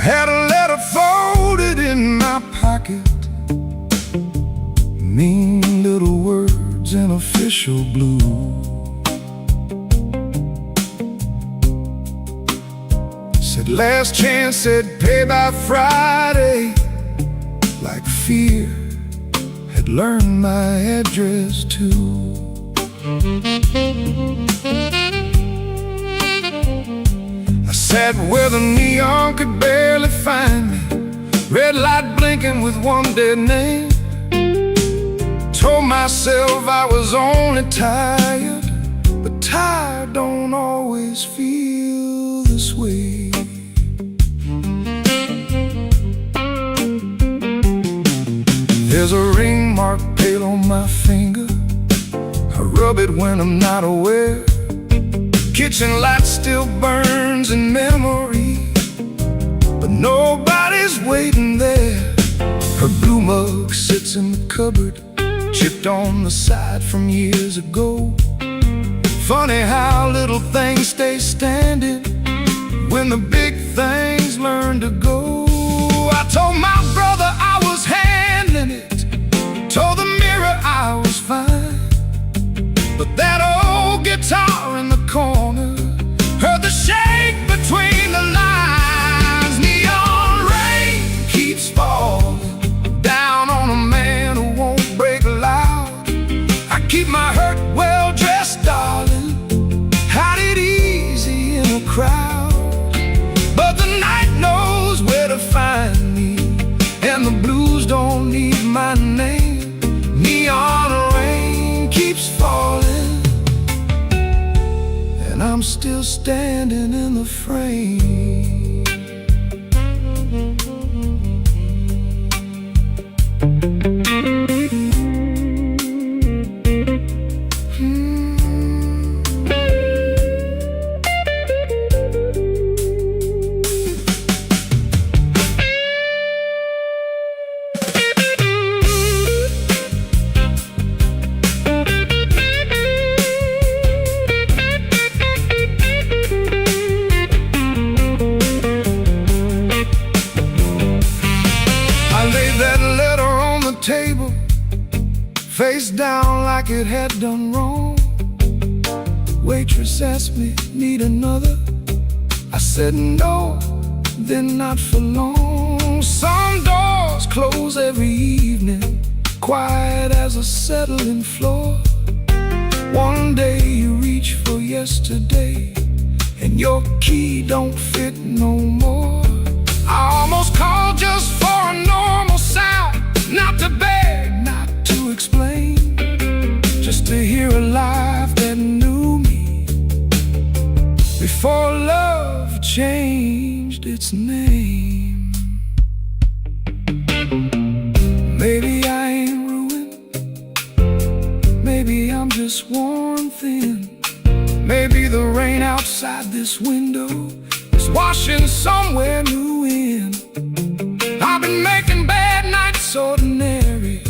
had a letter folded in my pocket, mean little words in official blue. Said last chance, said pay by Friday. Like fear had learned my address too. I sat where the neon could barely find me, red light blinking with one dead name. Told myself I was only tired, but tired don't always feel this way. There's a ring mark pale on my finger, I rub it when I'm not aware. Kitchen light still burns in memory, but nobody's waiting there. Her blue mug sits in the cupboard, chipped on the side from years ago. Funny how little things stay standing when the big things learn to go. I told my brother I was handling it, told the mirror I was fine, but that old guitar in the corner heard the shake between the lines. Neon rain keeps falling down on a man who won't break loud. I keep my hurt well dressed, darling, hide it easy in a crowd. But the night knows where to find me, and the blues don't need my name. Neon rain keeps falling, and I'm still standing in the frame. Table, face down like it had done wrong. Waitress asked me, need another? I said no, then not for long. Some doors close every evening, quiet as a settling floor. One day you reach for yesterday, and your key don't fit no more. I almost called just for a normal sound, not to beg, not to explain, just to hear a life that knew me before love changed its name. Maybe I ain't ruined, maybe I'm just worn thin. Maybe the rain outside this window is washing somewhere new in. I've been making bad nights ordinary,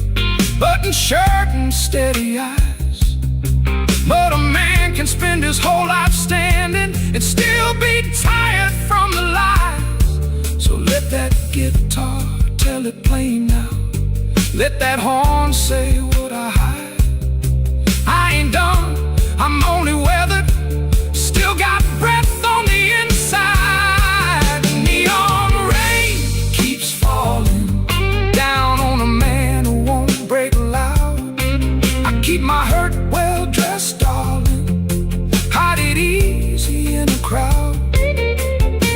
button shirt and steady eyes. But a man can spend his whole life standing and still be tired from the lies. So let that guitar tell it plain now, let that horn say what I hide. I ain't done, I'm only weathered, still got breath on the inside. Neon rain keeps falling down on a man who won't break loud. I keep my hurt well dressed, darling, hide it easy in a crowd.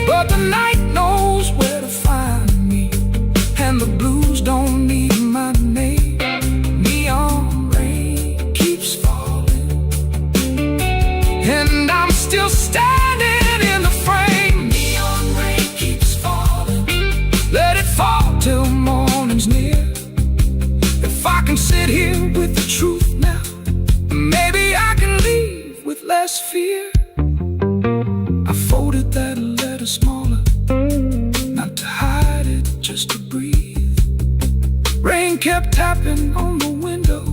But the night knows where to find me, and the blues don't need my name. Neon rain keeps falling, and I'm still standing in the frame. Neon rain keeps falling, let it fall till morning's near. If I can sit here with the truth now, maybe I can leave with less fear. I folded that letter smaller, not to hide it, just to breathe. Rain kept tapping on the window,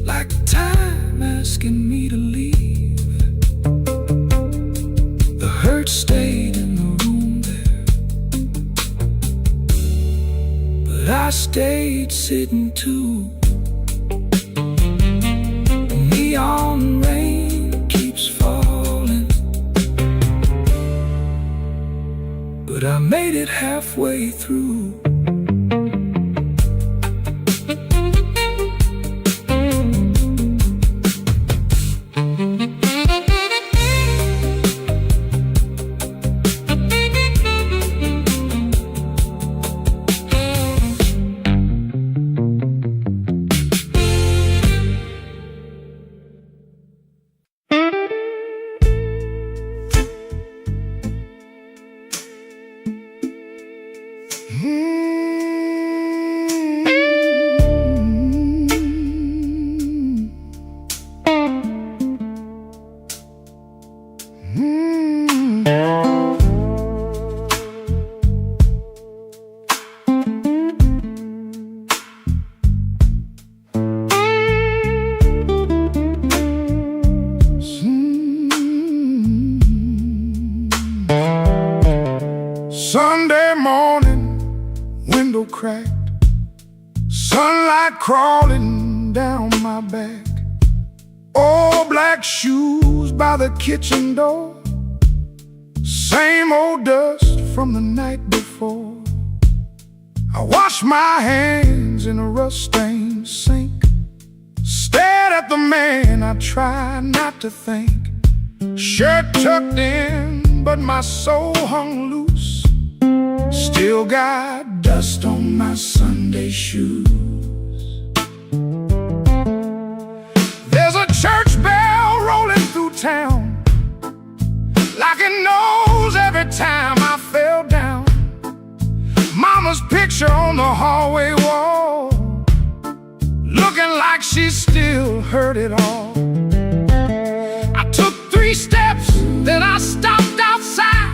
like time asking me to leave. The hurt stayed in the room there, but I stayed sitting too. The neon rain keeps falling, but I made it halfway through. Sunday morning, window cracked, sunlight crawling down my back. Old black shoes by the kitchen door, same old dust from the night before. I washed my hands in a rust-stained sink, stared at the man I tried not to think. Shirt tucked in, but my soul hung loose. Still got dust on my Sunday shoes. There's a church bell rolling through town, like it knows every time I fell down. Mama's picture on the hallway wall, looking like she still heard it all. I took 3 steps, then I stopped outside,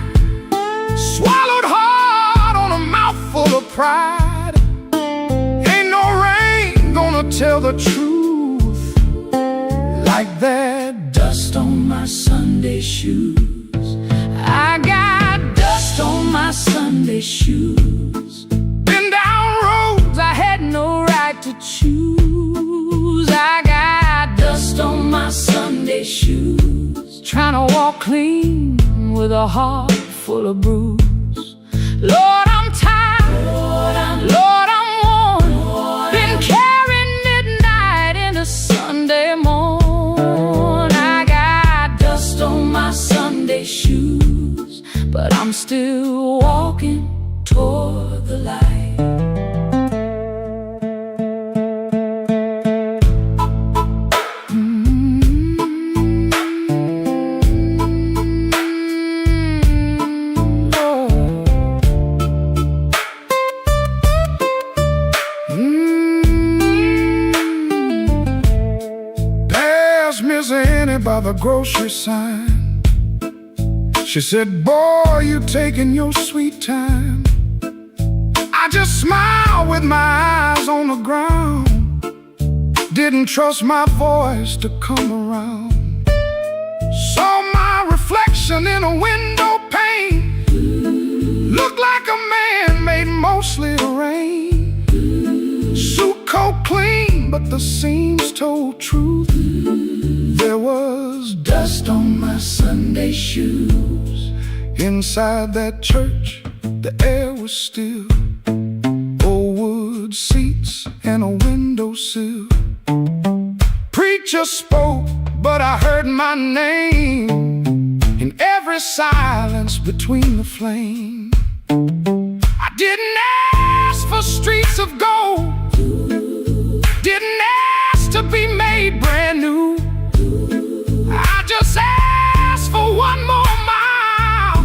swallowed hard on a mouthful of pride. Ain't no rain gonna tell the truth like that dust on my Sunday shoes. I got dust on my Sunday shoes. Been down roads I had no right to choose. I got dust on my Sunday shoes, trying to walk clean with a heart full of bruise. Lord, I'm tired, Lord, I'm worn, been carrying midnight into Sunday morn. I got dust on my Sunday shoes, but I'm still walking toward the light. Miss Annie by the grocery sign, she said, boy, you taking your sweet time. I just smiled with my eyes on the ground, didn't trust my voice to come around. Saw my reflection in a window pane, looked like a man made mostly of rain. Suit coat clean, but the seams told truth. There was dust on my Sunday shoes. Inside that church, the air was still, old wood seats and a windowsill. Preacher spoke, but I heard my name in every silence between the flame. I didn't ask for streets of gold, didn't ask to be made brand new. I just asked for one more mile,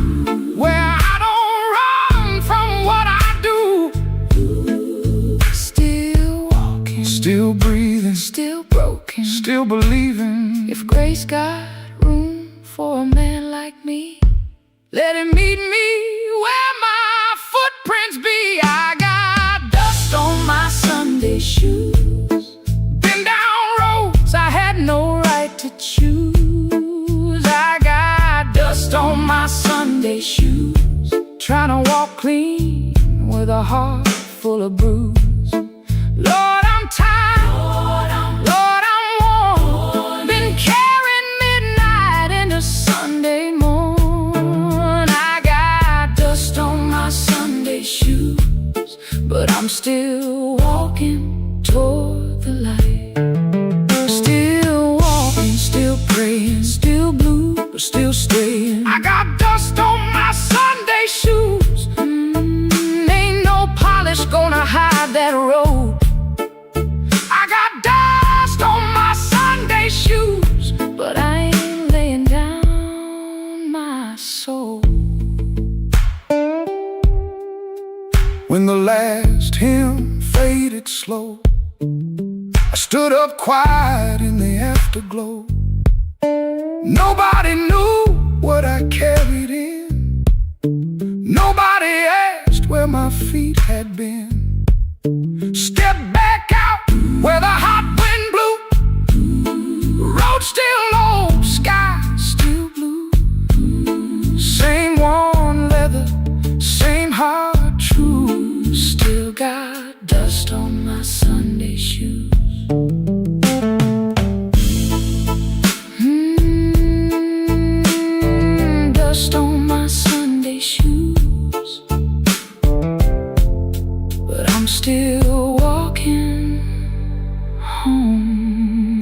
where I don't run from what I do. Still walking, still breathing, still broken, still believing. If grace got room for a man like me, let him meet me where my footprints be. I got dust on my Sunday shoes, been down roads I had no right to choose. I got dust on my Sunday shoes, trying to walk clean with a heart full of bruise. Lord, I'm tired. Lord, I'm worn. Been carrying midnight into Sunday morn. I got dust on my Sunday shoes, but I'm still walking toward the light. Still walking, still praying, still blue, but still straying. I got dust on my Sunday shoes. Ain't no polish gonna hide that road. I got dust on my Sunday shoes, but I ain't laying down my soul. When the last hymn faded slow, I stood up quiet in the afterglow. Nobody knew what I carried in. Nobody asked where my feet had been. Step back out where the hot wind blew. Road still low, sky still blue. Same worn leather, same heart true. Still got dust on my Sunday shoes. Dust on my Sunday shoes, but I'm still walking home.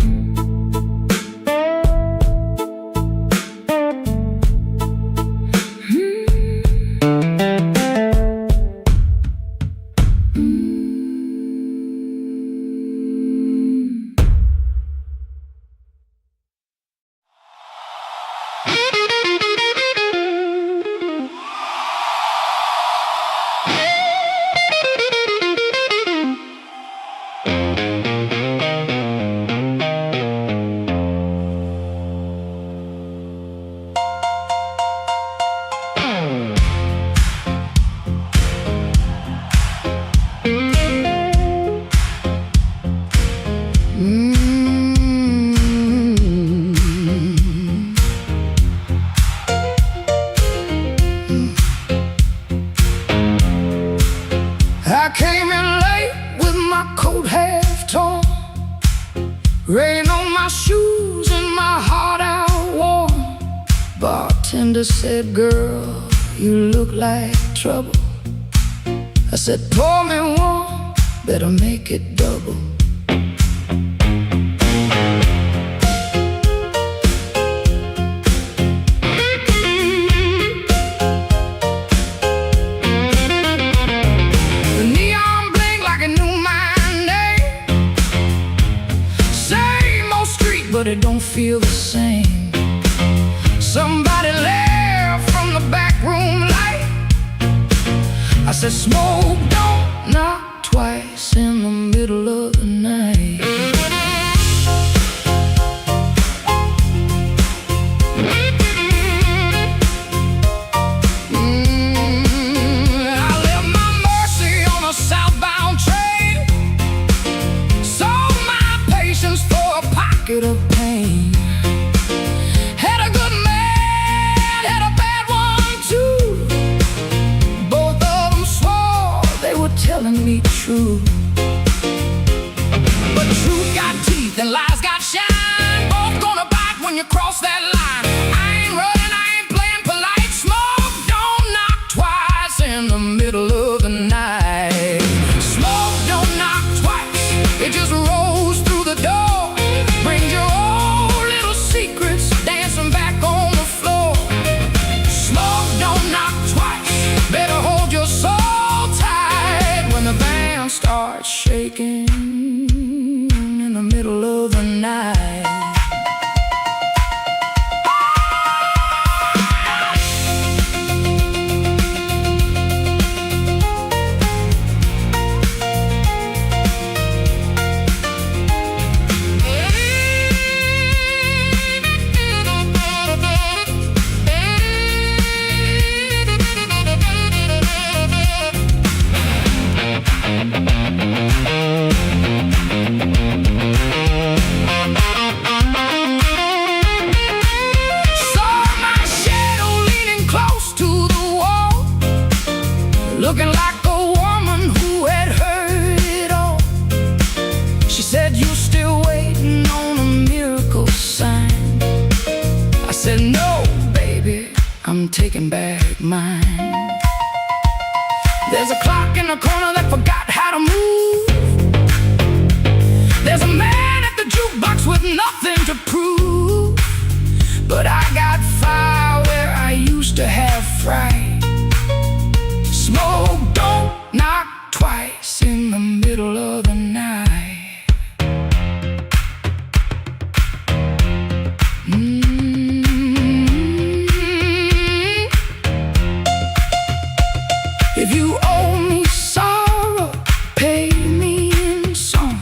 I came in late with my coat half torn, rain on my shoes and my heart out warm. Bartender said, girl, you look like trouble. I said, pour me one, better make it double. But it don't feel the same. Somebody left from the back room light. I said, smoke don't knock twice in the middle of the night. I left my Mercy on a southbound train, sold my patience for a pocket of pain. Had a good man, had a bad one too. Both of them swore they were telling me true. But truth got teeth and lies got shine. Both gonna bite when you cross that line. I ain't running, I ain't playing polite. Smoke don't knock twice in the middle of the night. Smoke don't knock twice, it just rolls through the door. Brings your old little secrets dancing back on the floor. Smoke don't knock twice, better hold your soul tight when the band starts shaking in the middle of the night. Looking like a woman who had heard it all. taking back mine. There's a clock in the corner that forgot how to move. There's a man at the jukebox with nothing to prove. But I got fire where I used to have fright. Smoke don't knock twice in the middle of the night. If you owe me sorrow, pay me in song.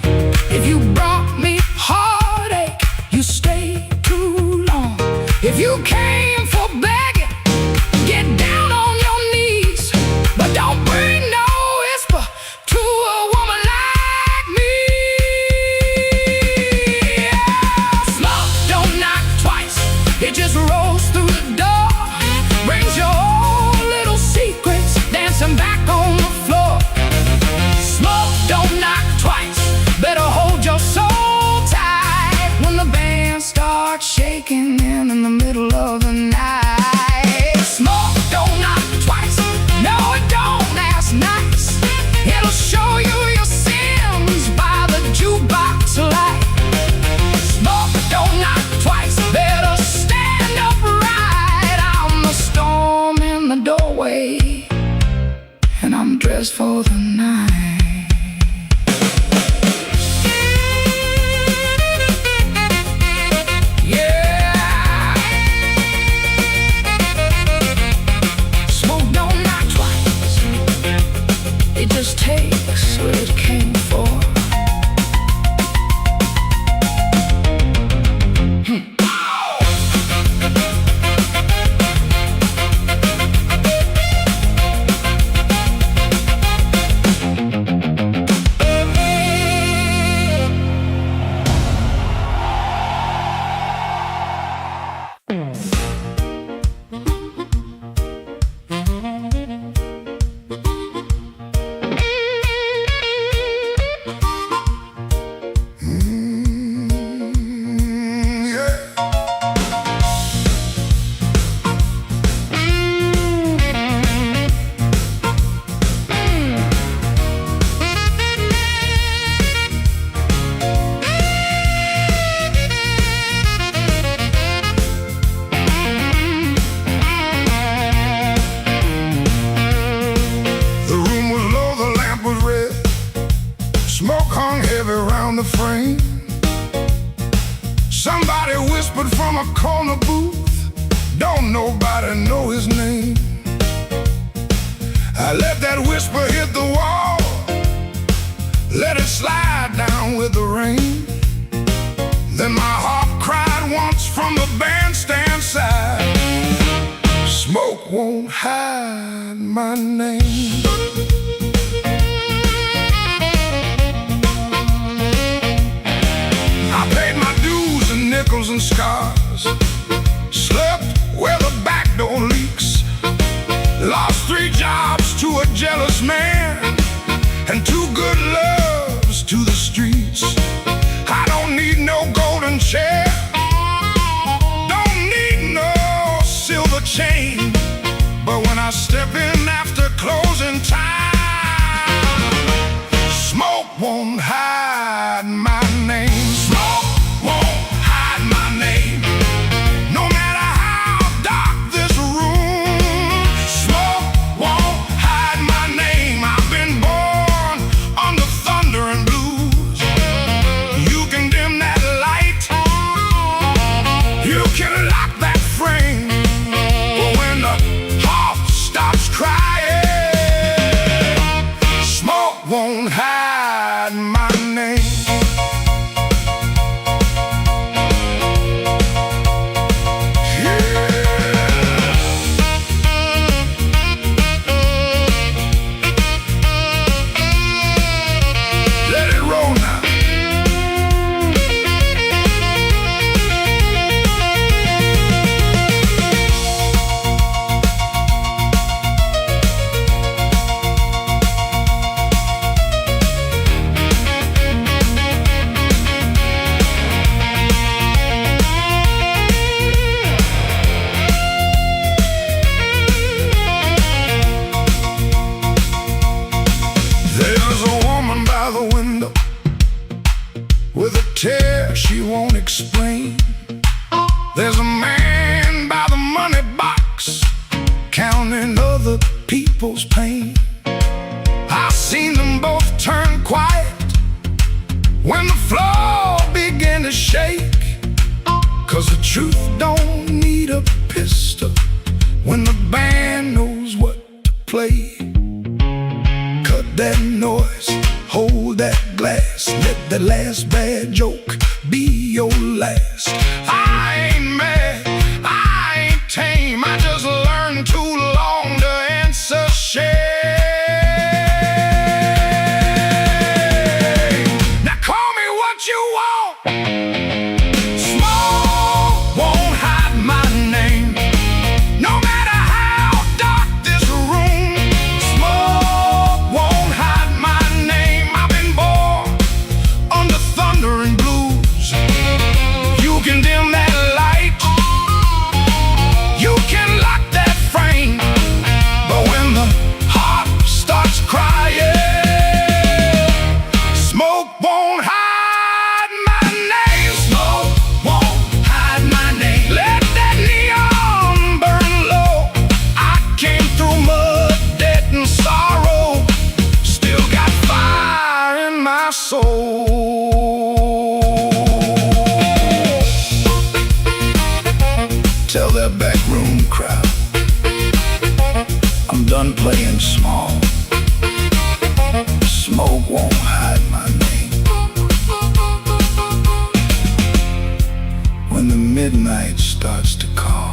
If you brought me heartache, you stayed too long. If you came for begging, get down on your knees. But don't bring no whisper to a woman like me. Yeah. Smoke don't knock twice, it just rolls through the door. Brings your old little secrets dancing back on the floor. Smoke don't knock twice, better hold your soul tight when the band starts shaking in the middle of the night. Smoke don't knock twice, no it don't last nights. It'll show you your sins by the jukebox light. Smoke don't knock twice, better stand upright. I'm the storm in the doorway, and I'm dressed for the night. Yeah. Smoke don't knock twice, it just takes what it came for. Smoke hung heavy around the frame. Somebody whispered from a corner booth, don't nobody know his name. I let that whisper hit the wall, let it slide down with the rain. Then my heart cried once from the bandstand side, smoke won't hide my name. I paid my dues in nickels and scars, slept where the back door leaks, lost 3 jobs to a jealous man, and 2 good loves to the streets. I don't need no golden chair, don't need no silver chain, but when I step in after closing time, smoke won't hide my name. Smoke won't hide my name, no matter how dark this room. Smoke won't hide my name. I've been born under thunder and blues. You can dim that light, you can lock that frame, but when the heart stops crying, smoke won't hide my name. chair she won't explain. There's a man by the money box counting other people's pain. I've seen them both turn quiet when the floor began to shake. 'Cause the truth don't need a pistol when the band knows what to play. Cut that noise, hold that glass, let that last bad joke be your last. I ain't mad, I ain't tame, I just learned too long to answer shame. Now call me what you want, smoke won't hide my name. No matter how dark this room, smoke won't hide my name. I've been born under thunder and blues. You can dim that light, you can lock that frame, but when the heart starts crying, smoke won't hide my name. Smoke won't hide my name. Let that neon burn low. I came through mud, debt, and sorrow, still got fire in my soul. Tell that backroom crowd I'm done playing small. Smoke won't hide my name. When the midnight starts to call,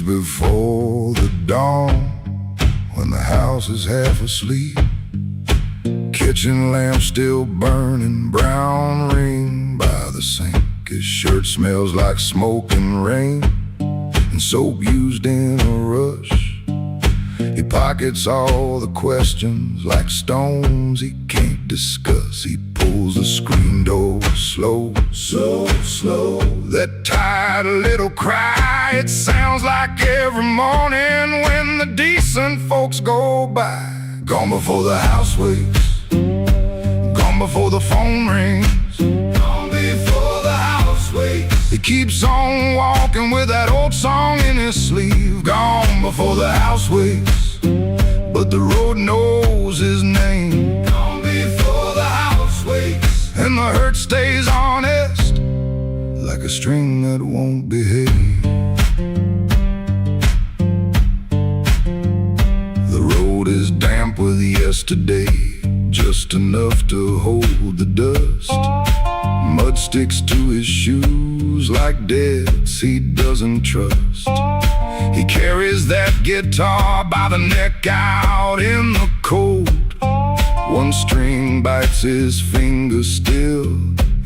before the dawn, when the house is half asleep, kitchen lamp still burning, brown ring by the sink. His shirt smells like smoke and rain, and soap used in a rush. He pockets all the questions like stones he can't discuss. He pulls the screen door slow, so slow. That tired little cry, it sounds like every morning when the decent folks go by. Gone before the house wakes, gone before the phone rings, gone before the house wakes. He keeps on walking with that old song in his sleeve. Gone before the house wakes, but the road knows his name. Gone before the house wakes, and the hurt stays honest, like a string that won't behave. The road is damp with yesterday, just enough to hold the dust. Mud sticks to his shoes like debts he doesn't trust. He carries that guitar by the neck out in the cold. One string bites his finger still,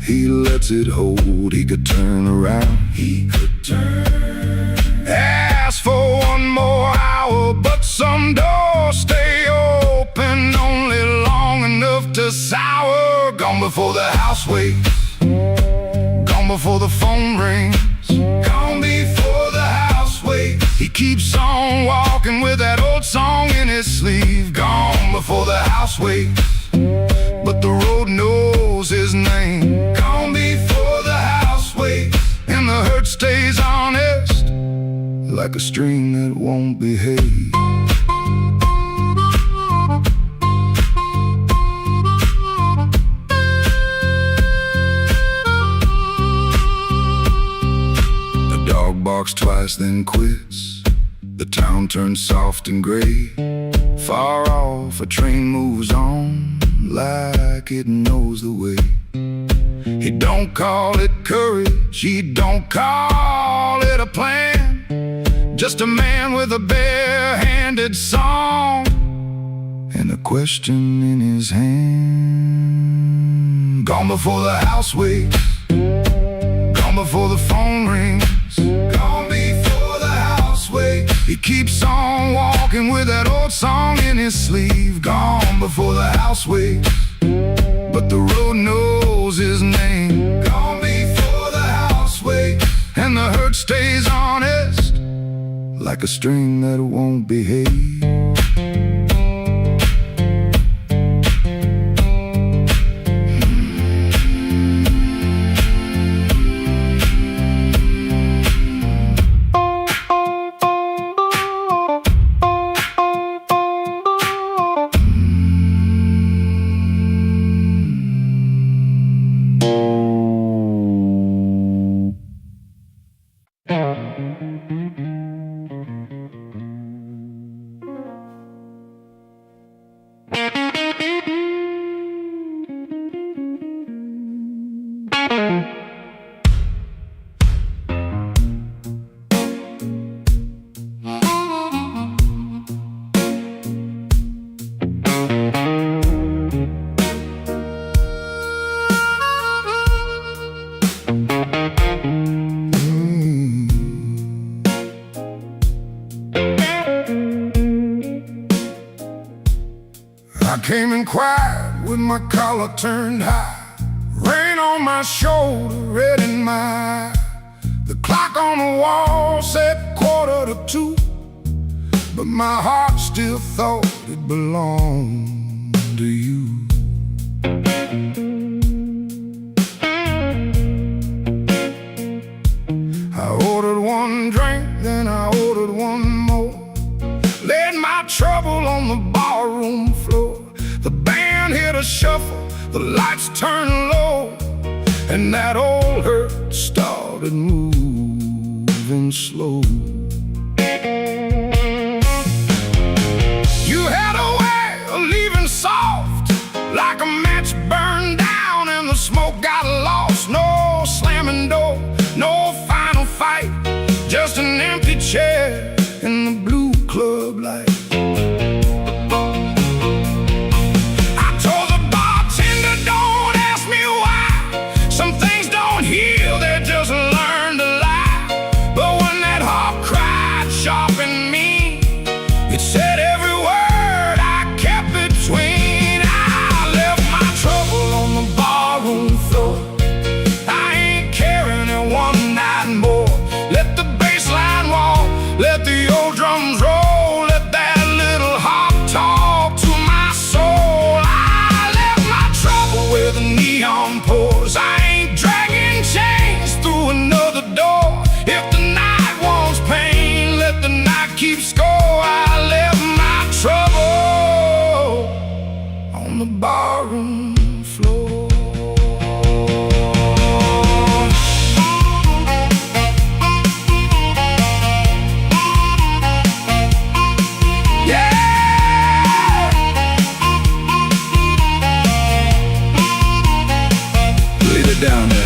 he lets it hold. He could turn around, he could turn, ask for one more hour, but some doors stay open only long enough to sour. Gone before the house wakes, gone before the phone rings, gone before the house wakes. He keeps on walking with that old song in his sleeve. Gone before the house wakes, but the road knows his name. Gone before the house wakes, and the barks twice, then quits. The town turns soft and gray. Far off, a train moves on like it knows the way. He don't call it courage, he don't call it a plan. Just a man with a bare-handed song and a question in his hand. Gone before the house wakes, gone before the phone rings, gone before the house wakes. He keeps on walking with that old song in his sleeve. Gone before the house wakes, but the road knows his name. Gone before the house wakes, and the hurt stays honest, like a string that won't behave. I came in quiet with my collar turned high, rain on my shoulder, red in my eye. The clock on the wall said 1:45, but my heart still thought it belonged to you. I ordered one drink, then I ordered one more, laid my trouble on the barroom floor. The band hit a shuffle, the lights turned low, and that old hurt started moving slow. You had a way of leaving soft, like a match burned down and the smoke got lost. No slamming door, no final fight, just an empty chair in the blue club light. Keep score, I left my trouble on the barroom floor. Yeah! Leave it down there.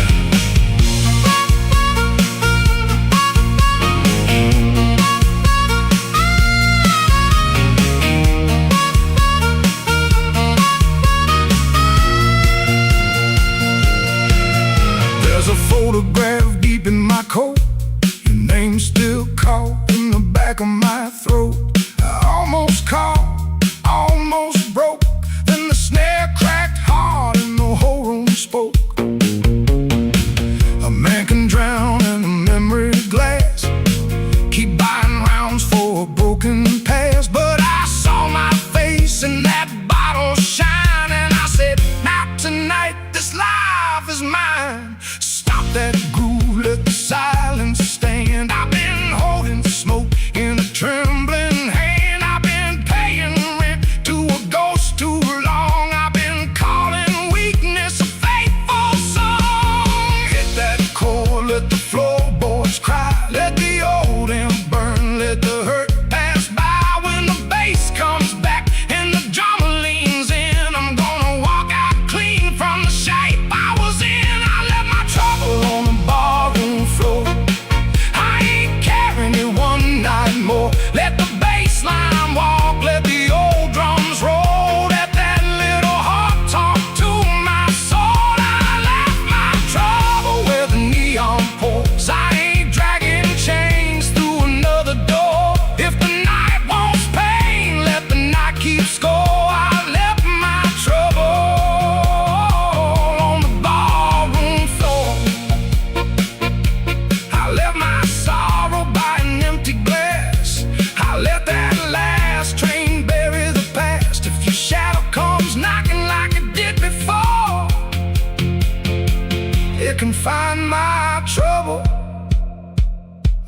can find my trouble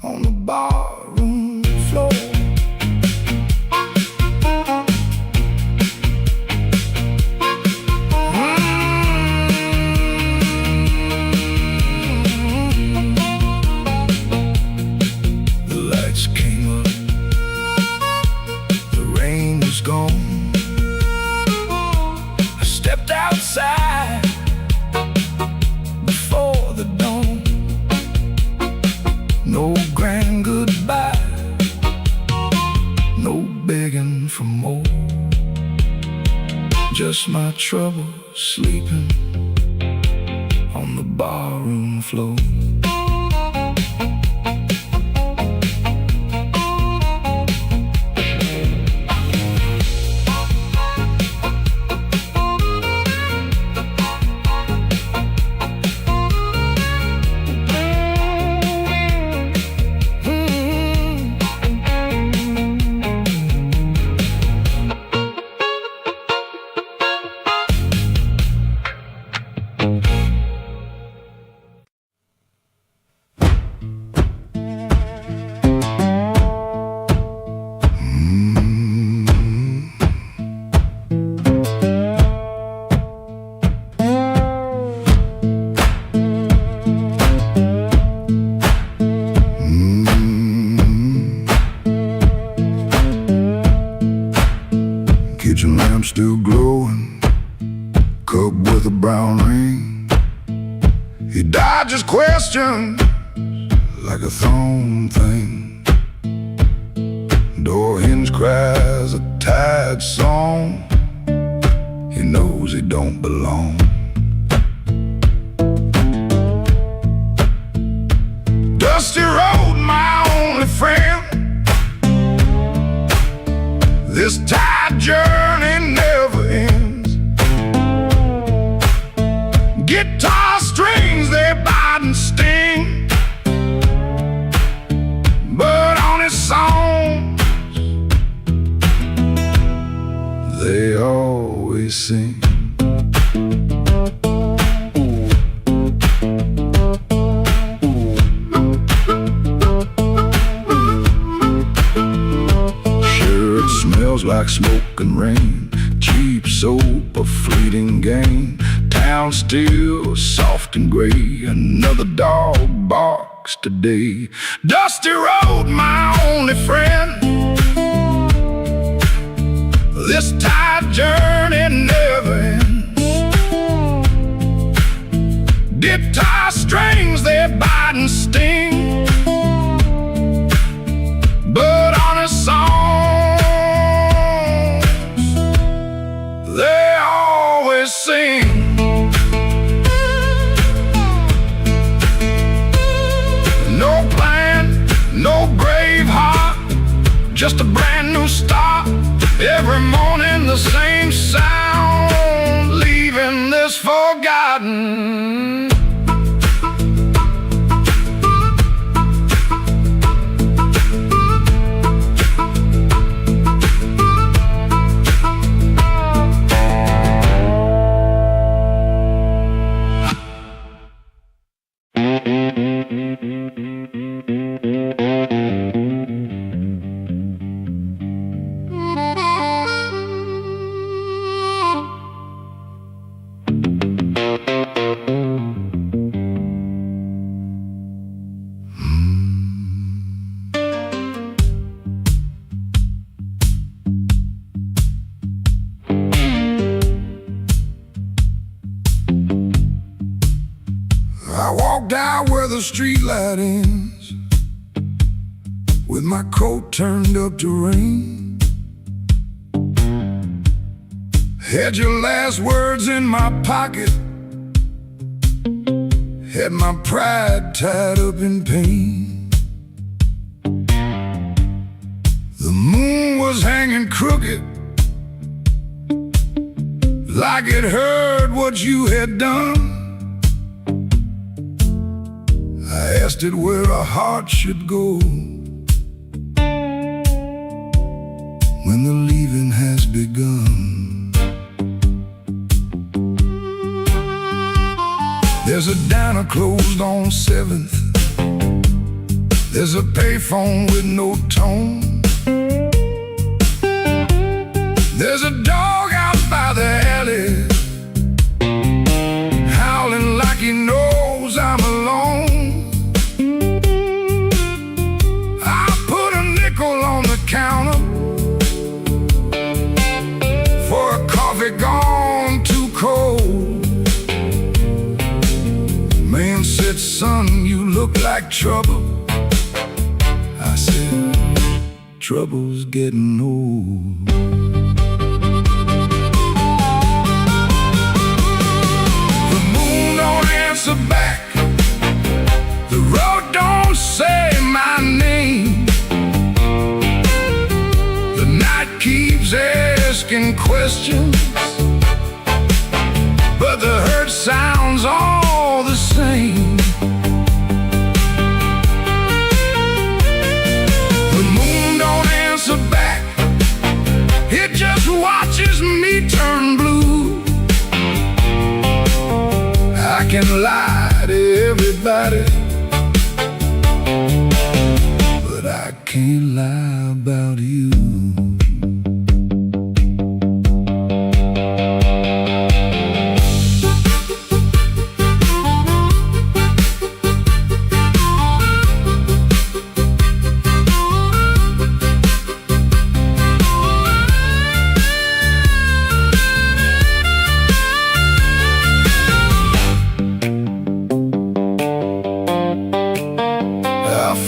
on the barroom floor. The lights came up, the rain was gone. I stepped outside before the dawn. No grand goodbye, no begging for more. Just my trouble sleeping on the barroom floor. Kitchen lamp still glowing, cup with a brown ring. He dodges questions like a thrown thing. Door hinge cries a tired song. He knows he don't belong. Dusty road, my only friend. This tired journey never ends. Guitar strings, they bite and sting, but on his songs, they always sing. Smells like smoke and rain, cheap soap, a fleeting gain. Town still soft and gray, another dog barks today. Dusty road, my only friend. This tired journey never ends. Guitar strings, they bite and sting, but on a song they always sing. No plan, no brave heart, just a brand new start. Every morning the same sound, leaving this forgotten. I walked out where the street light ends, with my coat turned up to rain. Had your last words in my pocket, had my pride tied up in pain. The moon was hanging crooked, like it heard what you had done. I asked it where a heart should go when the leaving has begun. There's a diner closed on 7th. There's a payphone with no tone. There's a dog out by the alley, howling like he knows I'm alone. I put a nickel on the counter for a coffee gone too cold. Man said, son, you look like trouble. I said, trouble's getting old. The moon don't answer back. The road don't say my name. The night keeps asking questions, but the hurt sounds all the same. The moon don't answer back. It just watches me turn blue. I can lie to everybody, but I can't lie about you.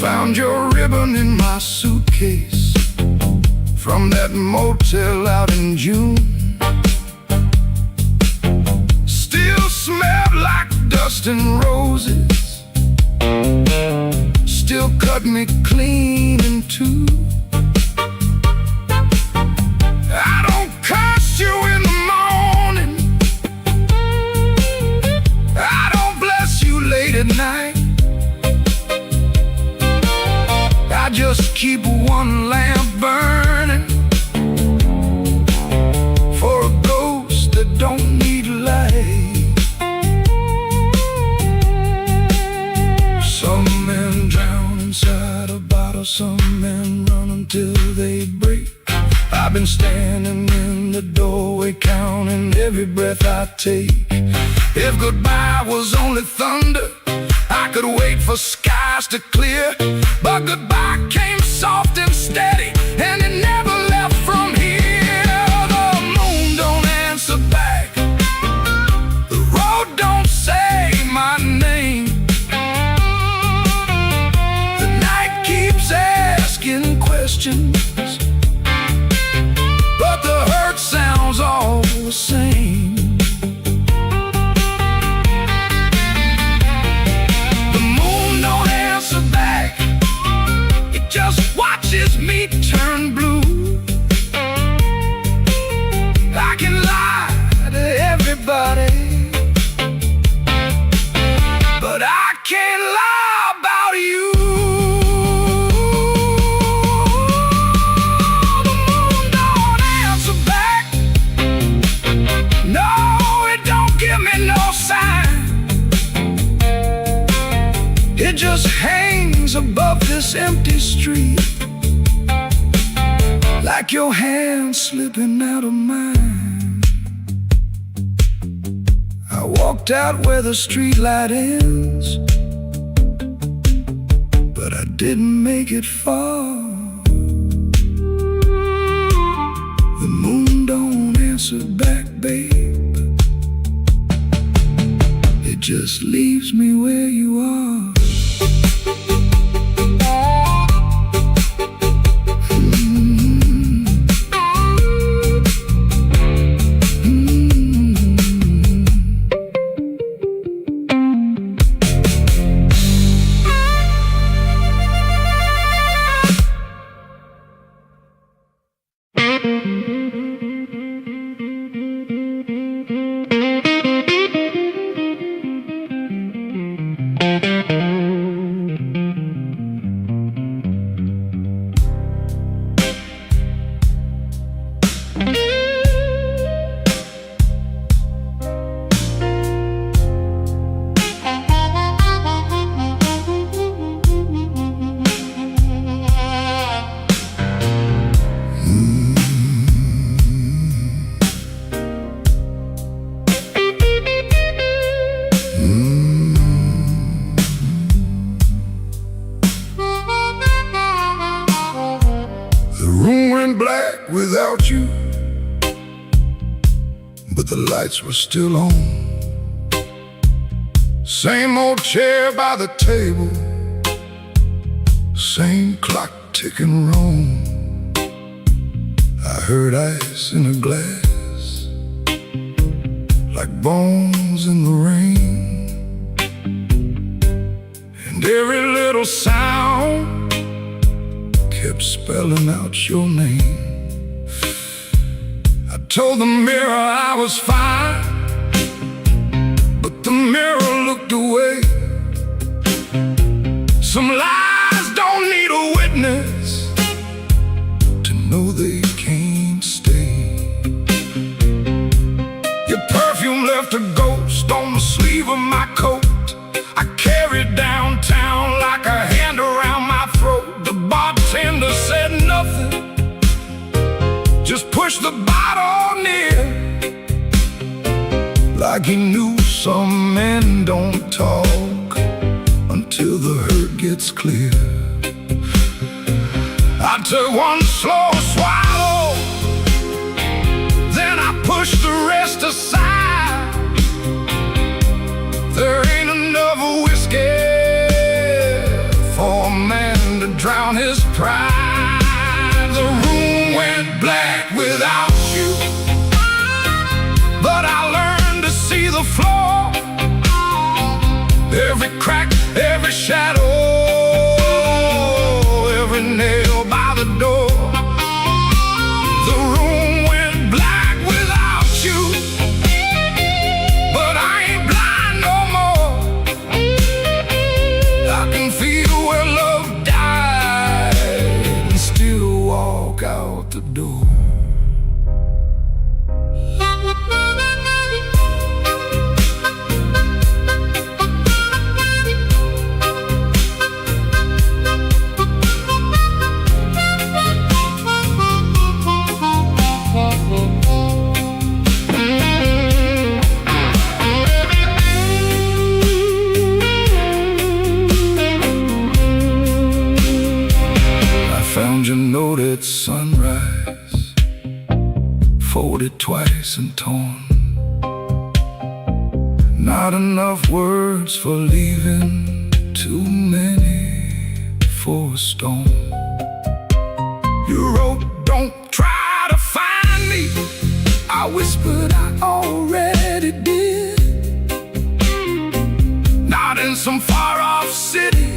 Found your ribbon in my suitcase from that motel out in June. Still smelled like dust and roses. Still cut me clean in two. I don't curse you in the morning. I don't bless you late at night. I just keep one lamp burning for a ghost that don't need light. Some men drown inside a bottle, some men run until they break. I've been standing in the doorway counting every breath I take. If goodbye was only thunder, I could wait for skies to clear, but goodbye came soft and steady, and it never left from here. The moon don't answer back. The road don't say my name. The night keeps asking questions, but the hurt sounds all the same. Just watches me turn blue. I can lie to everybody, but I can't lie about you. The moon don't answer back. No, it don't give me no sign. It just hangs above this empty street, like your hand slipping out of mine. I walked out where the street light ends, but I didn't make it far. The moon don't answer back, babe. It just leaves me where you are. the lights were still on. Same old chair by the table, same clock ticking wrong. I heard ice in a glass, like bones in the rain. And every little sound kept spelling out your name. I told the mirror I was fine, but the mirror looked away. Some lies don't need a witness to know they can't stay. Your perfume left a ghost on the sleeve of my coat. I carried downtown like a hand around my throat. The bartender said nothing, just pushed the bottle near, like he knew some men don't talk until the hurt gets clear. I took one slow swallow, then I pushed the rest aside. There ain't enough whiskey for a man to drown his pride. The room went black without you, but I learned to see the floor, every crack, every shadow, every nail by the door. The room went black without you, but I ain't blind no more. I can feel where love died and still walk out the door. Found your note at sunrise, folded twice and torn. Not enough words for leaving, too many for a storm. You wrote, don't try to find me. I whispered, I already did. Not in some far-off city,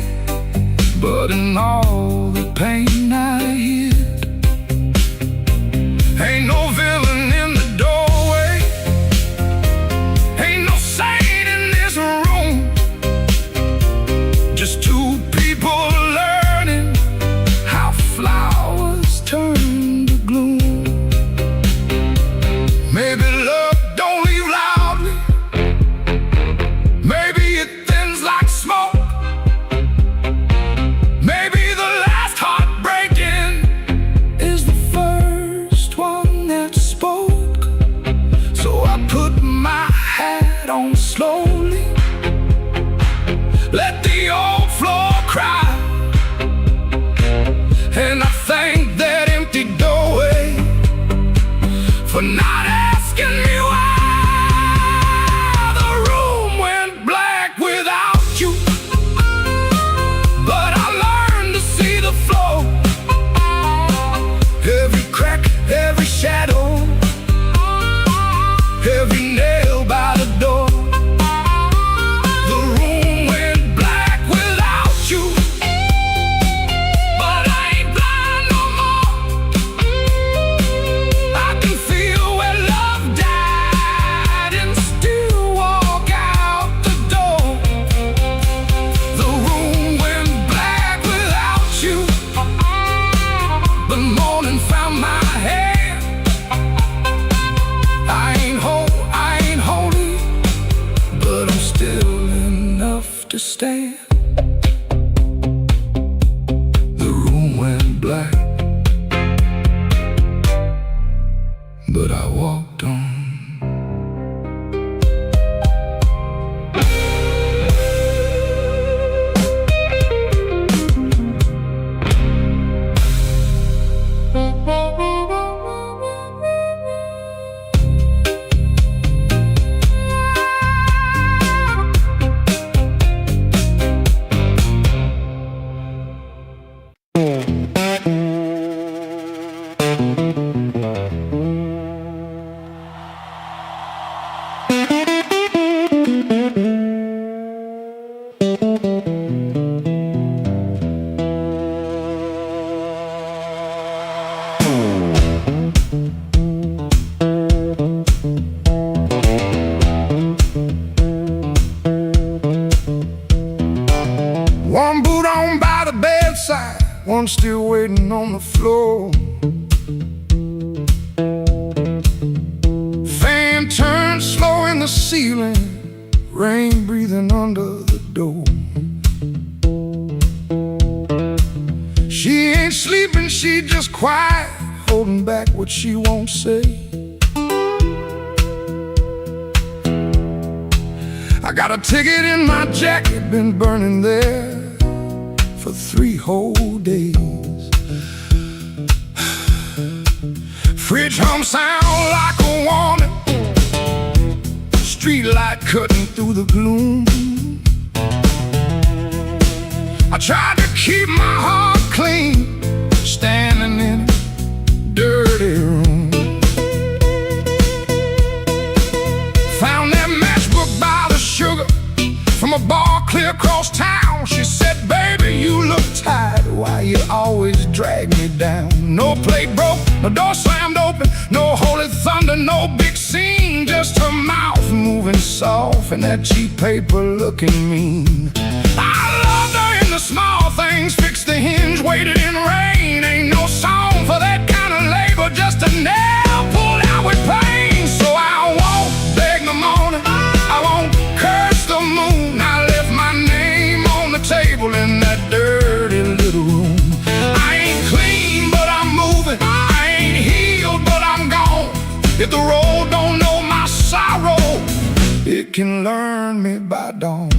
but in all the pain I hid. Ain't no villain in the doorway, ain't no saint in this room. Just two people learning how flowers turn to gloom. Maybe love don't leave loudly, maybe it thins like smoke. Maybe the last heartbreaking is the first one that spoke. So I put my hat on slowly, let the old floor cry, and I thank that empty doorway for not asking me why. The room went black without you, but I learned to see the flow, every crack, every shadow, every nail by the door. The room went black without you, but I ain't blind no more. I can feel where love died and still walk out the door. The room went black without you. The morning found my hand. I ain't whole, I ain't holy, but I'm still enough to stand. The room went black, but I walked on. One boot on by the bedside, one still waiting on the floor. Fan turns slow in the ceiling, rain breathing under the door. She ain't sleeping, she just quiet, holding back what she won't say. I got a ticket in my jacket, been burning there for 3 whole days. Fridge hum sound like a warning, street light cutting through the gloom. I tried to keep my heart clean, standing in a dirty room. Found that matchbook by the sugar from a bar clear across town. She said, baby, you look tired, why you always drag me down? No plate broke, no door slammed open, no holy thunder, no big scene, just her mouth moving soft and that cheap paper looking mean. I loved her in the small things, fixed the hinge, waited in rain. Ain't no song for that kind of labor, just a nail pulled out with pain. So I won't beg the morning, I won't curse the moon. I left my name on the table in that dirty little room. I ain't clean, but I'm moving. I ain't healed, but I'm gone. If the road don't know my sorrow, it can learn me by dawn.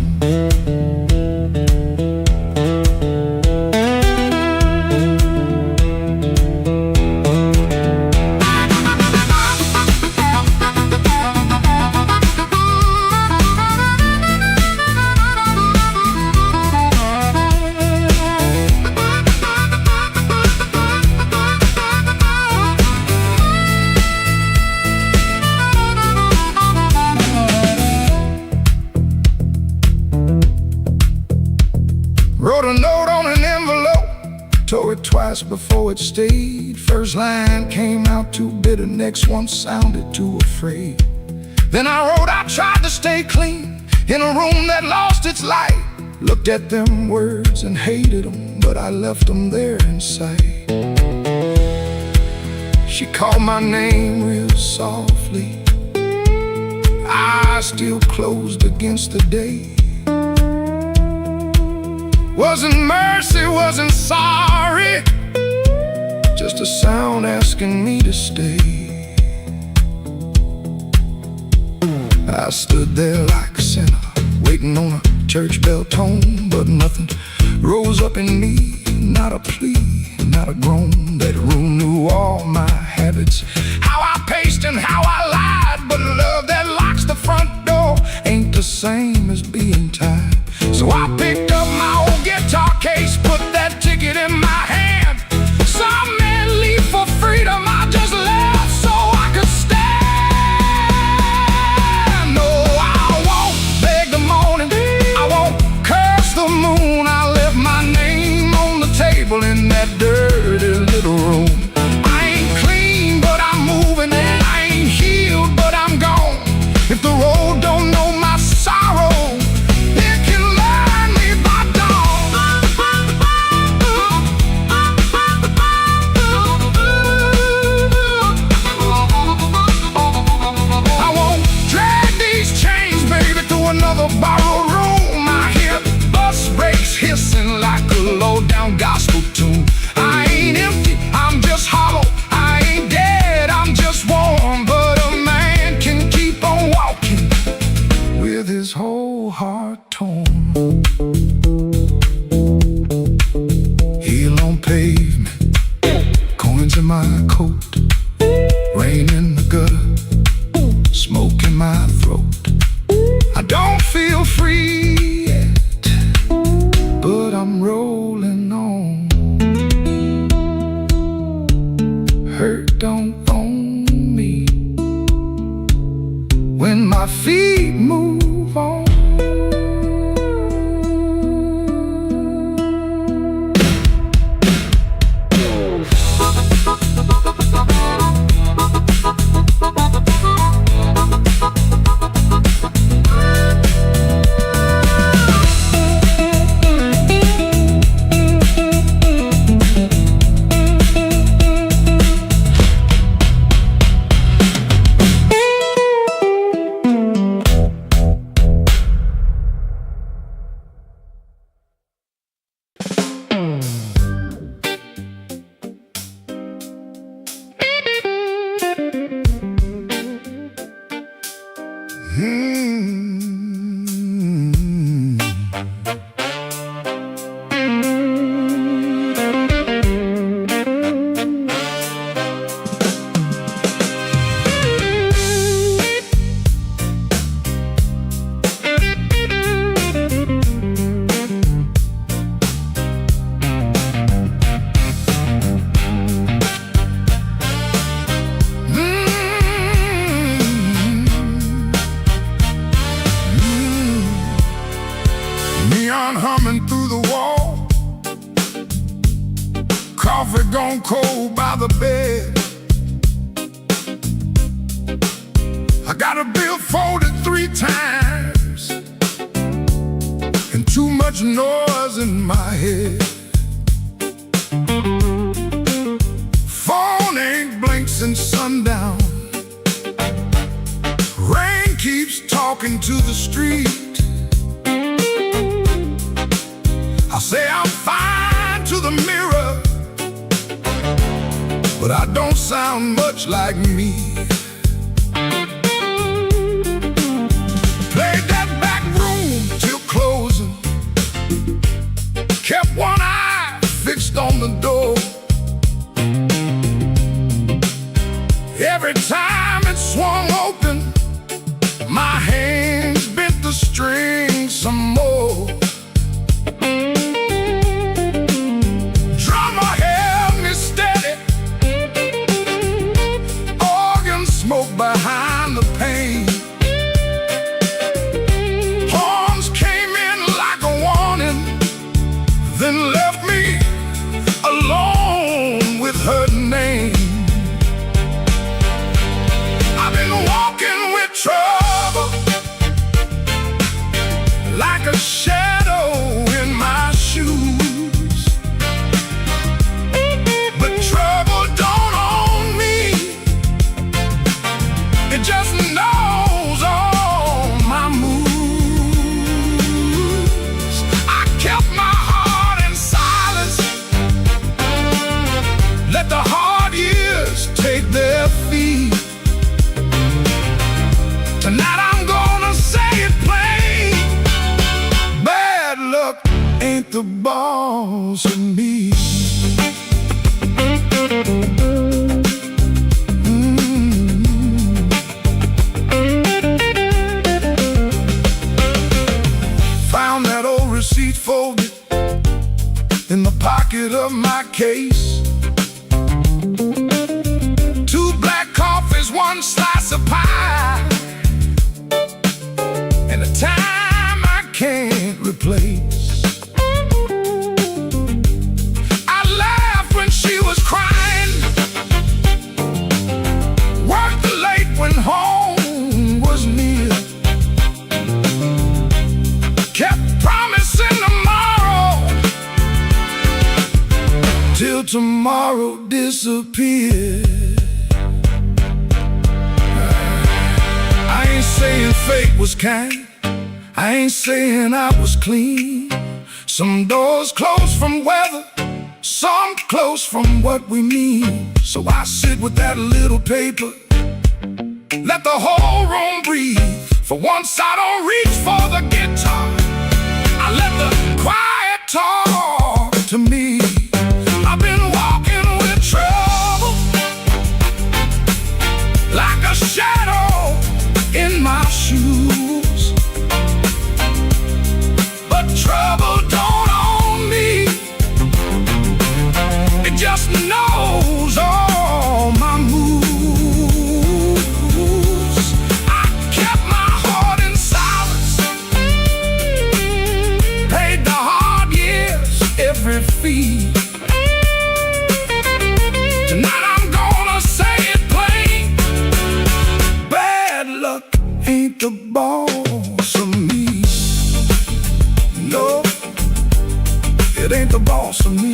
Wrote a note on an envelope, tore it twice before it stayed. First line came out too bitter, next one sounded too afraid. Then I wrote, I tried to stay clean in a room that lost its light. Looked at them words and hated them, but I left them there inside. She called my name real softly, eyes still closed against the day. Wasn't mercy, wasn't sorry, just a sound asking me to stay. I stood there like a sinner, waiting on a church bell tone, but nothing rose up in me, not a plea, not a groan. That room knew all my habits, how I paced and how I lied, but love that locks the front door ain't the same as being tied. So I picked up my old guitar case, put that ticket in my hand. Some men leave for freedom, I just left so I could stand. No, I won't beg the morning, I won't curse the moon. I left my name on the table in that dirty little room. I ain't clean, but I'm moving, and I ain't healed, but I'm gone. If the road don't know my sorrow, another borrowed room. I hear bus brakes hissing like a low-down gospel tune. I ain't empty, I'm just hollow. I ain't dead, I'm just warm. But a man can keep on walking with his whole heart torn. Heel on pavement, coins in my coat, rain in the gutter, smoke in my throat. I don't feel free yet, but I'm rolling on. Hurt don't own me when my feet move on. gun humming through the wall, coffee gone cold by the bed. I got a bill folded 3 times and too much noise in my head. Phone ain't blinked since sundown. Rain keeps talking to the street. I say I'm fine to the mirror, but I don't sound much like me. Played that back room till closing, kept one eye fixed on the door. Every time it swung open, my hands bent the string some more. Drummer held me steady, organ smoke behind the pane. Horns came in like a warning, then left me alone with her name. I've been walking with trouble, like a shadow in my shoes. But trouble don't own me, it just knows all my moves. I kept my heart in silence, let the hard years take their feet. Tonight I'm gonna say it plain, bad luck ain't the boss of me. Found that old receipt folded in the pocket of my case. 2 black coffees, 1 slice of pie, and a time I can't replace. I laughed when she was crying, worked late when home was near, kept promising tomorrow till tomorrow disappeared. I ain't saying fate was kind, I ain't saying I was clean. Some doors close from weather, some close from what we mean. So I sit with that little paper, let the whole room breathe. For once I don't reach for the guitar, I let the quiet talk to me. I've been walking with trouble, like a shadow in my shoes. But trouble don't own me, it just knows all my moves. I kept my heart in silence, paid the hard years every fee. Tonight I'm gonna say it plain, bad luck ain't the boss of me. No, it ain't the boss of me.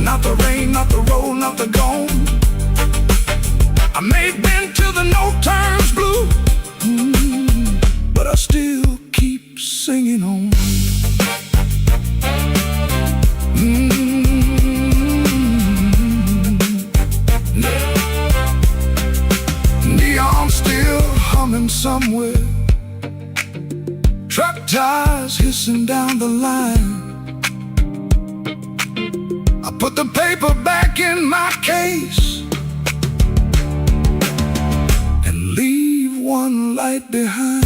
Not the rain, not the road, not the gone. I may have been till the no turns blue, but I still keep singing on. Neon still humming somewhere, truck tires hissing down the line. I put the paper back in my case and leave one light behind.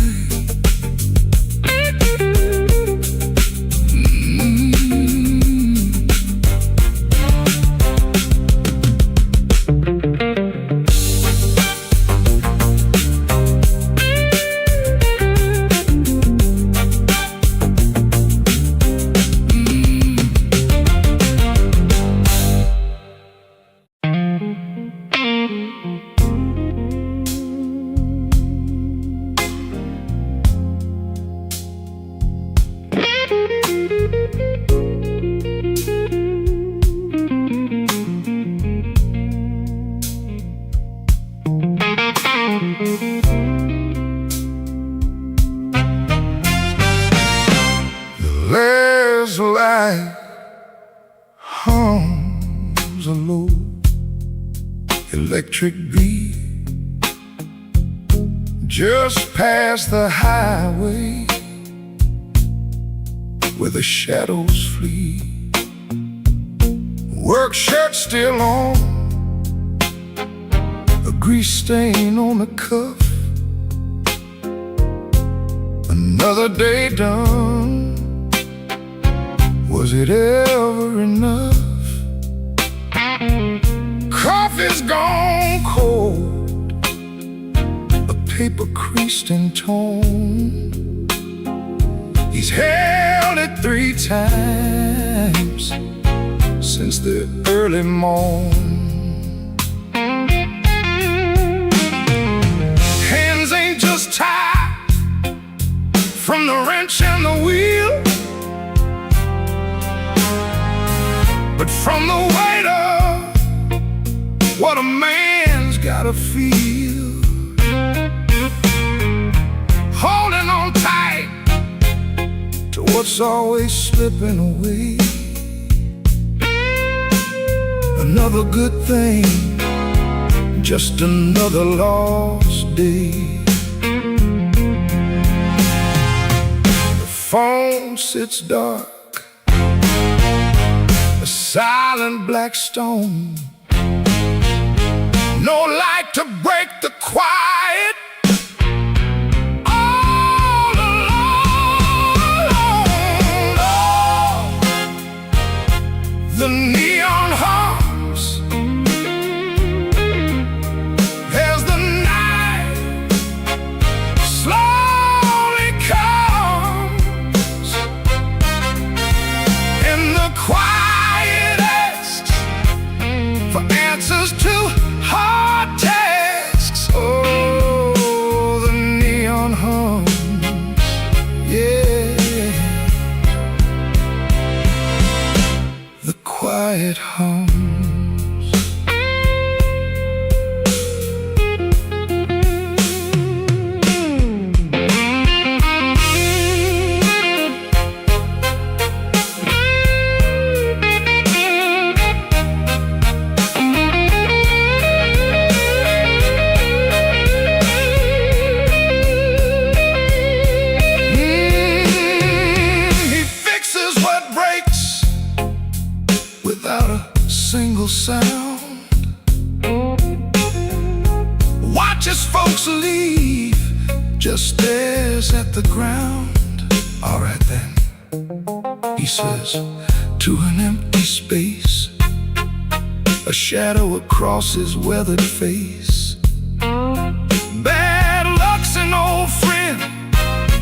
night hums a low electric beat just past the highway where the shadows flee. Work shirt still on, a grease stain on the cuff. Another day done. Was it ever enough? Coffee's gone cold, a paper creased in tone. He's held it 3 times since the early morn. Hands ain't just tied from the wrench and the wheel, but from the weight of what a man's gotta feel. Holding on tight to what's always slipping away. Another good thing, just another lost day. The phone sits dark, a silent black stone. No light to break the quiet. All alone, oh, the neon hums as the night slowly comes, and the quiet asks for answers to hard tasks. Oh, the neon hums, yeah, the quiet hums. Without a single sound, watches folks leave, just stares at the ground. All right then, he says to an empty space, a shadow across his weathered face. Bad luck's an old friend,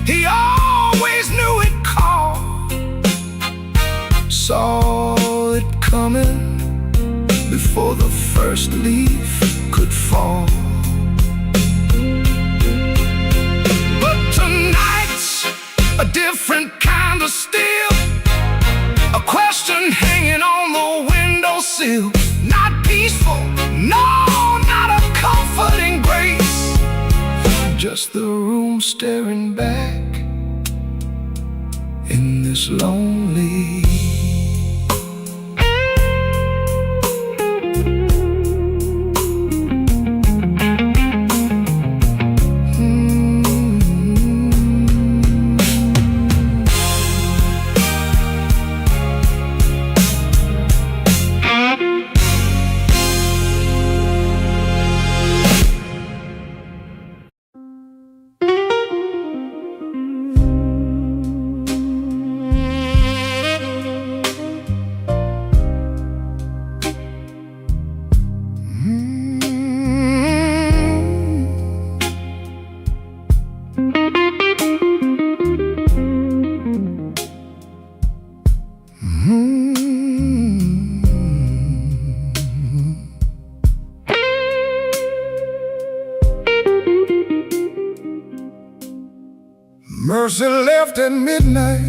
he always knew it called. Saw it coming before the first leaf could fall. But tonight's a different kind of steel, a question hanging on the windowsill. Not peaceful, no, not a comforting grace, just the room staring back in this lonely. Mercy left at midnight.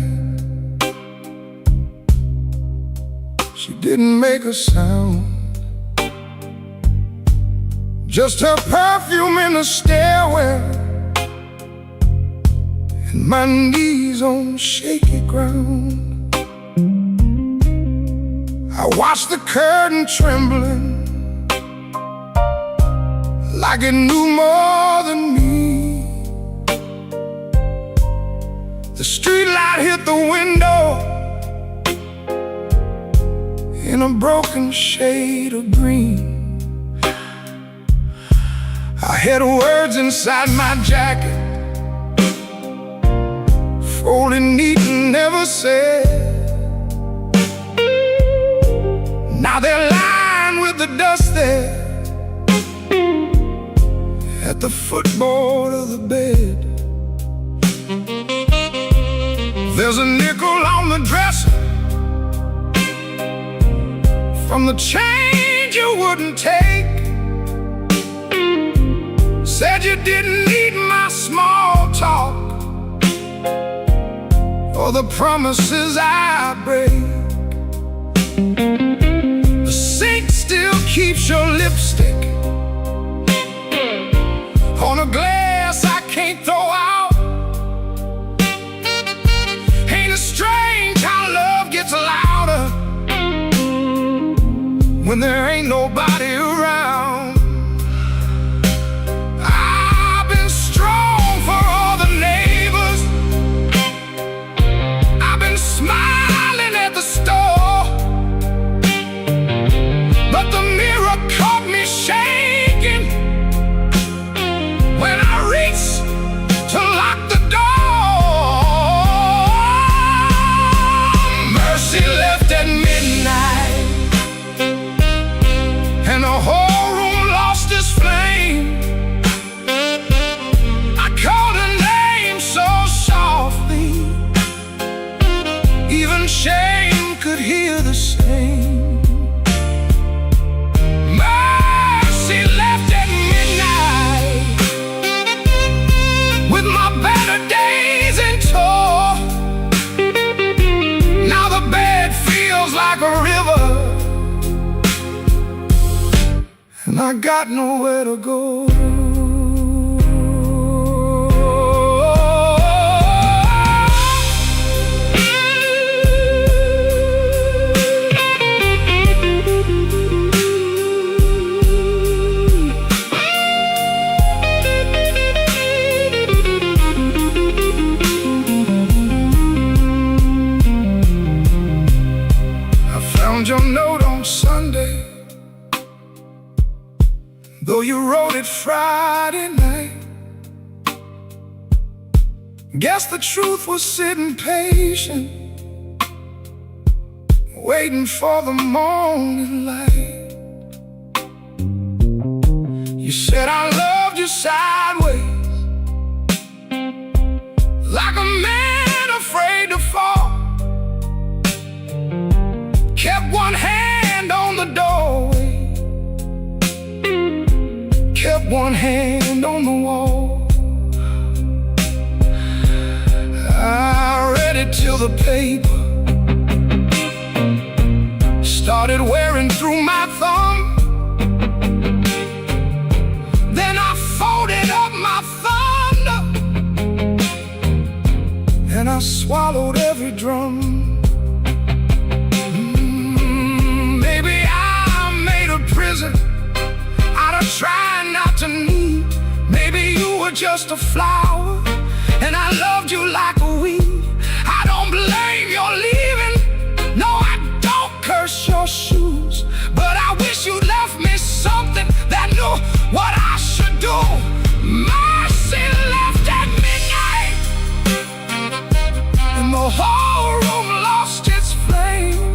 She didn't make a sound, just her perfume in the stairwell, and my knees on shaky ground. I watched the curtain trembling like it knew more than me. The streetlight hit the window in a broken shade of green. I had words inside my jacket, folded neat and never said. Now they're lying with the dust there at the footboard of the bed. There's a nickel on the dresser from the change you wouldn't take. Said you didn't need my small talk or the promises I break. The sink still keeps your lipstick on a glass I can't throw out. Ain't it strange how love gets louder when there ain't nobody around? I've been strong for all the neighbors, I've been smiling at the store, but the mirror caught me shaking when I reached to lock the door. Mercy left at midnight, and the whole room lost its flame. I called her name so softly, even shame could hear the same. Mercy left at midnight with my better days in tow. Now the bed feels like a river, and I got nowhere to go. I found your note on Sunday, though you wrote it Friday night. Guess the truth was sitting patient, waiting for the morning light. You said I loved you sideways, like a man afraid to fall. Kept one hand on the doorway, kept one hand on the wall. I read it till the paper started wearing through my thumb. Then I folded up my thunder, and I swallowed every drum. Maybe I made a prison out of trying not to need. Maybe you were just a flower, and I loved you like a weed. I don't blame your leaving, no, I don't curse your shoes, but I wish you left me something that knew what I should do. Mercy left at midnight, and the whole room lost its flame.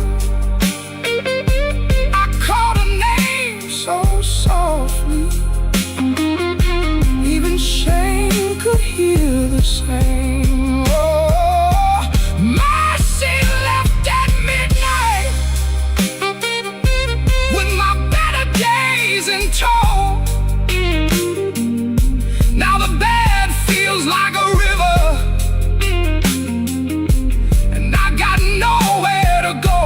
I called her name so softly, even shame could hear the same. Oh, mercy left at midnight with my better days in tow. Now the bed feels like a river, and I got nowhere to go.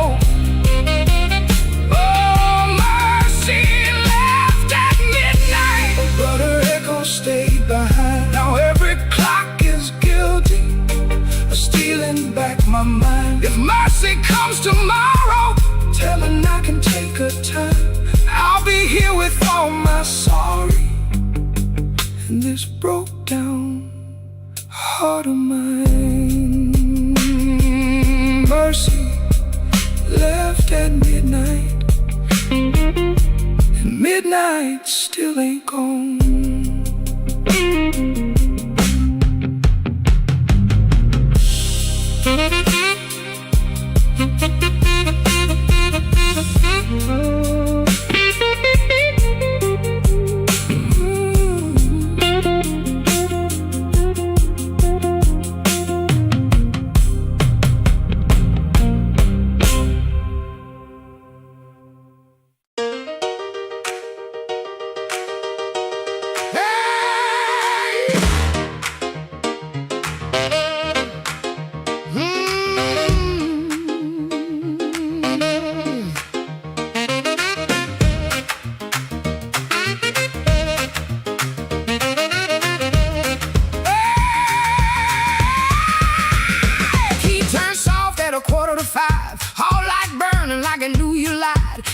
Oh, mercy left at midnight, but her echo stayed behind. Now every clock is guilty of stealing back my mind. If mercy comes tomorrow, telling I can take her time. I'll be here with all my sorry and this broke down heart of mine. Mercy left at midnight, and midnight still ain't gone.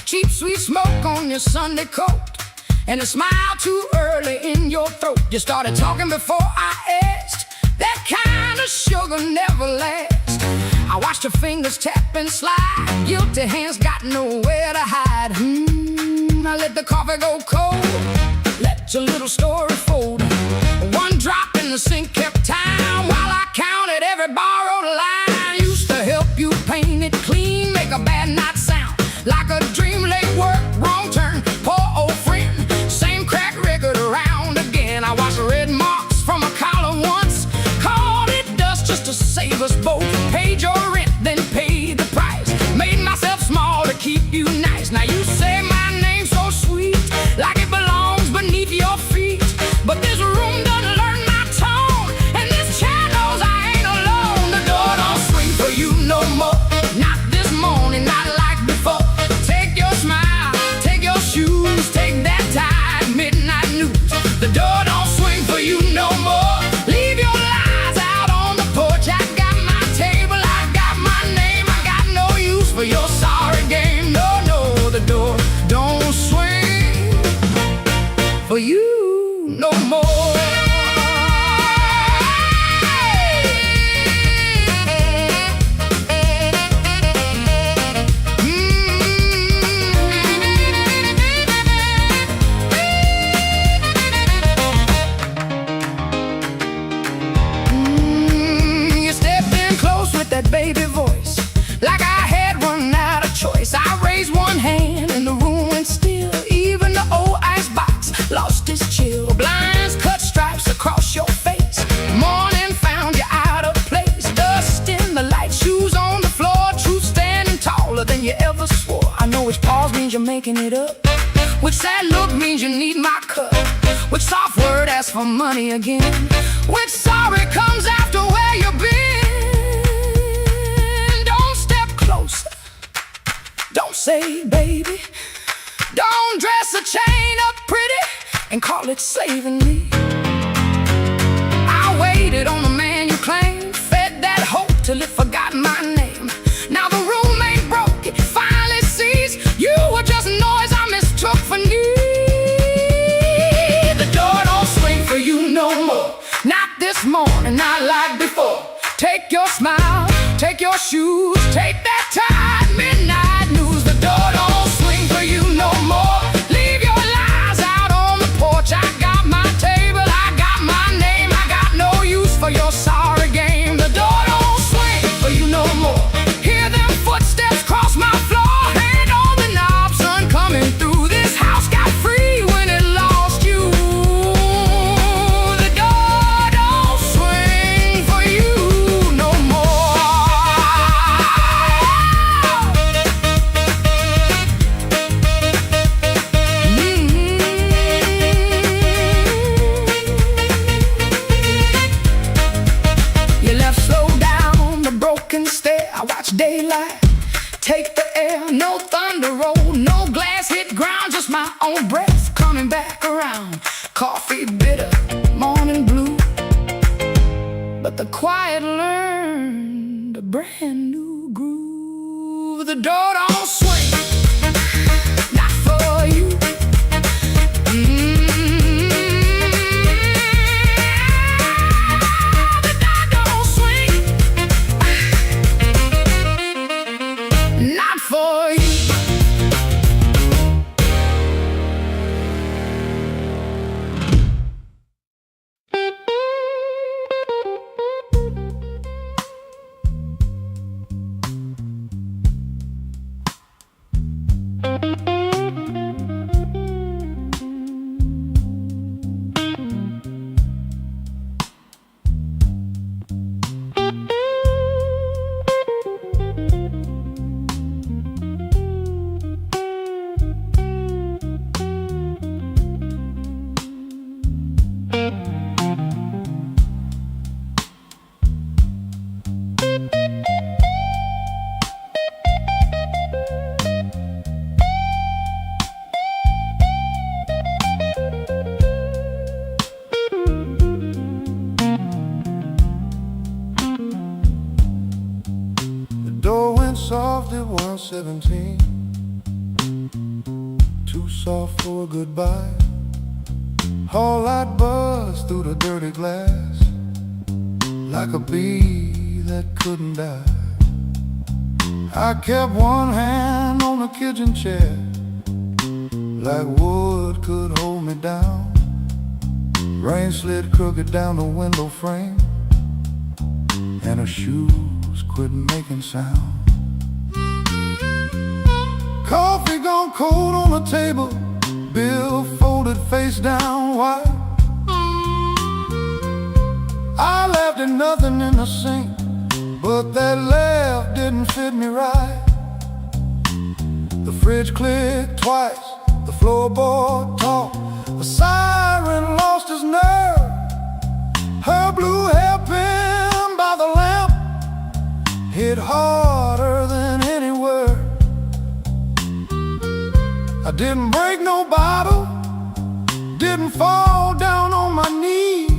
Cheap sweet smoke on your Sunday coat, and a smile too early in your throat. You started talking before I asked. That kind of sugar never lasts. I watched your fingers tap and slide. Guilty hands got nowhere to hide. I let the coffee go cold, let your little story fold. One drop in the sink kept time while I counted every borrowed line. Used to help you paint it clean, make a bad night sound like a dream. Late work, wrong turn, poor old friend. Same crack record around again. I watched red marks from a collar once, called it dust just to save us both. Paid your rent, then paid the price. Made myself small to keep you nice. Now you say my name so sweet, like it belongs beneath your feet. But this room doesn't learn my tone, and this chair knows I ain't alone. The door don't swing for you no more, not this morning, not like before. Take your smile, take your shoes, take that tie, midnight news. The door don't swing for you no more. Leave your lies out on the porch. I got my table, I got my name. I got no use for your sorry game. No, no, the door don't swing for you no more. That baby voice, like I had run out of choice. I raised one hand and the room went still. Even the old icebox lost its chill. Blinds cut stripes across your face. Morning found you out of place. Dust in the light, shoes on the floor. Truth standing taller than you ever swore. I know which pause means you're making it up, which sad look means you need my cup, which soft word asks for money again, which sorry comes after where you've been. Don't say baby, don't dress a chain up pretty and call it saving me. I waited on the man you claimed, fed that hope till it forgot my name. Now the room ain't broke, it finally sees you were just noise I mistook for need. The door don't swing for you no more, not this morning, not like before. Take your smile, take your shoes, take that tie, midnight news. The door don't swing for you no more. Leave your lies out on the porch. I got my table, I got my name. I got no use for your sorry game. The door don't swing for you no more. Hear them footsteps cross my floor. Hand on the knob, sun coming through. This house got free when it lost you. The door don't swing for you no more. You left slow down the broken stair. I watch daylight take the air. No thunder roll, no glass hit ground, just my own breath coming back around. Coffee bitter, morning blue, but the quiet learned a brand new groove. The door don't swing went soft at 117. Too soft for a goodbye. Whole light buzzed through the dirty glass, like a bee that couldn't die. I kept one hand on the kitchen chair, like wood could hold me down. Rain slid crooked down the window frame, and her shoes quit making sound. Coffee gone cold on the table, bill folded face down wide. I laughed at nothing in the sink, but that laugh didn't fit me right. The fridge clicked twice, the floorboard talked, the siren lost his nerve. Her blue hairpin by the lamp hit harder than any word. I didn't break no bottle, didn't fall down on my knees.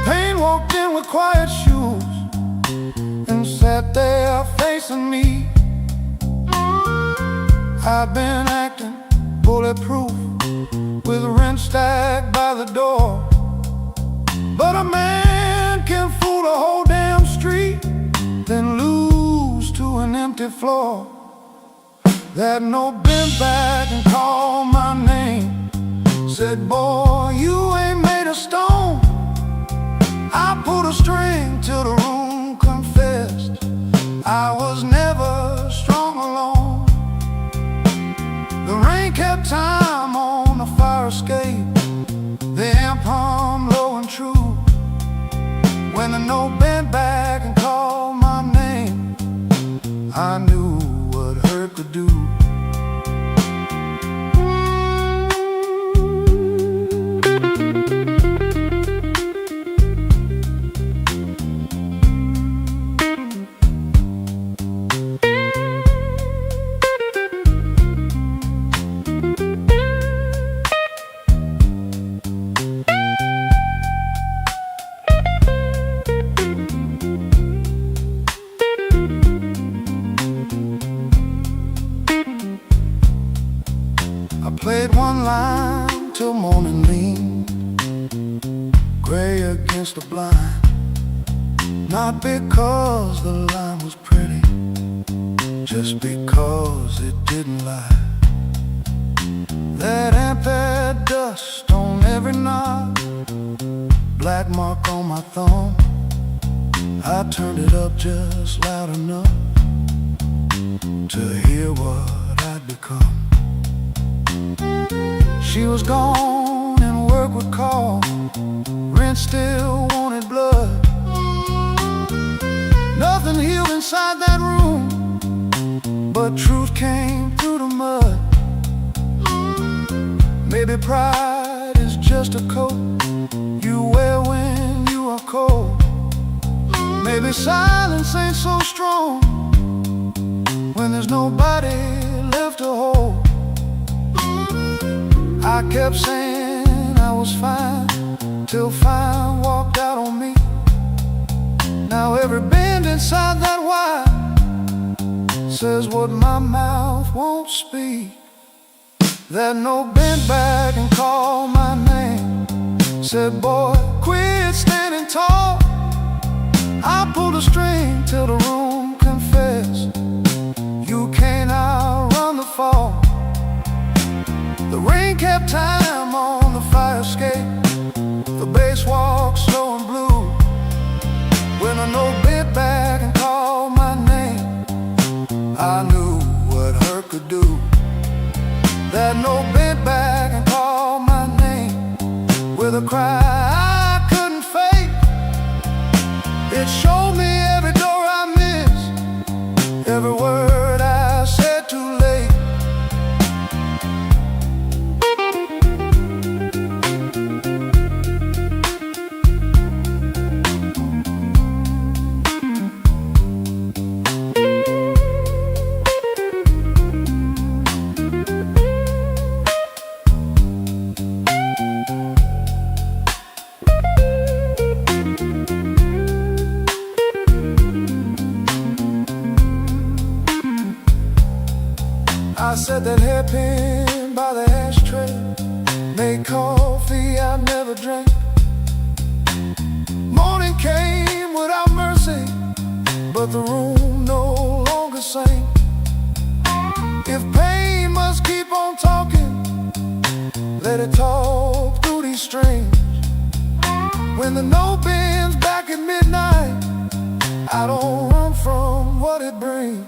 Pain walked in with quiet shoes and sat there facing me. I've been acting bulletproof with rent stacked by the door, but a man can fool the whole damn street, then lose to an empty floor. That note bent back and called my name, said, boy, you ain't made of stone. I pulled a string till the room confessed I was never strong alone. The rain kept time on the fire escape, the amp hummed low and true. When the note bent back and called my name, I knew what hurt could do. Played one line till morning leaned gray against the blind, not because the line was pretty, just because it didn't lie. That amp had dust on every knob, black mark on my thumb. I turned it up just loud enough to hear what I'd become. She was gone and work would call, rent still wanted blood. Nothing healed inside that room, but truth came through the mud. Maybe pride is just a coat you wear when you are cold. Maybe silence ain't so strong when there's nobody left to hold. I kept saying I was fine, till fine walked out on me. Now every bend inside that wire says what my mouth won't speak. That note bent back and called my name, said, boy, quit standing tall. I pulled a string till the room confessed you can't outrun the fall. The rain kept time on the fire escape, the bass walked slow and blue. When a note bent back and called my name, I knew what hurt could do. That note bent back and called my name with a cry I couldn't fake. It showed me every door I missed, every word I said too late. I set that hairpin by the ashtray, made coffee I never drank. Morning came without mercy, but the room no longer sang. If pain must keep on talking, let it talk through these strings. When the note bends back at midnight, I don't run from what it brings.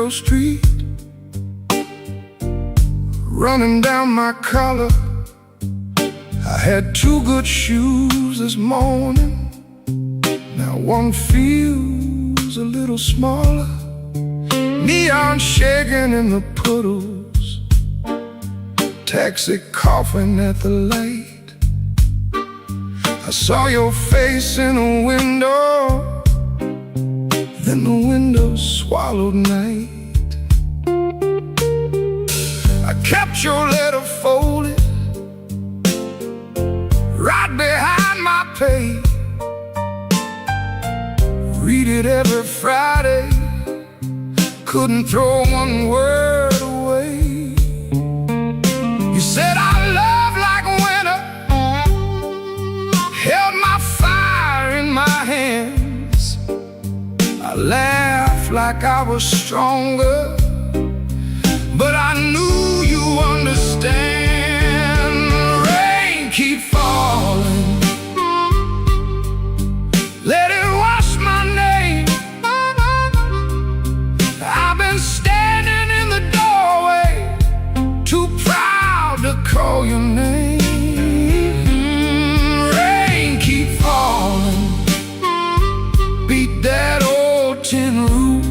Street, running down my collar. I had two good shoes this morning, now one feels a little smaller. Neon shaking in the puddles, taxi coughing at the light. I saw your face in a window, then the window swallowed night. I kept your letter folded right behind my page. Read it every Friday, couldn't throw one word away. You said our love like winter, held my fire in my hands. I laughed like I was stronger, but I knew you understand. Rain keep falling, let it wash my name. I've been standing in the doorway, too proud to call your name. Rain keep falling, beat that old tin roof.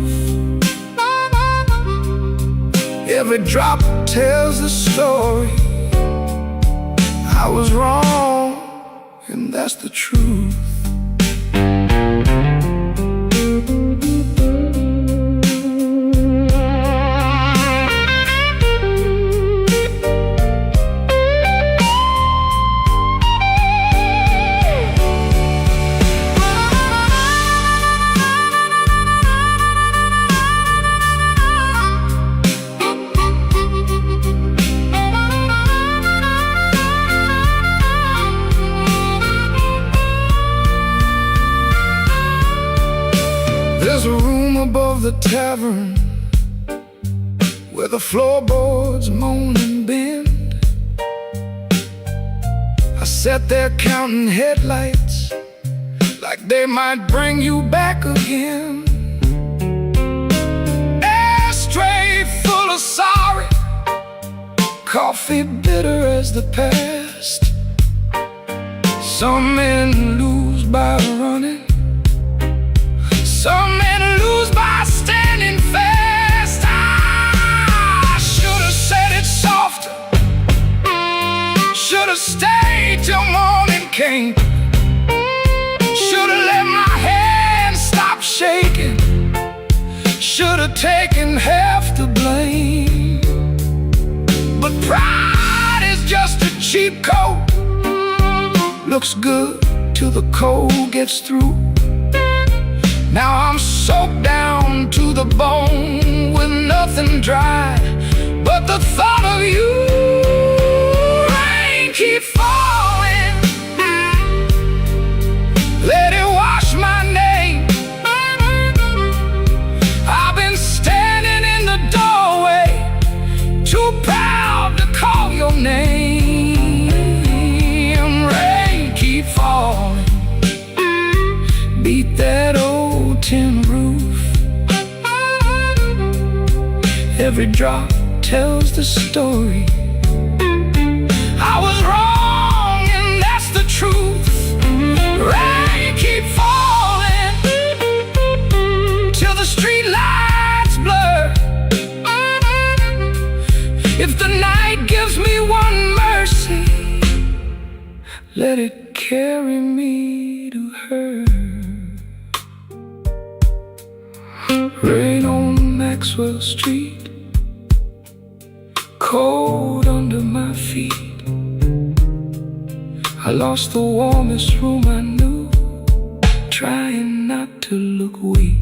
Every drop tells the story. I was wrong, and that's the truth. There's a room above the tavern where the floorboards moan and bend. I sat there counting headlights like they might bring you back again. Ashtray full of sorry, coffee bitter as the past. Some men lose by running, some men lose by standing fast. I should have said it softer, can't. Should've let my hand stop shaking. Should've taken half the blame. But pride is just a cheap coat. Looks good till the cold gets through. Now I'm soaked down to the bone with nothing dry but the thought of you. Rain keep falling, let it wash my name. I've been standing in the doorway, too proud to call your name. Rain keep falling, beat that old tin roof. Every drop tells the story. I was wrong and that's the truth. Rain keep falling till the street lights blur. If the night gives me one mercy, let it carry me to her. Rain on Maxwell Street, cold under my feet. I lost the warmest room I knew, trying not to look weak.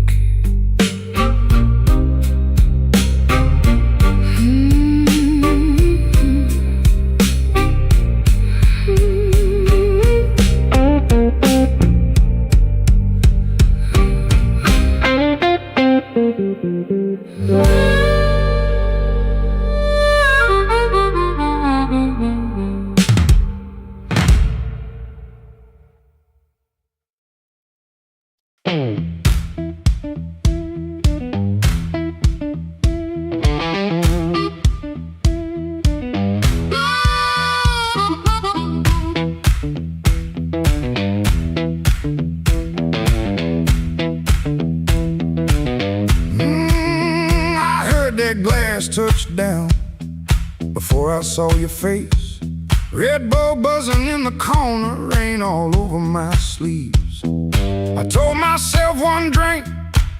Glass touched down before I saw your face. Red Bull buzzing in the corner, rain all over my sleeves. I told myself one drink,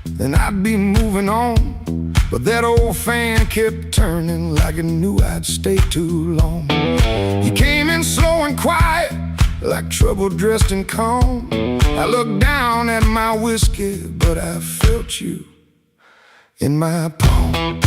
then I'd be moving on. But that old fan kept turning like it knew I'd stay too long. You came in slow and quiet, like trouble dressed in calm. I looked down at my whiskey, but I felt you in my palm.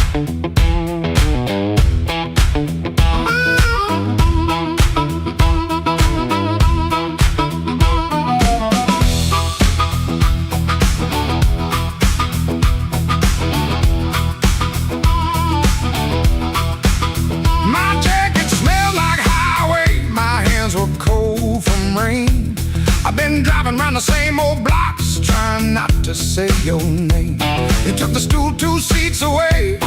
My jacket smelled like highway, my hands were cold from rain. I've been driving around the same old blocks, trying not to say your name. They took the stool 2 seats away,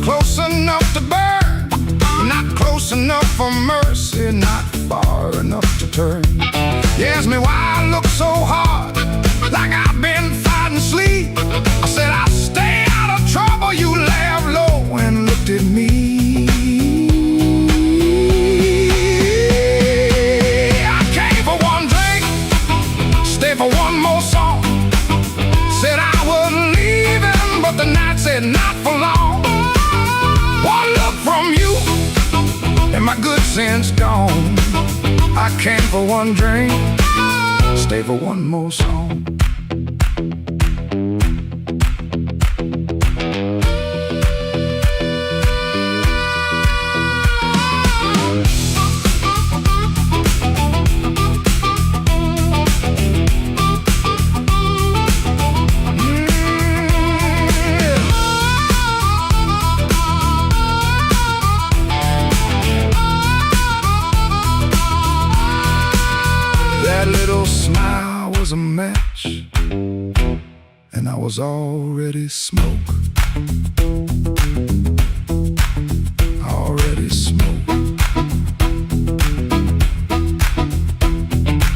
close enough to burn, not close enough for mercy, not far enough to turn. You asked me why I look so hard, like I've been fighting sleep. I said I'll stay out of trouble. You laughed low and looked at me. I came for one drink, stay for one more song. Said I was leaving, but the night said not for long. One look from you, and my good sense gone. I came for one drink, stay for one more song. That little smile was a match, and I was already smoke. Already smoke.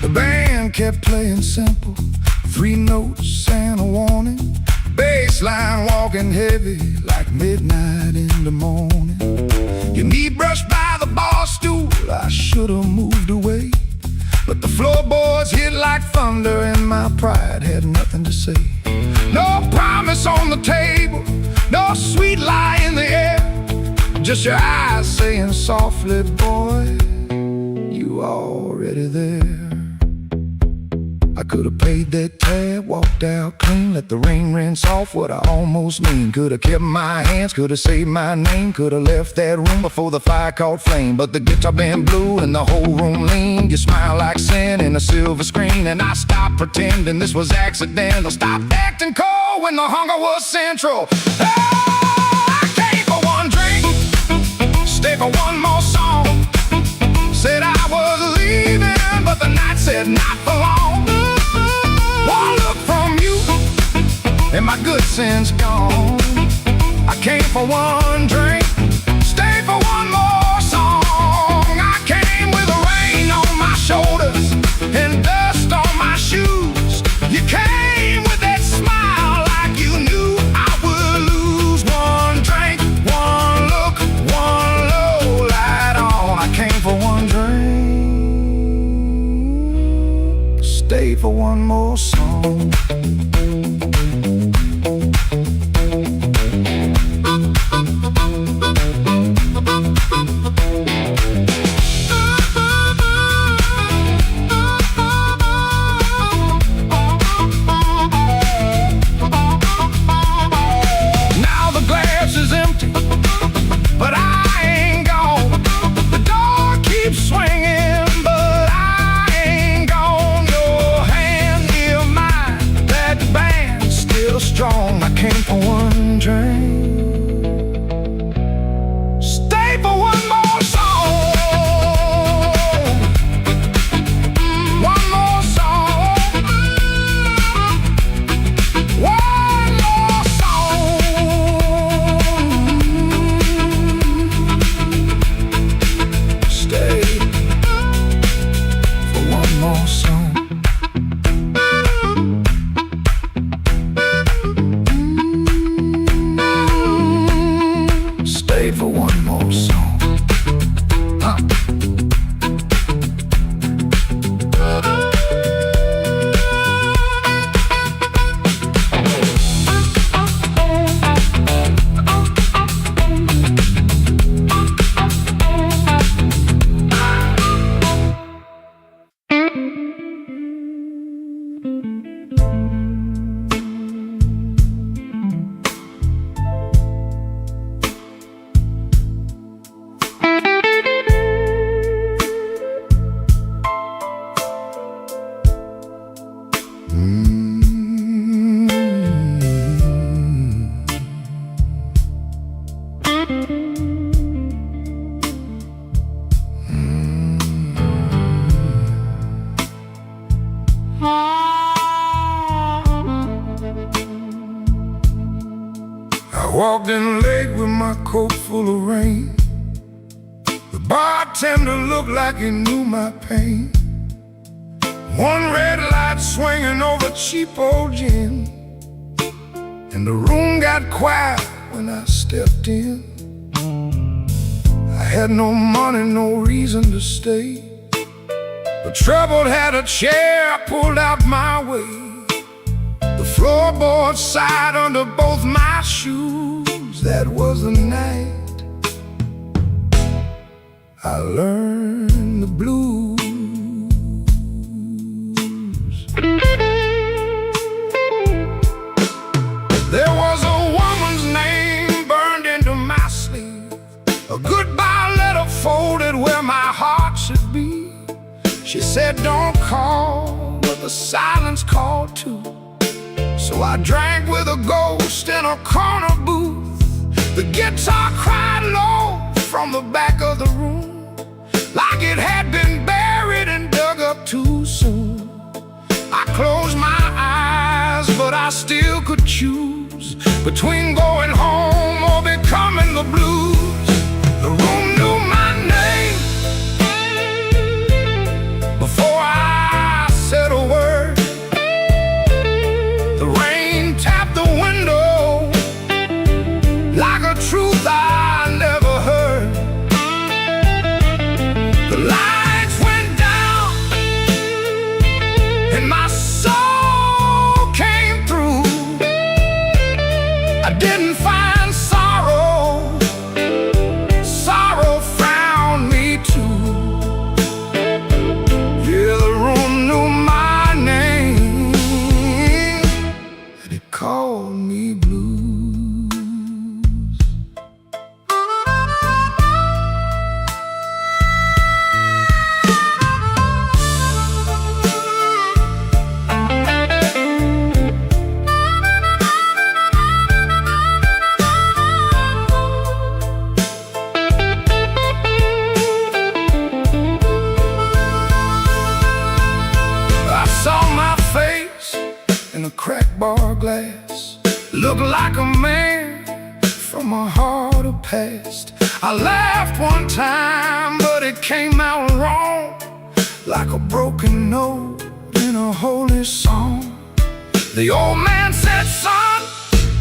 The band kept playing simple, 3 notes and a warning. Bass line walking heavy like midnight in the morning. Your knee brushed by the bar stool, I should have moved away. But the floorboards hit like thunder and my pride had nothing to say. No promise on the table, no sweet lie in the air, just your eyes saying softly, boy, you already there. I could've paid that tab, walked out clean, let the rain rinse off what I almost mean. Could've kept my hands, could've saved my name, could've left that room before the fire caught flame. But the guitar band blew and the whole room leaned. You smile like sin in a silver screen, and I stopped pretending this was accidental. Stopped acting cold when the hunger was central. Oh, I came for one drink, stay for one more song. Said I was leaving, but the night said not for long. One look from you, and my good sense gone. I came for one drink, stay for one more song. I came with rain on my shoulders and dust on my shoes. You came with that smile like you knew I would lose. One drink, one look, one low light on. I came for one drink, stay for one more song. Now the glass is empty, but I ain't gone. The door keeps swinging, but I ain't gone. Your hand near mine, that band's still strong. I came for one drink, stay for one more song. One more song. One more song. Stay for one more song. Stay for one more song. I walked in late with my coat full of rain. The bartender looked like he knew my pain. One red light swinging over cheap old gin, and the room got quiet when I stepped in. I had no money, no reason to stay. The trouble had a chair I pulled out my way. The floorboards sighed under both my shoes. That was the night I learned the blues. There was a woman's name burned into my sleeve, a goodbye letter folded where my heart should be. She said, don't call, but the silence called too. So I drank with a ghost in a corner booth. The guitar cried low from the back of the room, like it had been buried and dug up too soon. I closed my eyes, but I still could choose between going home or becoming the blues. The room knew my name before I said a word. The rain tapped the window like a truth I never heard. The lights went down I didn't find sorrow, sorrow found me too. Yeah, the room knew my name, and it called me blues. Cracked bar glass, looked like a man from a harder past. I laughed one time, but it came out wrong, like a broken note in a holy song. The old man said, son,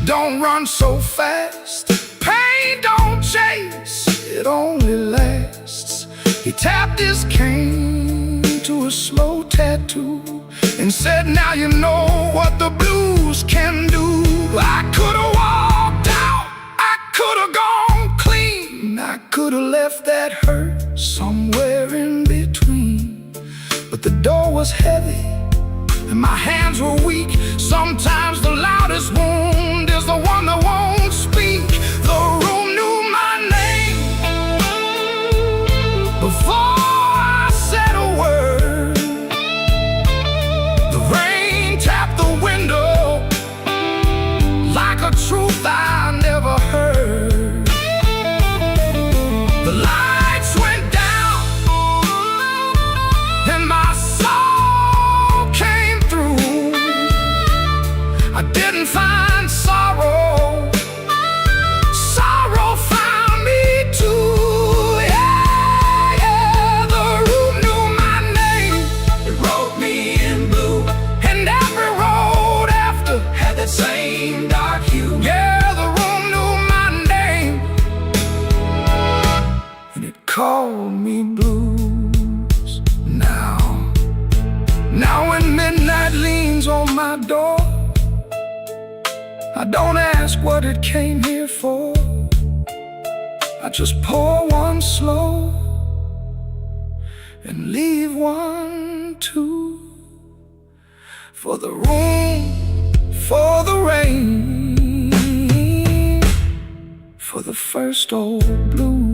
don't run so fast. Pain don't chase, it only lasts. He tapped his cane to a slow tattoo and said, now you know what the blues can do. I could've walked out, I could've gone clean, I could've left that hurt somewhere in between. But the door was heavy and my hands were weak. Sometimes the loudest wound is the one that won't speak. The room knew my name before I said a word. The rain tapped the window like a truth I never heard. The lights went down and my soul came through. I didn't find sorrow, sorrow found me too. Yeah, yeah, the room knew my name. It wrote me in blue, and every road after had that same dark hue. Yeah, the room knew my name, and it called me blues. Now when midnight leans on my door, I don't ask what it came here for. I just pour one slow and leave one too. For the room, for the rain, for the first old blues.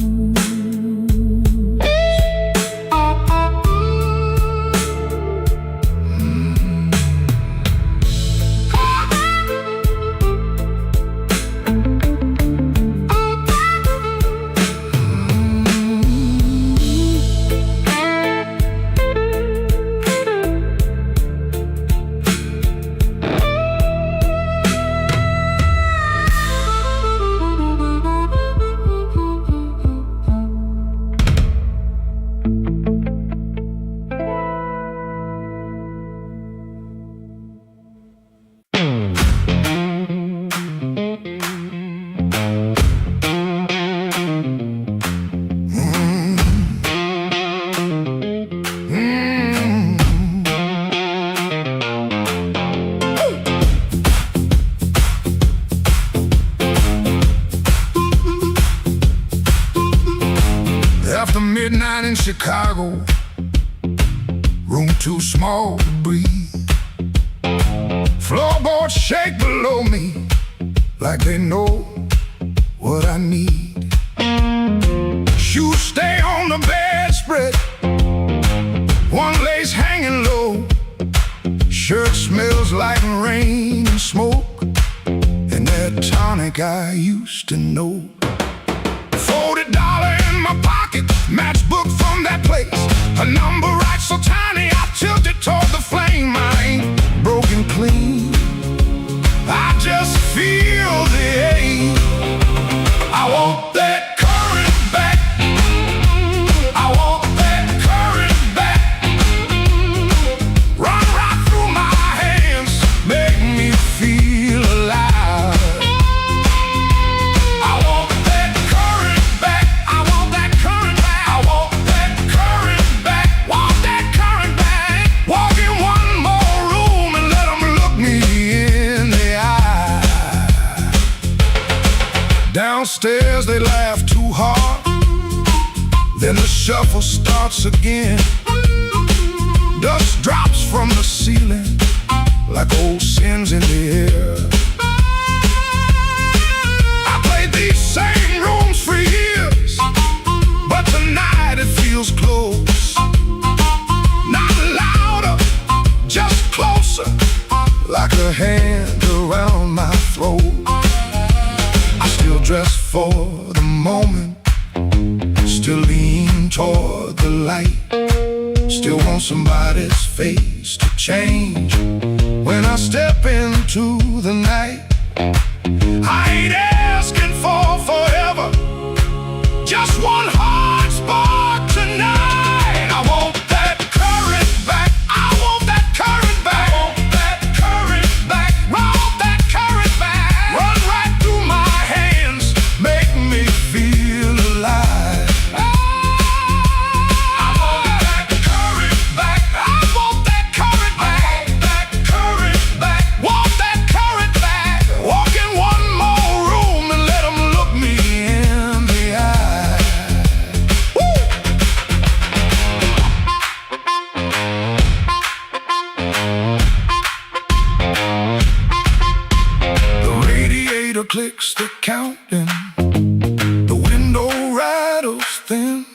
After midnight in Chicago, room too small to breathe. Floorboards shake below me like they know what I need. Shoes stay on the bedspread, one lace hanging low. Shirt smells like rain and smoke, and that tonic I used to know. $40 in my pocket, matchbook from that place. A number right so tiny, I tilt it toward the flame. I ain't broken clean, I just feel the ache. I want that current back, I want that current back. Run right through my hands, make me feel alive. I want that current back, I want that current back, I want that current back, want that current back. Walk in one more room and let them look me in the eye. Downstairs they laugh too hard, then the shuffle starts again. Dust drops from the ceiling like old sins in the air. I played these same rooms for years, but tonight it feels close. Not louder, just closer, like a hand around my throat. I still dress for the moment, still lean toward the light, still want somebody's face to change when I step into the night. I ain't asking for forever, just one hard spark tonight. I want that current back, I want that current back, I want that current back, I want that current back. Run right through my hands, make me feel alive. I want that current back, I want that current back, I want that current back, want that current back. Walk in one more room and let them look me in the eye. Woo! The radiator clicks the counting, the window rattles thin.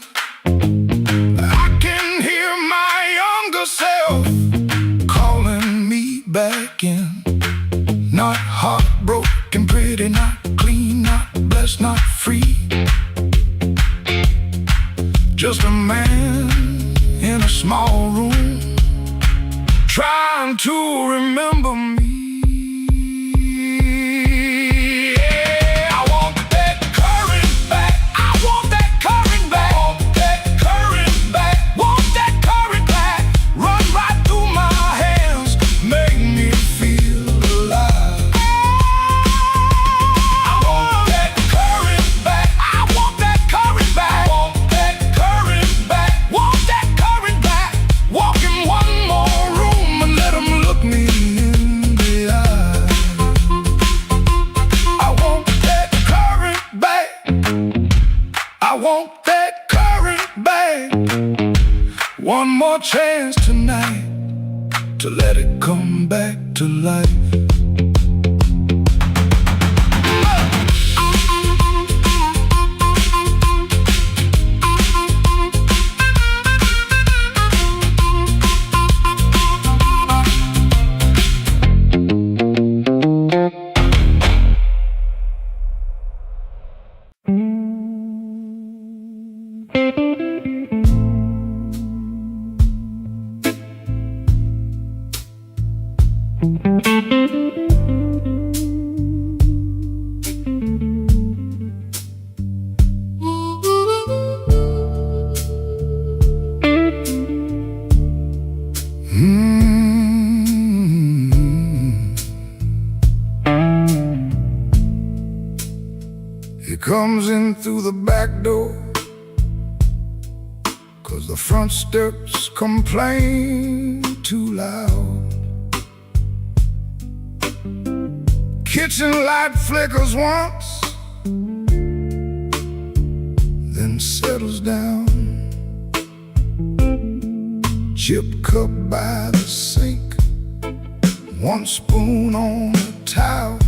I can hear my younger self calling me back in. Not heartbroken, pretty, not clean, not blessed, not free. Just a man in a small room, trying to remember me. Yeah, I want that current back, I want that current back, I want that current back, want that current back. Run right through my hands, make me feel alive. I want that current back, I want that current back, I want that current back, want that current back. Walk in one more room and let them look me in the eye. I want that current back, I want that current back. One more chance tonight to let it come back to life. He comes in through the back door, 'cause the front steps complain too loud. Kitchen light flickers once, then settles down. Chip cup by the sink, one spoon on the towel.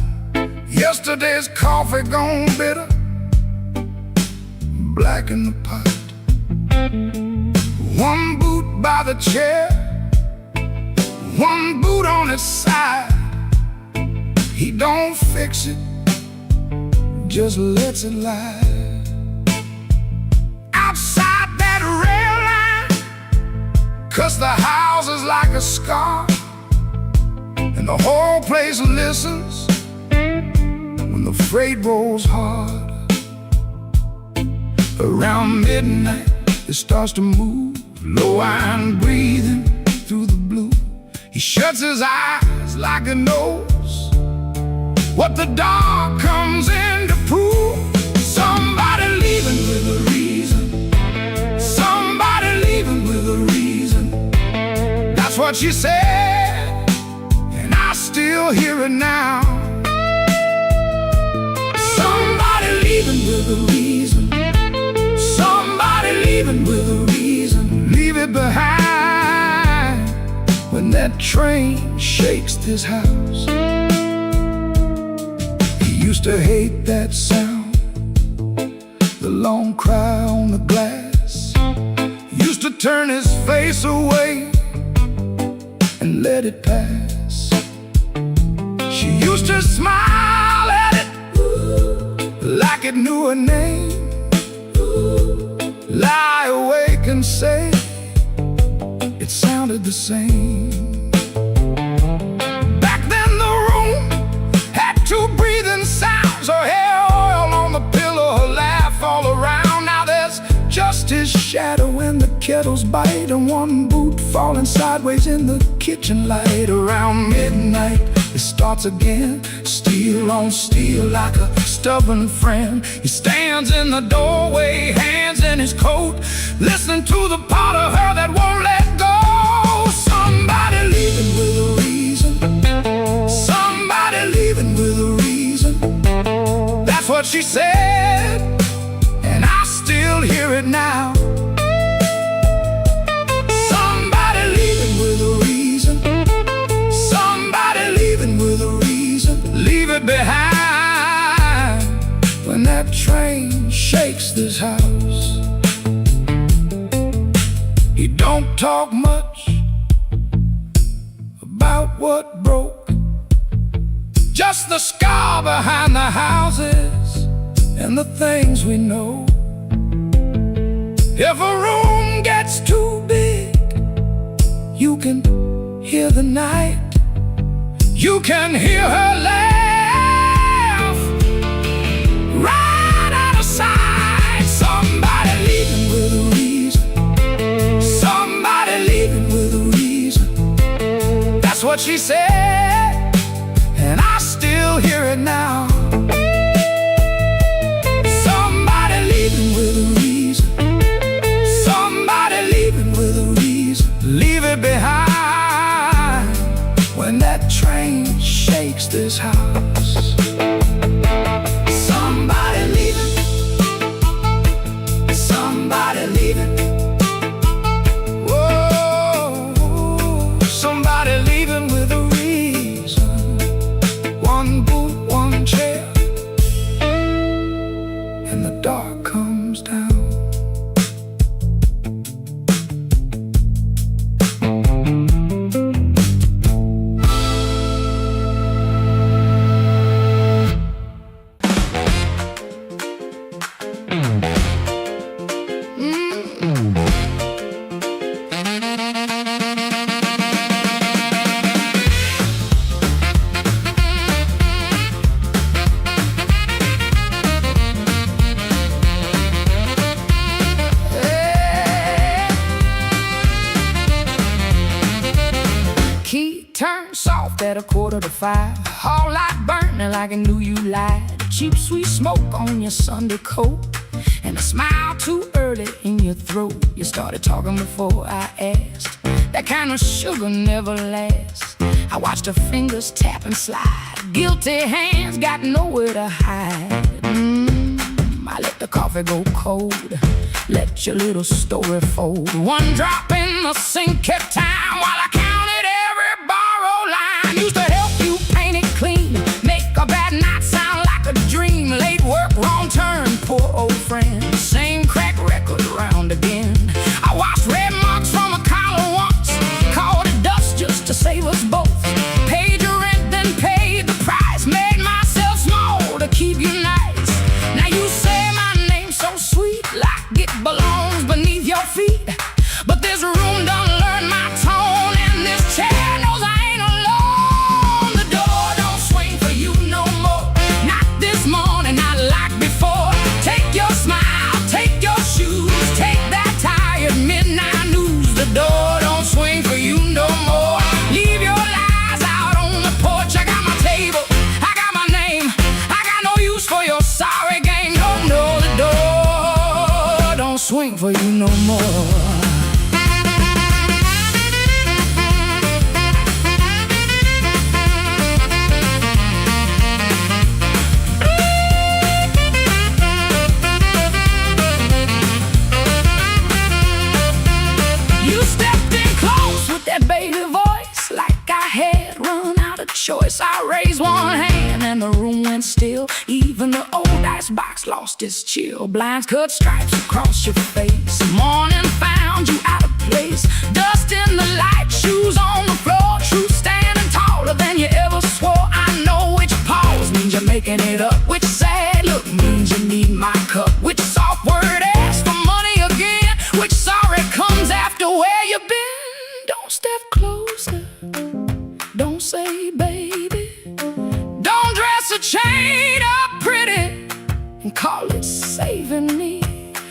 Yesterday's coffee gone bitter, black in the pot. One boot by the chair, one boot on its side. He don't fix it, just lets it lie. Outside that rail line, 'cause the house is like a scar, and the whole place listens when the freight rolls hard. Around midnight it starts to move, low iron breathing through the blue. He shuts his eyes like he knows what the dark comes in to prove. Somebody leaving with a reason, somebody leaving with a reason. That's what she said, and I still hear it now. Somebody when that train shakes this house. He used to hate that sound, the long cry on the glass. Used to turn his face away and let it pass. She used to smile at it like it knew her name, lie awake and say it sounded the same. Back then the room had two breathing sounds, her hair oil on the pillow, her laugh all around. Now there's just his shadow when the kettles bite, and one boot falling sideways in the kitchen light. Around midnight it starts again, steel on steel like a stubborn friend. He stands in the doorway, hands in his coat, listening to the part of her that won't let go. Somebody leaving with a reason, somebody leaving with a reason. That's what she said, and I still hear it now. Somebody leaving with a reason, somebody leaving with a reason. Leave it behind when that train shakes this house. He don't talk much about what broke, just the scar behind the houses and the things we know. If a room gets too big, you can hear the night, you can hear her laugh right out of sight. Somebody leaving with a reason, somebody leaving with a reason. That's what she said, and I still hear it now. Somebody leaving with a reason, somebody leaving with a reason. Leave it behind when that train shakes this house. Somebody leaving, somebody leaving. Whoa, somebody leaving with a reason. One boot, one chair, and the dark comes down. Turn soft at 4:45. Hall light burning like I knew you lied. Cheap sweet smoke on your Sunday coat, and a smile too early in your throat. You started talking before I asked. That kind of sugar never lasts. I watched her fingers tap and slide. Guilty hands got nowhere to hide. I let the coffee go cold, let your little story fold. One drop in the sink kept time while I counted every borrowed line. Used to help you paint it clean, make a bad night sound like a dream. Late work, wrong turn, poor old friend. Same crack record around again. I washed red marks from a collar once, called it dust just to save us both. Paid your rent, then paid the price. Made myself small to keep you nice. Now you say my name's so sweet, like it belongs beneath your feet. But this room done learn my tone, and this chair knows I ain't alone. The door don't swing for you no more, not this morning, not like before. Take your smile, take your shoes, take that tired midnight news. The door don't swing for you no more. Leave your lies out on the porch. I got my table, I got my name, I got no use for your sorry game. No, no, the door don't swing for you no more. You stepped in close with that baby voice, choice. I raised one hand and the room went still. Even the old icebox lost its chill. Blinds cut stripes across your face. Morning found you out of place. Dust in the light, shoes on the floor. Truth standing taller than you ever swore. I know which pause means you're making it up. Which sad look means you need my cup. Which soft word asks for money again. Which sorry comes after where you've been. Don't step closer, don't say baby. Don't dress a chain up pretty and call it saving me.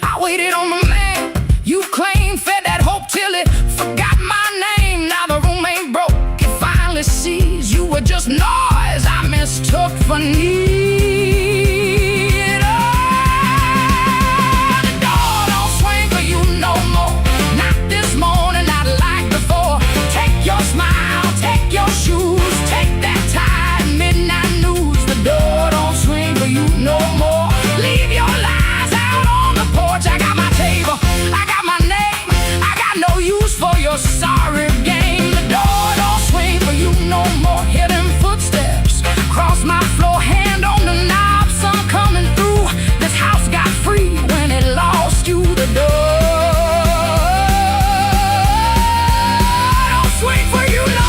I waited on the man you claimed, fed that hope till it forgot my name. Now the room ain't broke, it finally sees you were just noise I mistook for need. Oh, the door don't swing for you no more. Not this morning, not like before. Take your smile, take your shoes, take that tie, midnight news. The door don't swing for you no more. Leave your lies out on the porch. I got my table, I got my name. I got no use for your sorry game. The door don't swing for you no more. Hear them footsteps cross my floor, hand on the knob, sun coming through. This house got free when it lost you. The door don't swing for you no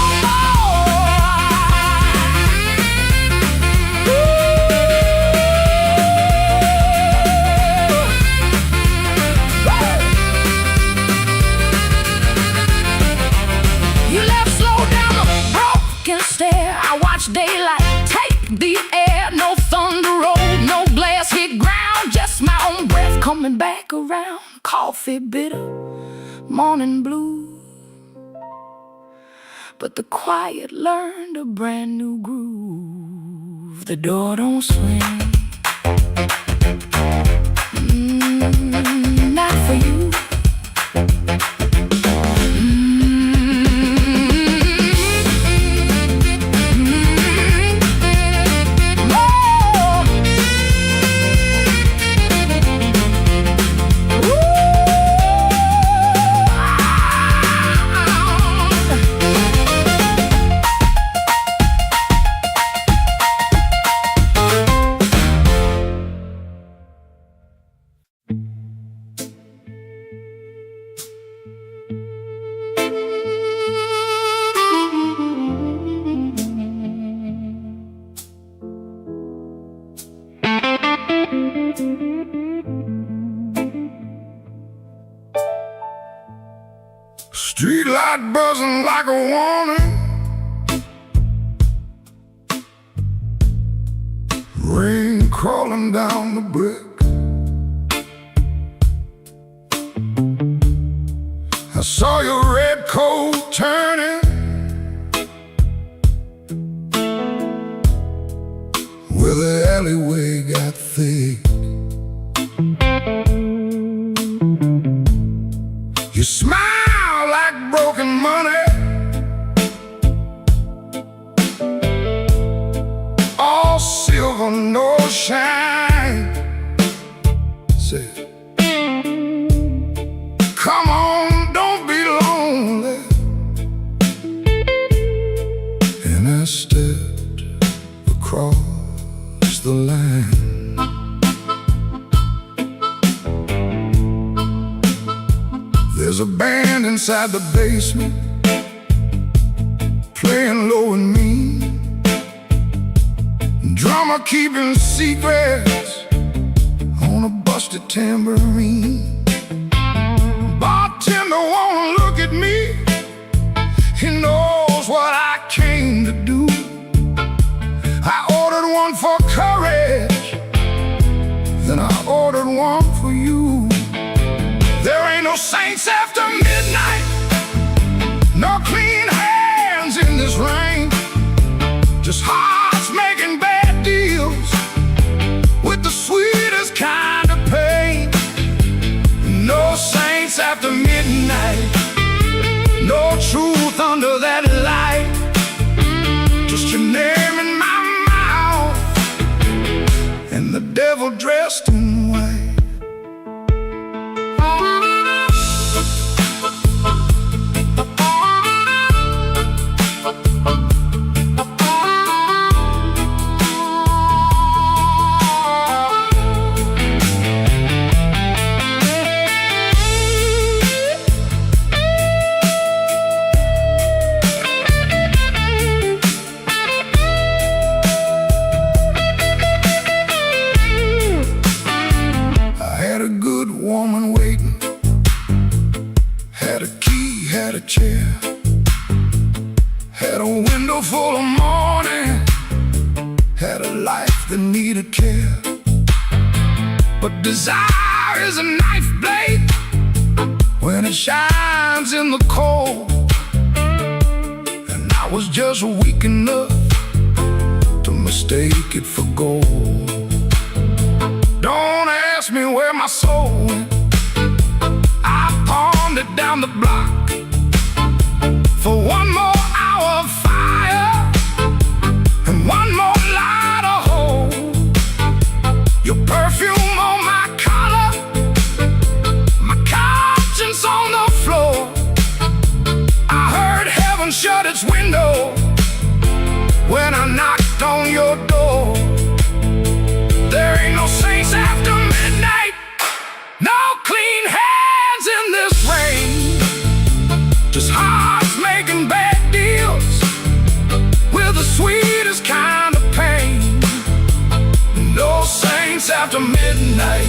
You left slow down the broken stair. I watched daylight take the air. No thunder roll, no glass hit ground. Just my own breath coming back around. Coffee bitter, morning blue. But the quiet learned a brand new groove. The door don't swing, not for you. Street light buzzing like a warning. Rain crawling down the brick. I saw your red coat turning where the alleyway got thick. You smile like broken money, all silver, no shine. Say, come on, don't be lonely. And I stepped across the line. There's a band inside the basement playing low and mean. Drummer keeping secrets on a busted tambourine. Bartender won't look at me. He knows what I came to do. I ordered one for courage, then I ordered one for you. There ain't no saints after midnight, no clean hands in this rain. Just hearts making bad deals with the sweetest kind of pain. No saints after midnight, no truth under that light. Just your name in my mouth and the devil dressed in white. that needed care. But desire is a knife blade when it shines in the cold. And I was just weak enough to mistake it for gold. Don't ask me where my soul went. I pawned it down the block for one more hour of fire and one more light of hope. Your perfume on my collar, my conscience on the floor. I heard heaven shut its window when I knocked on your door. There ain't no saints after midnight, no clean hands in this rain. Just hearts making bad deals with the sweetest kind of pain. No saints after midnight,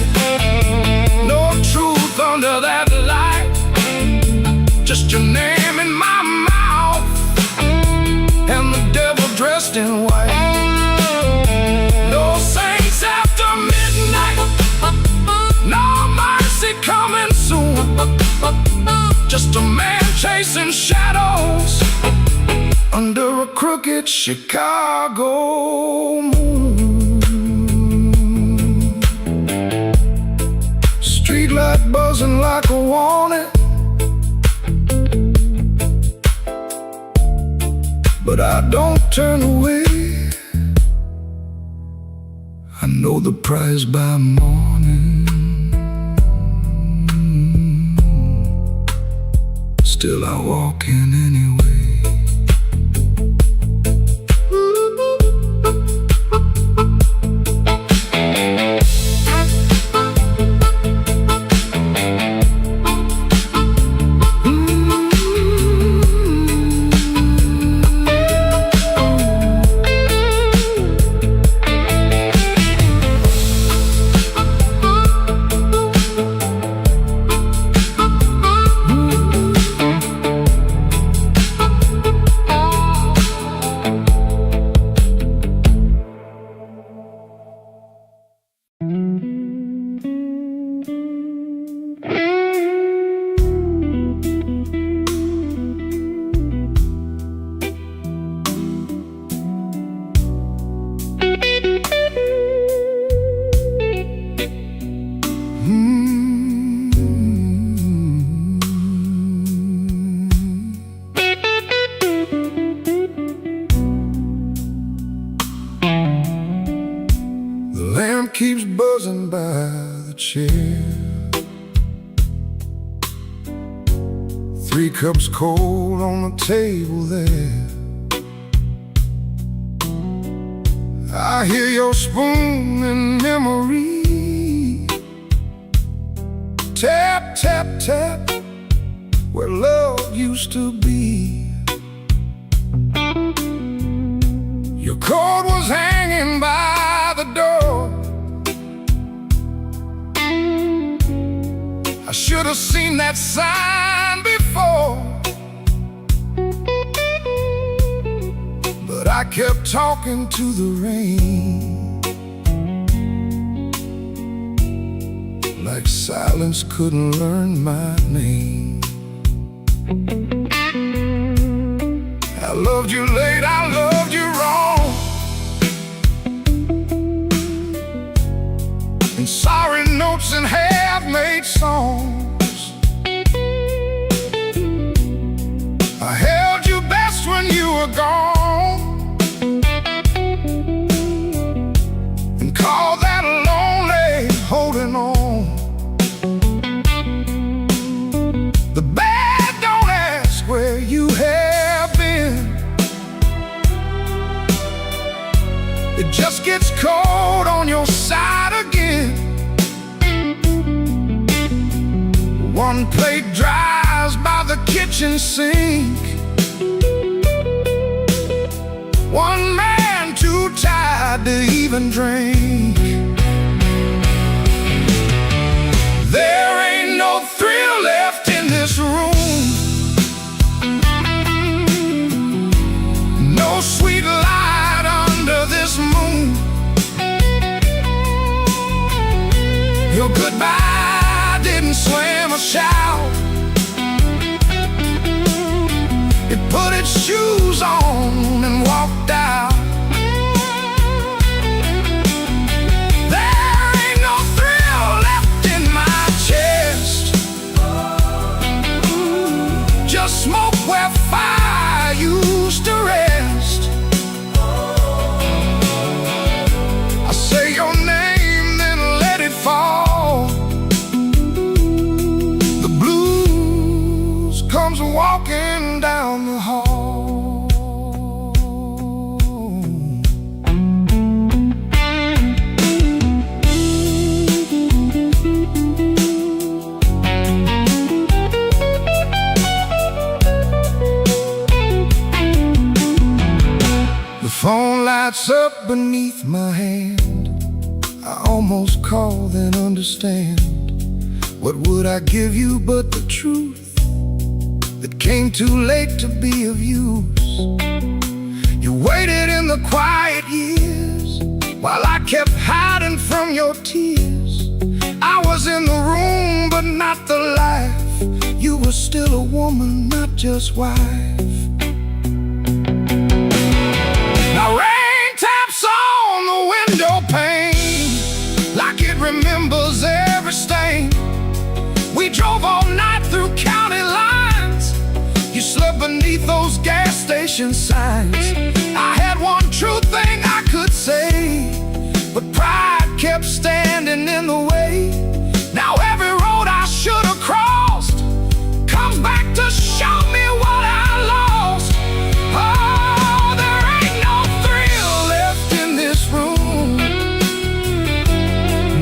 no truth under that light. Just your name in my mouth and the devil dressed in white. No saints after midnight, no mercy coming soon. Just a man chasing shadows under a crooked Chicago moon. Streetlight buzzing like a warning, but I don't turn away. I know the prize by morning. Still I walk in anyway. Keeps buzzing by the chair. 3 cups cold on the table there. I hear your spoon in memory. Tap, tap, tap, where love used to be. Your coat was hanging by the door. I should have seen that sign before, but I kept talking to the rain, like silence couldn't learn my name. I loved you late, I loved you wrong, and sorry notes and half-made songs. I held you best when you were gone, and called that lonely holding on. The bad don't ask where you have been. It just gets cold on your side again. One plate dries by the kitchen sink. One man too tired to even drink. There ain't no thrill left in this room, no sweet light under this moon. Your goodbye didn't slam or shout. It put its shoes on and walked out. There ain't no thrill left in my chest, just smoke where fire used to rest. I say your name, then let it fall. The blues comes walking down the hall. The phone lights up beneath my hand. I almost call, then understand. What would I give you but the truth that came too late to be of use? You waited in the quiet years while I kept hiding from your tears. I was in the room but not the life. You were still a woman, not just wife. Now rain taps on the window pane like it remembers every stain. We drove all night through county lines. You slept beneath those gas station signs. I had one true thing I could say, but pride kept standing in the way. Now every road I should have crossed comes back to show me what I lost. Oh, there ain't no thrill left in this room,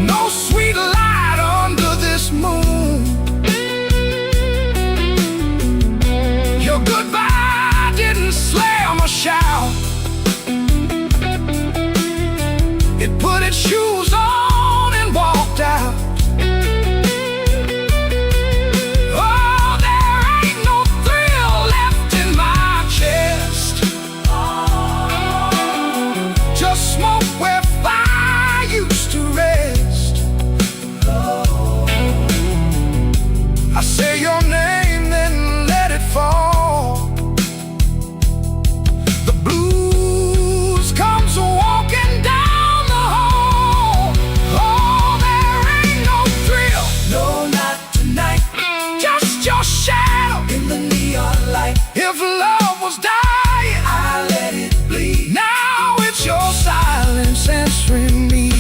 no sweet light under this moon. Your goodbye didn't slam or shout. It put its shoes on and walked out. Oh, there ain't no thrill left in my chest, just smoke where fire used to rest. I say your name, then let it fall. The blues comes walking down the hall. Oh, there ain't no thrill, no, not tonight. Just your shadow in the neon light. If love was dying, I let it bleed. Now it's your silence answering me.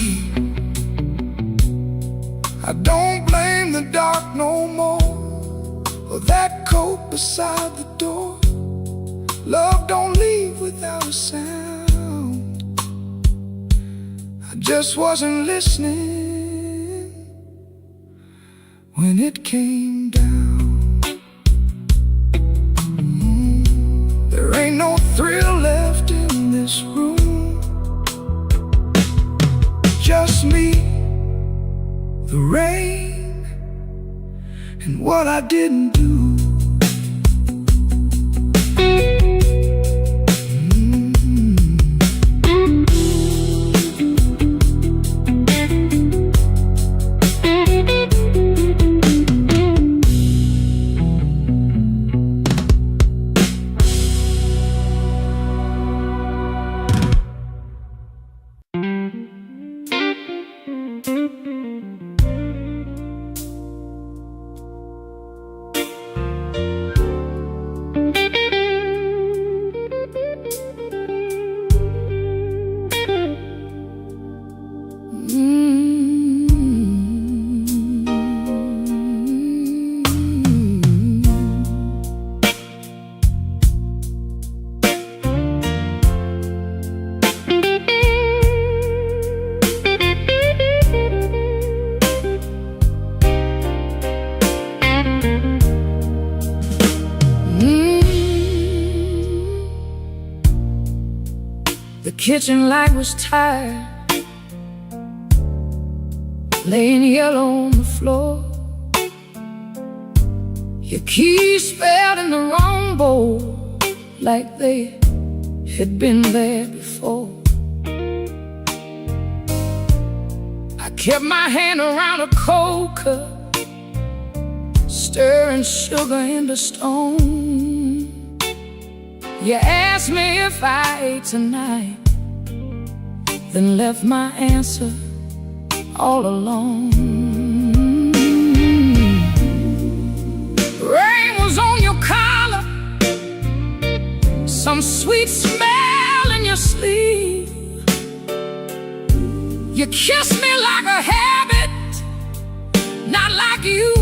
I don't blame the dark no more, or that coat beside the door. Love don't leave without a sound. I just wasn't listening when it came down. There ain't no thrill left in this room, just me, the rain, and what I didn't do. The kitchen light was tired, laying yellow on the floor. Your keys spelled in the wrong bowl, like they had been there before. I Kept my hand around a cold cup, stirring sugar into stone. You asked me if I ate tonight, then left my answer all alone. Rain was on your collar, some sweet smell in your sleeve. You kissed me like a habit, not like you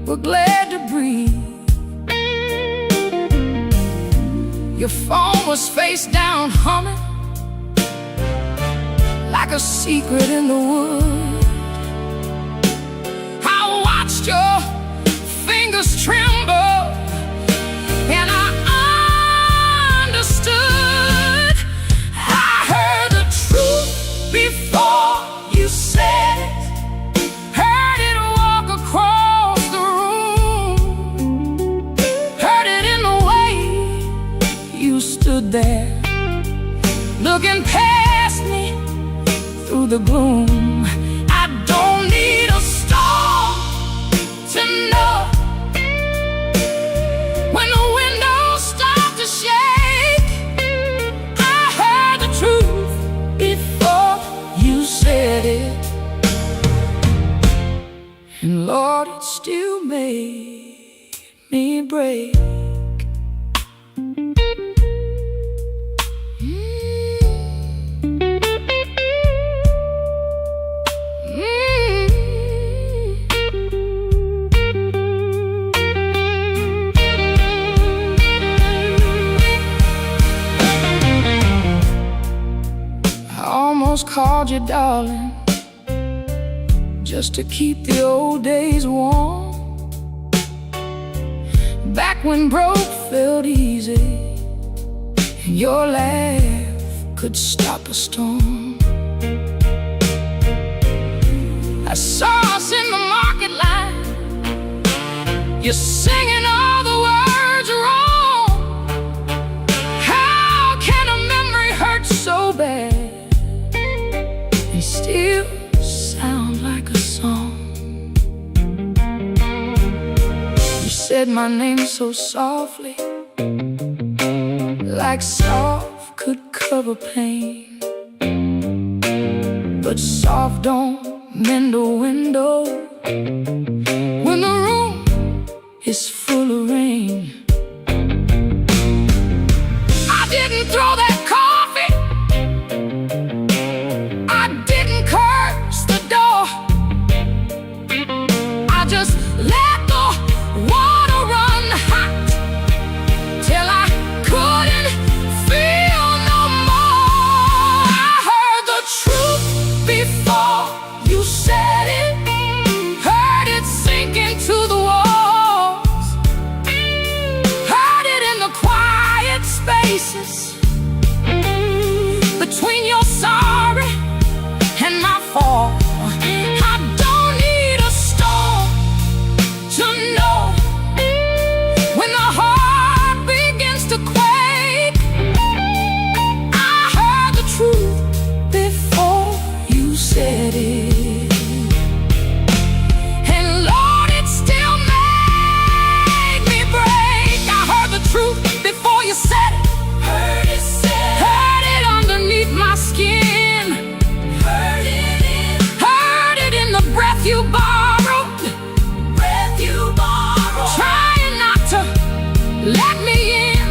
were glad to breathe. Your phone was face down humming like a secret in the wood. I watched your fingers tremble and I understood. I heard the truth before you said it, heard it walk across the room, heard it in the way you stood there, looking past me through the gloom. I don't need a storm to know when the windows start to shake. I heard the truth before you said it, and Lord, it still made me break. Called you darling, just to keep the old days warm, back when broke felt easy and your laugh could stop a storm. I saw us in the market line, you're singing all the words wrong. How can a memory hurt so bad, still sound like a song? You said my name so softly, like soft could cover pain, but soft don't mend a window when the room is full of rain. I didn't throw that coffee, curse the door, I just let the water run hot till I couldn't feel no more. I heard the truth before you said it, heard it sink into the walls, heard it in the quiet spaces between your sorry and my fall. I don't need a storm to know when the heart begins to quake. I heard the truth before you said it, and Lord, it still made me break. I heard the truth before you said it, heard it said, heard it underneath my skin, breath you borrowed, trying not to let me in,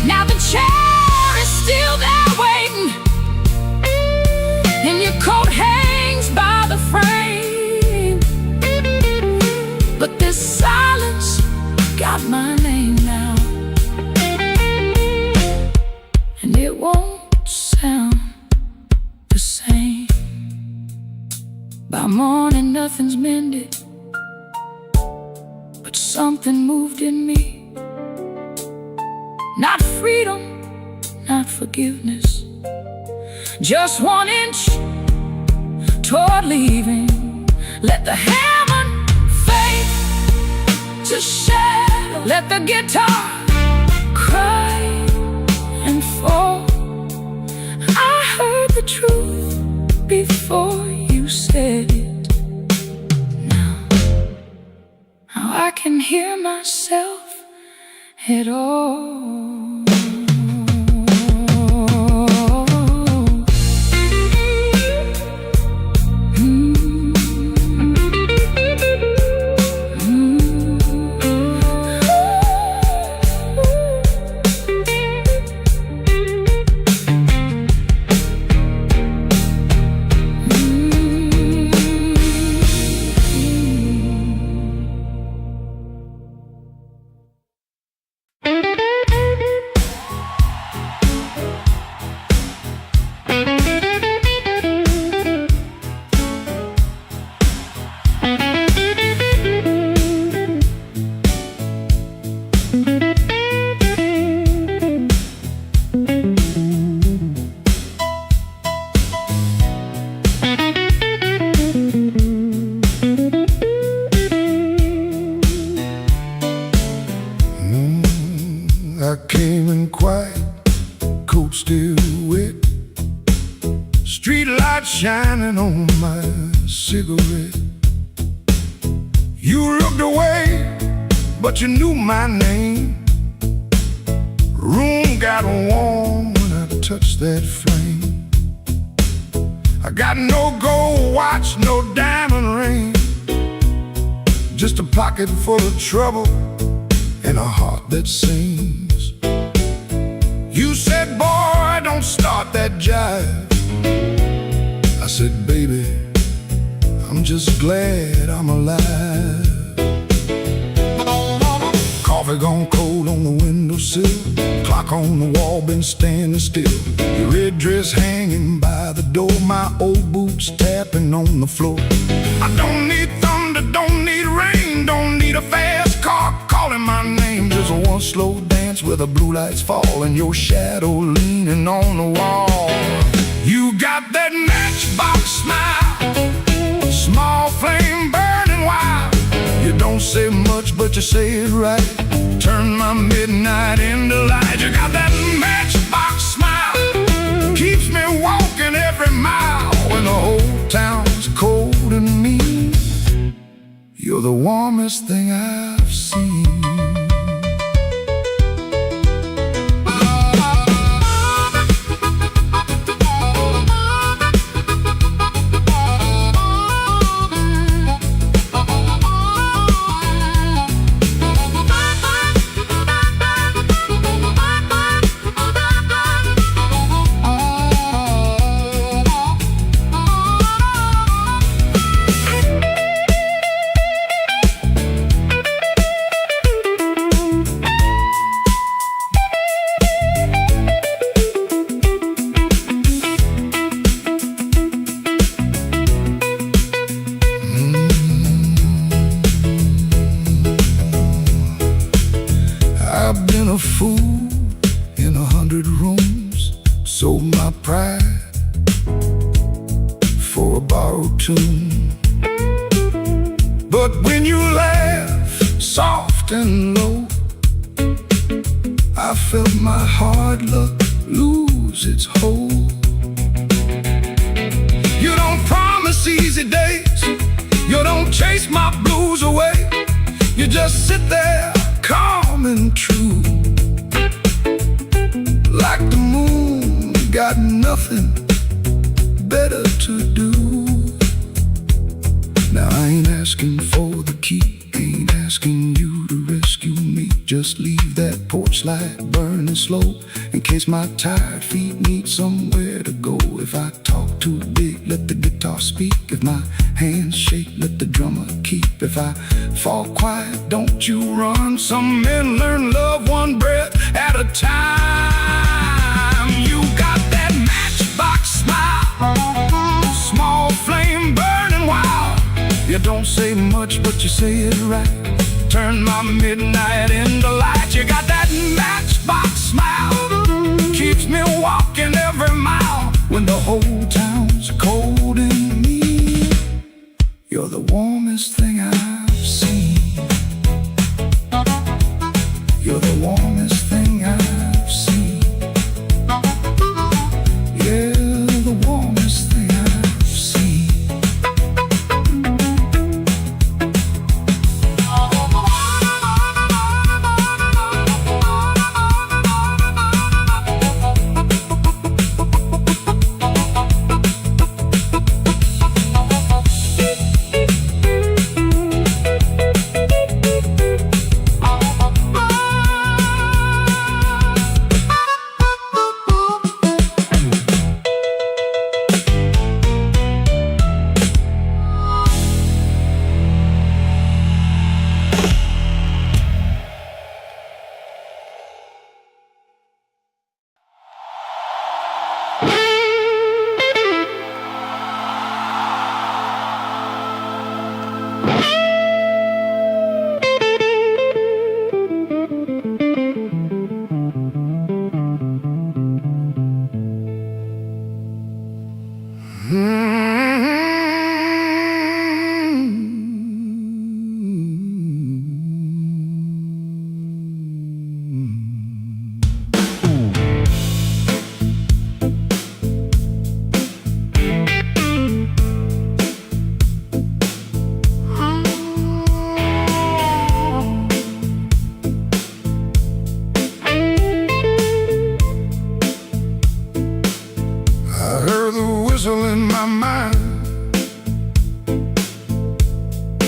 Now the chair is still there waiting, and your coat hangs by the frame, but this silence got my name now, and it won't sound the same. By morning nothing's mended, but something moved in me. Not freedom, not forgiveness, just 1 inch toward leaving. Let the hammer fade to shadow, let the guitar cry and fall. I heard the truth before you said it. Now I can hear myself at all. I came in quiet, coat still wet, street light shining on my cigarette. You looked away, but you knew my name. Room got warm when I touched that flame. I got no gold watch, no diamond ring, just a pocket full of trouble and a heart that sings. You said, boy, don't start that jive. I said, baby, I'm just glad I'm alive. Coffee gone cold on the windowsill, clock on the wall been standing still. Your red dress hanging by the door, my old boots tapping on the floor. I don't need thunder, don't need rain, don't need a fast car calling my name. Just one slow dance where the blue lights fall and your shadow leaning on the wall. You got that matchbox smile, small flame burning wild. You don't say much, but you say it right. Turn my midnight into light. You got that matchbox smile, keeps me walking every mile when the whole town's cold and mean. You're the warmest thing I've seen. I've been a fool in 100 rooms, sold my pride for a borrowed tune. But when you laugh soft and low, I felt my hard luck lose its hold. You don't promise easy days, you don't chase my blues away. You just sit there calm and true, like the moon, got nothing better to do. Now I ain't asking for the key, ain't asking you to rescue me. Just leave that porch light burning slow, in case my tired feet need somewhere to go. If I talk too big, let the guitar speak. If my hands shake, let the drummer keep. If I fall quiet, don't you run. Some men learn love one breath at a time. You got that matchbox smile, small flame burning wild. You don't say much, but you say it right. Turn my midnight into light. You got that matchbox smile, keeps me walking every mile when the whole town's cold and mean. You're the warmest thing I've seen. You're the warmest thing I've seen. Yeah, the warmest thing I've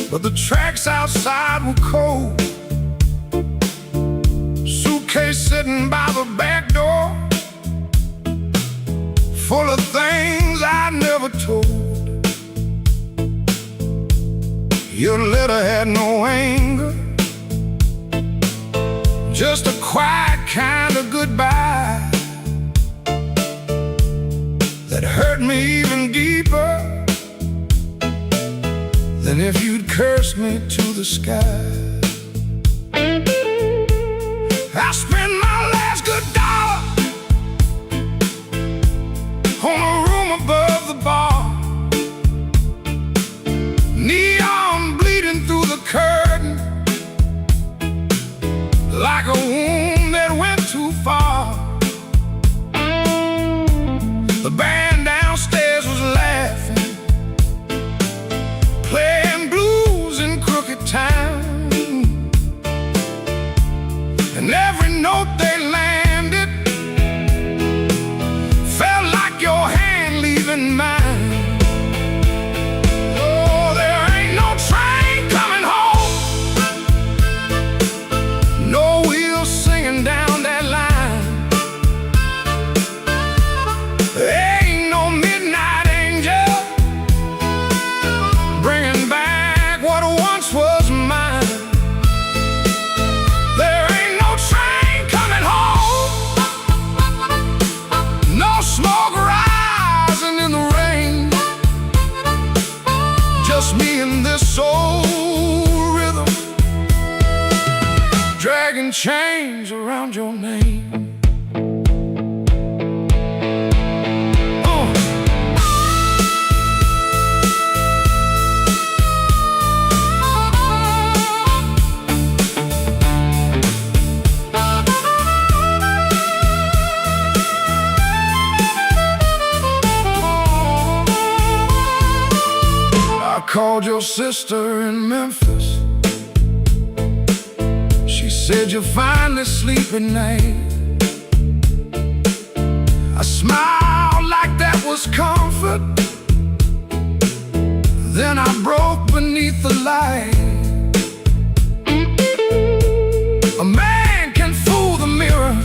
but the tracks outside were cold. Suitcase sitting by the back door, full of things I never told. Your letter had no anger, just a quiet kind of goodbye that hurt me even deeper than if you'd cursed me to the sky. I spent my last good dollar on a room above the bar, neon bleeding through the curtain like a wound that went too far. The band downstairs was laughing, playing blues in crooked time, and every note they landed felt like your hand leaving mine. Oh, there ain't no train coming home, no wheels singing down that line. There ain't no midnight angel bringing back what once was mine. There ain't no train coming home, no smoke rising in the rain, just me and this old rhythm, dragging chains around your name. I called your sister in Memphis. She said you'll finally sleep at night. I smiled like that was comfort, then I broke beneath the light. A man can fool the mirror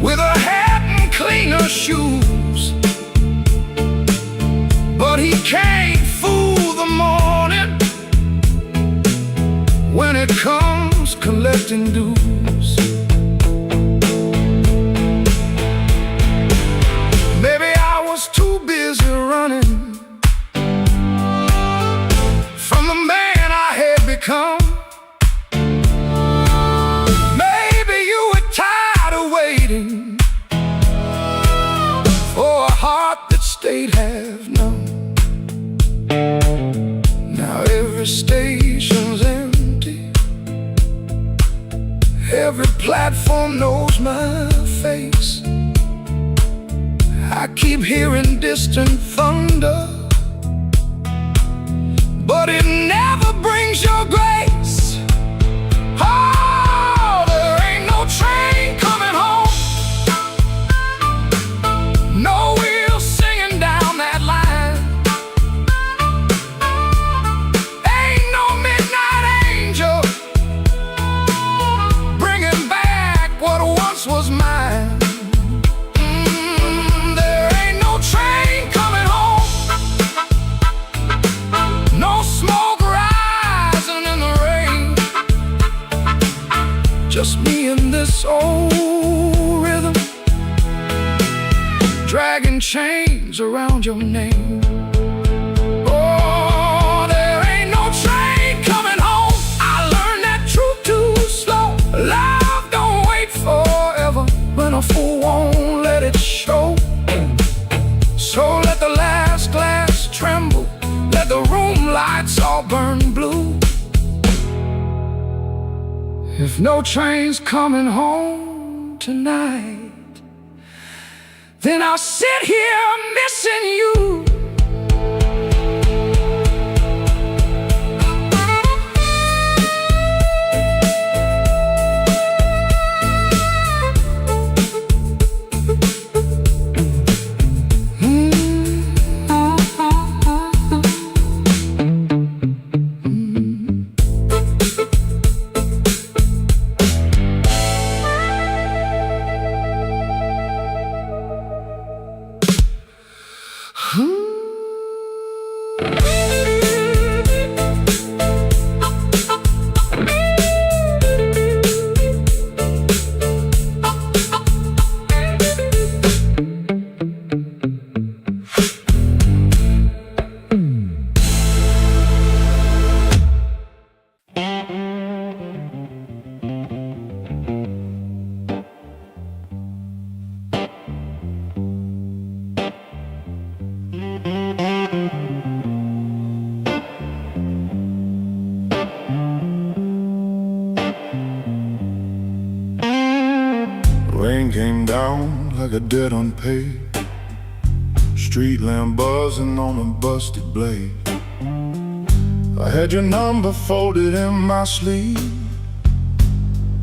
with a hat and cleaner shoes, but he can't fool the morning when it comes collecting dues. Maybe I was too busy running from the man I had become. Maybe you were tired of waiting for a heart that stayed half numb. Now every station's empty, every platform knows my face. I keep hearing distant thunder, but it never brings your grace. Oh, there ain't no train coming home, no wheels singing down that line. Ain't no midnight angel bringing back what once was mine. There ain't no train coming home, no smoke rising in the rain, just me and this old rhythm, dragging chains around your name. Oh, there ain't no train coming home. I learned that truth too slow. Love don't wait forever, when a fool won't let it show. So let the last glass tremble, let the room lights all burn blue. If no train's coming home tonight, then I'll sit here missing you. Rain came down like a debt unpaid, street lamp buzzing on a busted blade. I had your number folded in my sleeve,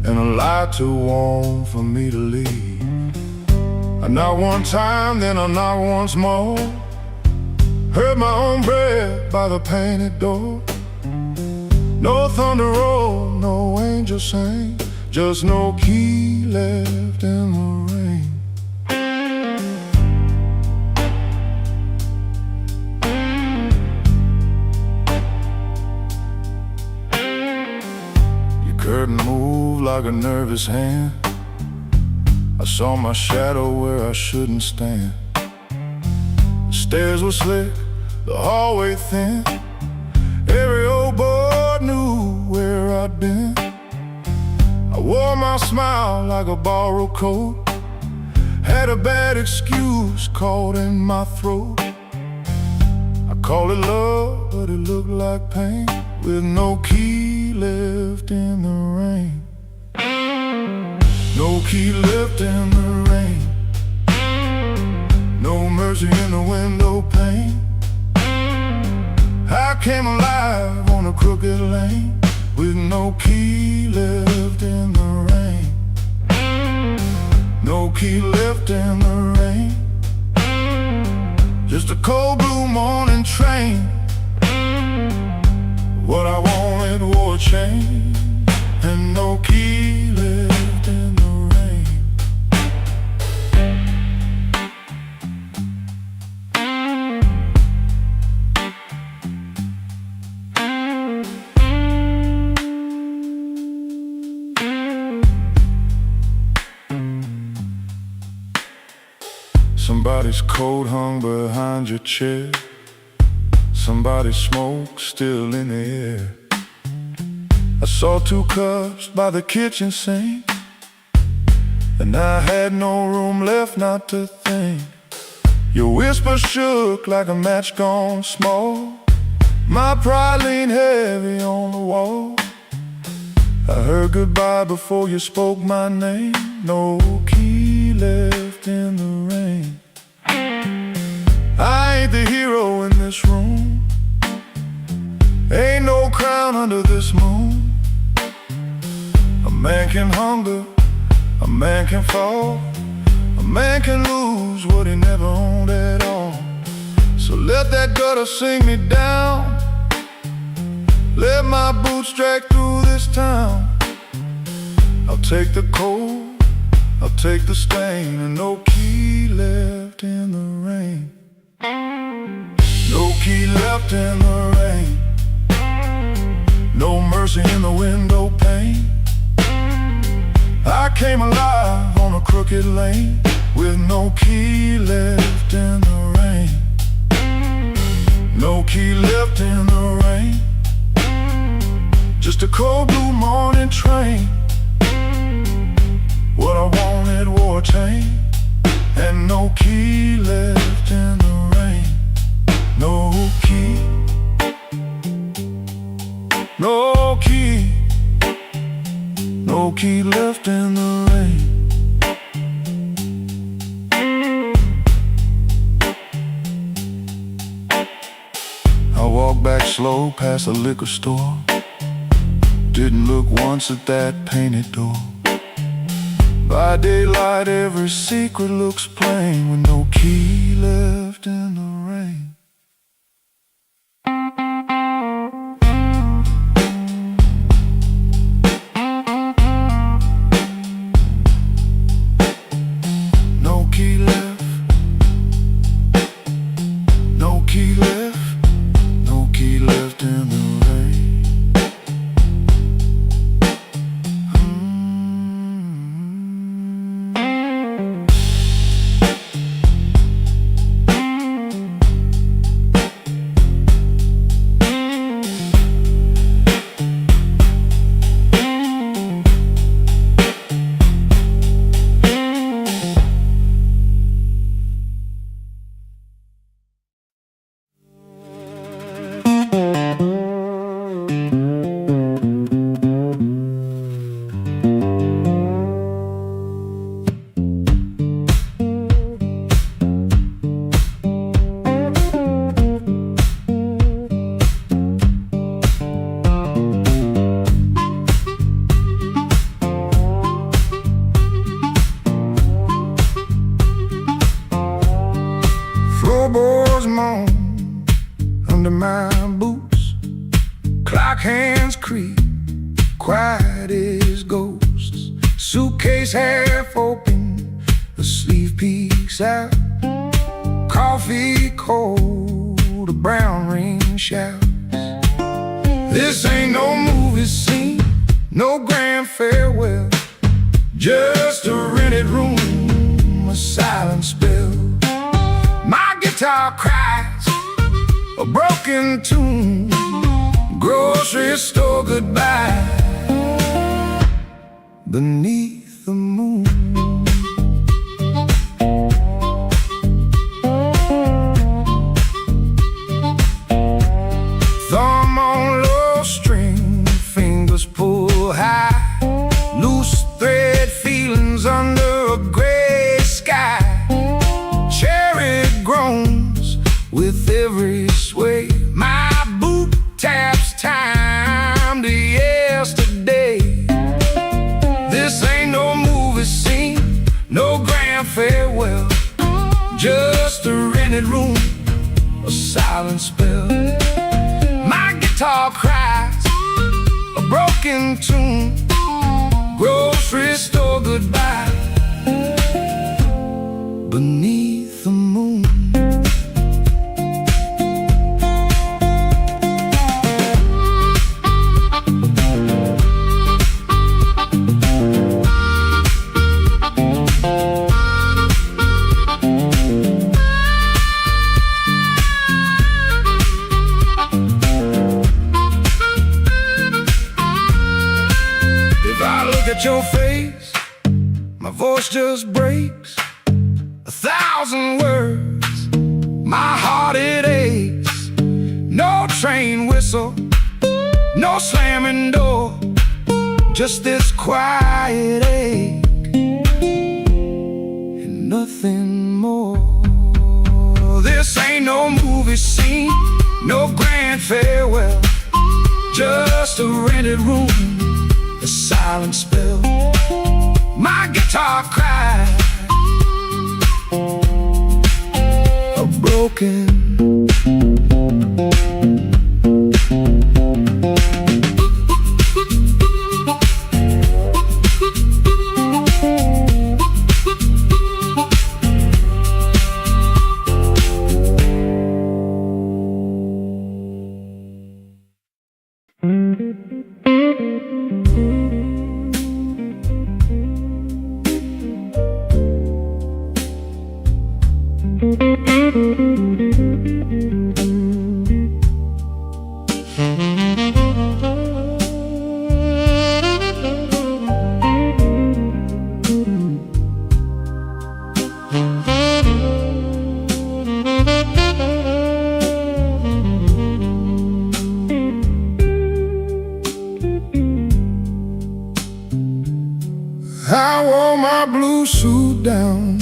and a light too warm for me to leave. I knocked one time, then I knocked once more, heard my own breath by the painted door. No thunder roll, no angel sang, just no key left in the rain. Your curtain moved like a nervous hand. I saw my shadow where I shouldn't stand. The stairs were slick, the hallway thin. Every old boy knew where I'd been. I wore my smile like a borrowed coat, had a bad excuse caught in my throat. I call it love, but it looked like pain, with no key left in the rain. No key left in the rain, no mercy in the window pane. I came alive on a crooked lane, with no key left in the rain. No key left in the rain, just a cold blue morning train. What I wanted wore a chain, and no key left in the rain. Somebody's coat hung behind your chair, somebody's smoke still in the air. I saw 2 cups by the kitchen sink, and I had no room left not to think. Your whisper shook like a match gone small, my pride leaned heavy on the wall. I heard goodbye before you spoke my name, no key left in the rain. I ain't the hero in this room, ain't no crown under this moon. A man can hunger, a man can fall, a man can lose what he never owned at all. So let that gutter sing me down, let my boots drag through this town. I'll take the cold, I'll take the stain, and no key left in the rain. No key left in the rain, no mercy in the window pane. I came alive on a crooked lane, with no key left in the rain. No key left in the rain, just a cold blue morning train. What I wanted wore a chain, and no key left in the rain. No key, no key, no key left in the rain. I walked back slow past the liquor store, didn't look once at that painted door. By daylight every secret looks plain, with no key left in the rain. No key left, no key left, my boots, clock hands creak, quiet as ghosts. Suitcase half open, the sleeve peeks out. Coffee cold, a brown ring shouts. This ain't no movie scene, no grand farewell, just a rented room, a silent spell. My guitar cries a broken tune, grocery store goodbye beneath the moon. Thumb on low string, fingers pull high, loose thread feelings under a gray sky. Cherry groans with every sway. My boot taps time to yesterday. This ain't no movie scene, no grand farewell, just a rented room, a silent spell. My guitar cries a broken tune, grocery store goodbye beneath the moon. If I look at your face, my voice just breaks 1,000 words, my heart it aches. No train whistle, no slamming door, just this quiet ache and nothing more. This ain't no movie scene, no grand farewell, just a rented room, a silent spell. My guitar cries a broken I wore my blue suit down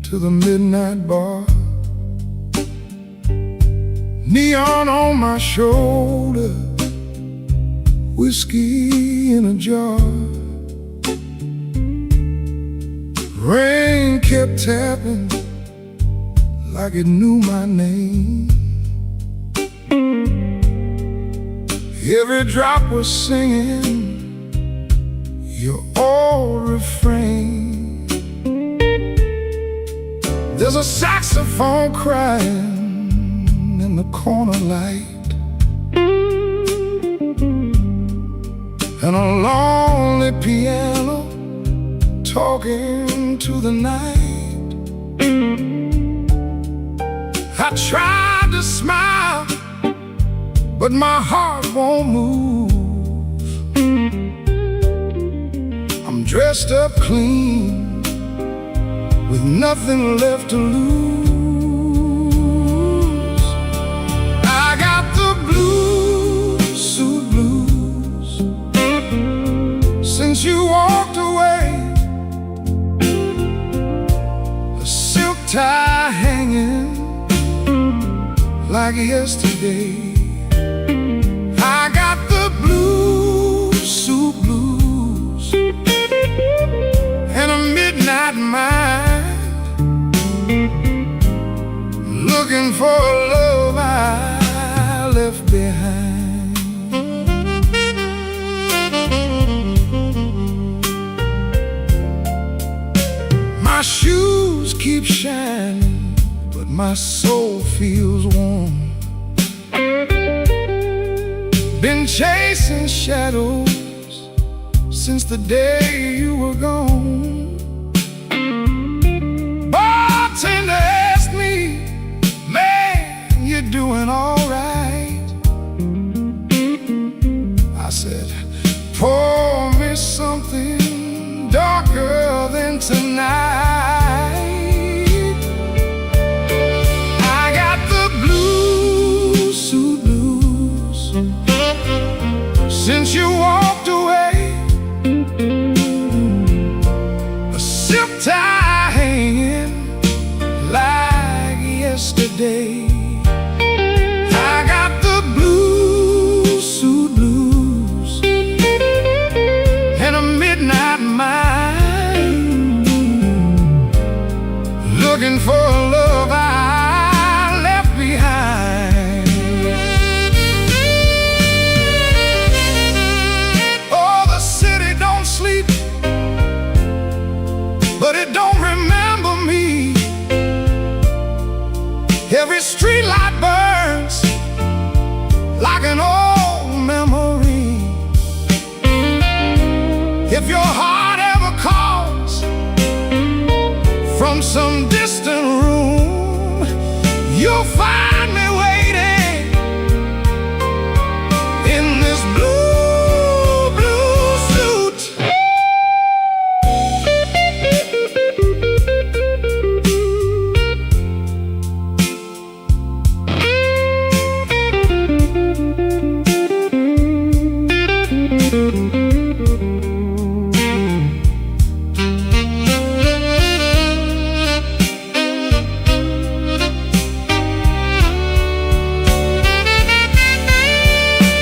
to the midnight bar, neon on my shoulder, whiskey in a jar. Rain kept tapping like it knew my name. Every drop was singing your old refrain. There's a saxophone crying in the corner light, and a lonely piano talking to the night. I tried to smile, but my heart won't move. I'm dressed up clean, with nothing left to lose. I got the blues, suit blues, since you walked away. A silk tie hanging like yesterday. I got the blues, suit blues, and a midnight mind, looking for a love I chasing shadows since the day you were gone. Bartender asked me, man, you're doing all right. I said, pour me something darker than tonight. I got the blue suit blues since you walked away. A zip tie hanging like yesterday. I got the blue suit blues and a midnight mind, looking for a love I left behind. Oh, the city don't sleep, but it don't remember me. Every street light burns like an old memory. If your heart ever calls from some distant room, you'll find me waiting in this blue, blue suit.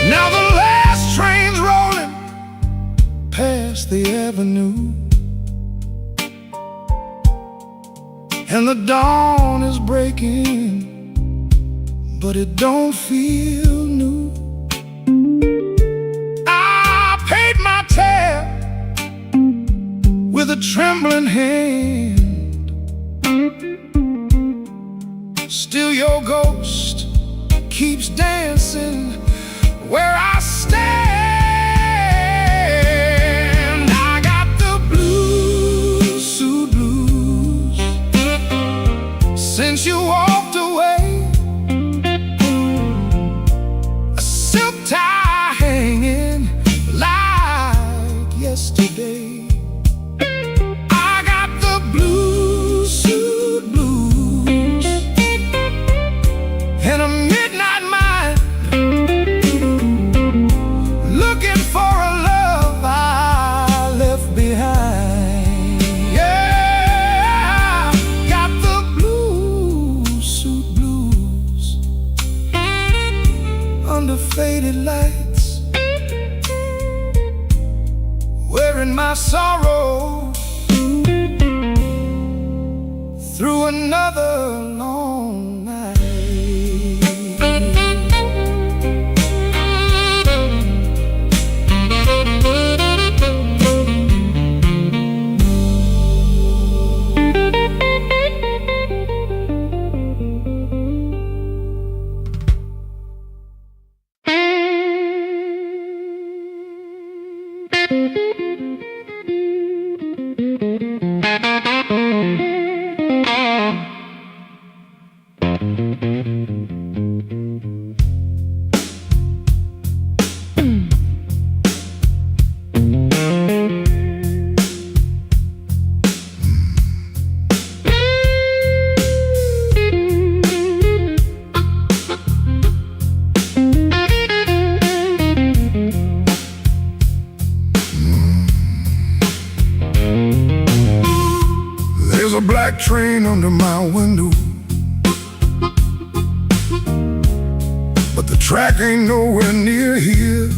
Now the last train's rolling past the avenue, and the dawn is breaking, but it don't feel new. I paid my tab with a trembling hand. Still your ghost keeps dancing where I stand. I got the blue suit blues since you walked away. A silk tie hanging like yesterday. I got the blue suit blues and a midnight mind, looking for a love I left behind. Yeah, got the blue suit blues under faded lights, wearing my sorrow through another long night. There's a black train under my window, but the track ain't nowhere near here.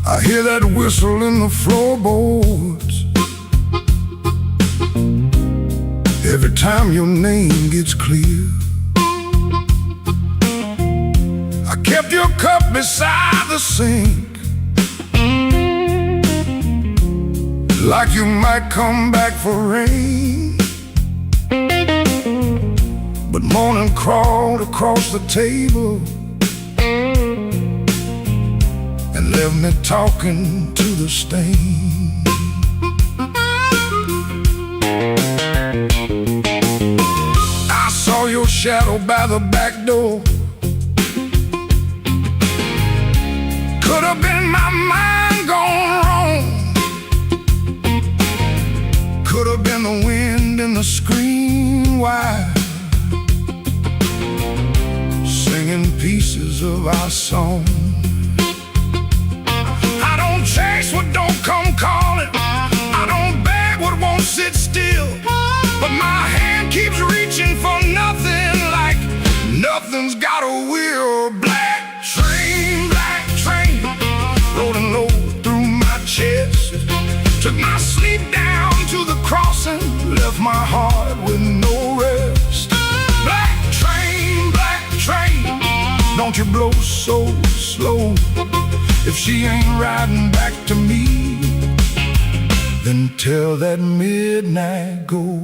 I hear that whistle in the floorboards every time your name gets clear. I kept your cup beside the sink, like you might come back for rain. But morning crawled across the table left me talking to the stain. I saw your shadow by the back door. Could have been my mind gone wrong. Could have been the wind in the screen wire, singing pieces of our song. I don't chase what don't come calling. I don't beg what won't sit still. But my hand keeps reaching for nothing, like nothing's got a wheel. Black train, rolling low through my chest. Took my sleep down to the crossing, left my heart with no rest. Black train, don't you blow so slow. If she ain't riding back to me, then tell that midnight go.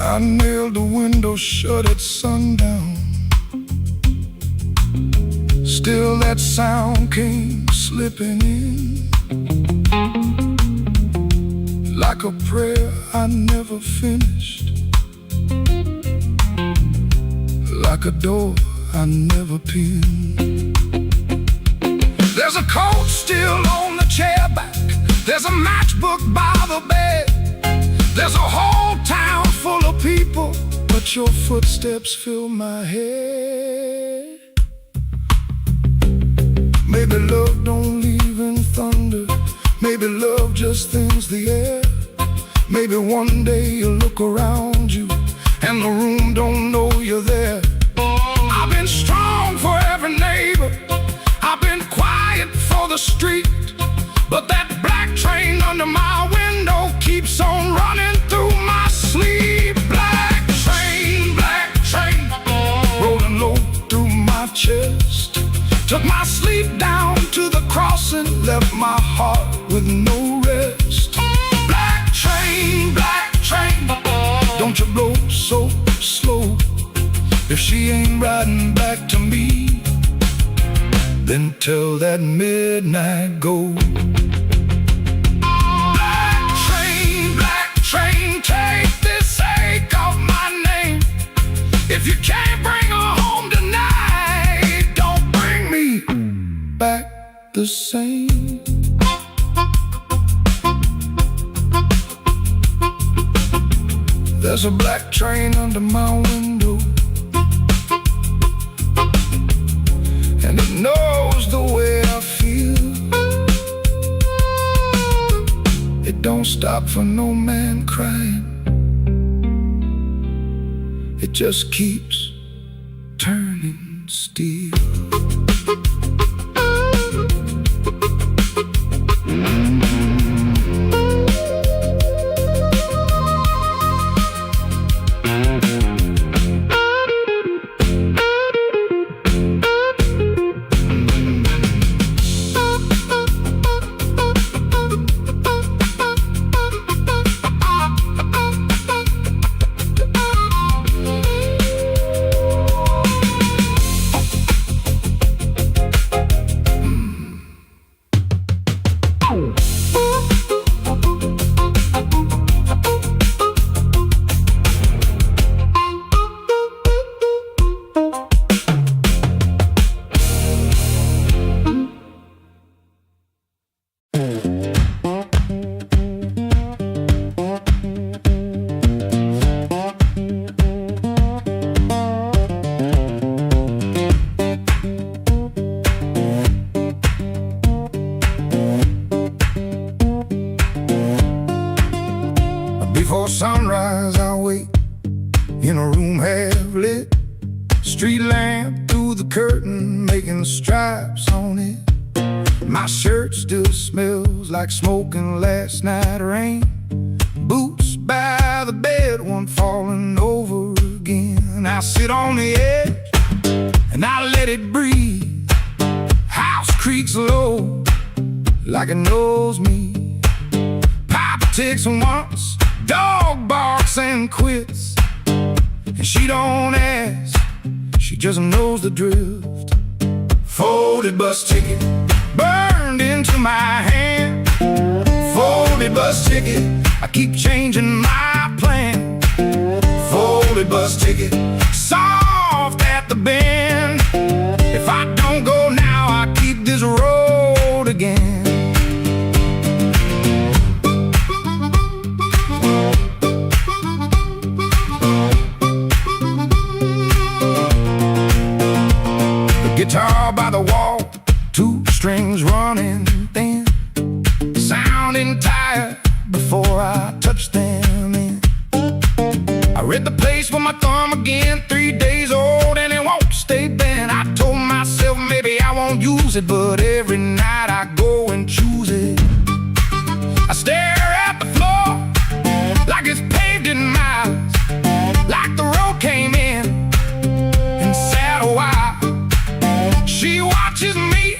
I nailed the window shut at sundown. Still that sound came slipping in, like a prayer I never finished, like a door I never pinned. There's a coat still on the chair back. There's a matchbook by the bed. There's a whole town full of people, but your footsteps fill my head. Maybe love don't leave in thunder. Maybe love just thins the air. Maybe one day you'll look around you and the room don't know you're there. I've been strong for every neighbor. I've been quiet for the street. But that black train under my window keeps on running through my sleep. Black train, rolling low through my chest. Took my sleep down to the crossing, left my heart with no rest. Black train, don't you blow so slow. If she ain't riding back to me, then tell that midnight go. Black train, take this ache off my name. If you can't bring her home tonight, don't bring me back the same. There's a black train under my window, and it knows the way I feel. It don't stop for no man crying. It just keeps turning steel. Before sunrise I wait in a room half lit. Street lamp through the curtain, making stripes on it. My shirt still smells like smoking last night rain. Boots by the bed, one falling over again. I sit on the edge and I let it breathe. House creaks low like it knows me. Papa ticks once, dog barks and quits. And she don't ask, she just knows the drift. Folded bus ticket burned into my hand. Folded bus ticket, I keep changing my plan. Folded bus ticket, soft at the bend. If I don't go now, I keep this road again. The guitar by the wall, two strings running thin, sounding tired before I touch them in. I read the place with my thumb again, 3 days old and it won't stay bent. I told myself maybe I won't use it, but every night I go and choose it. I stare at the floor like it's paved in miles, like the road came in and sat a while. She watches me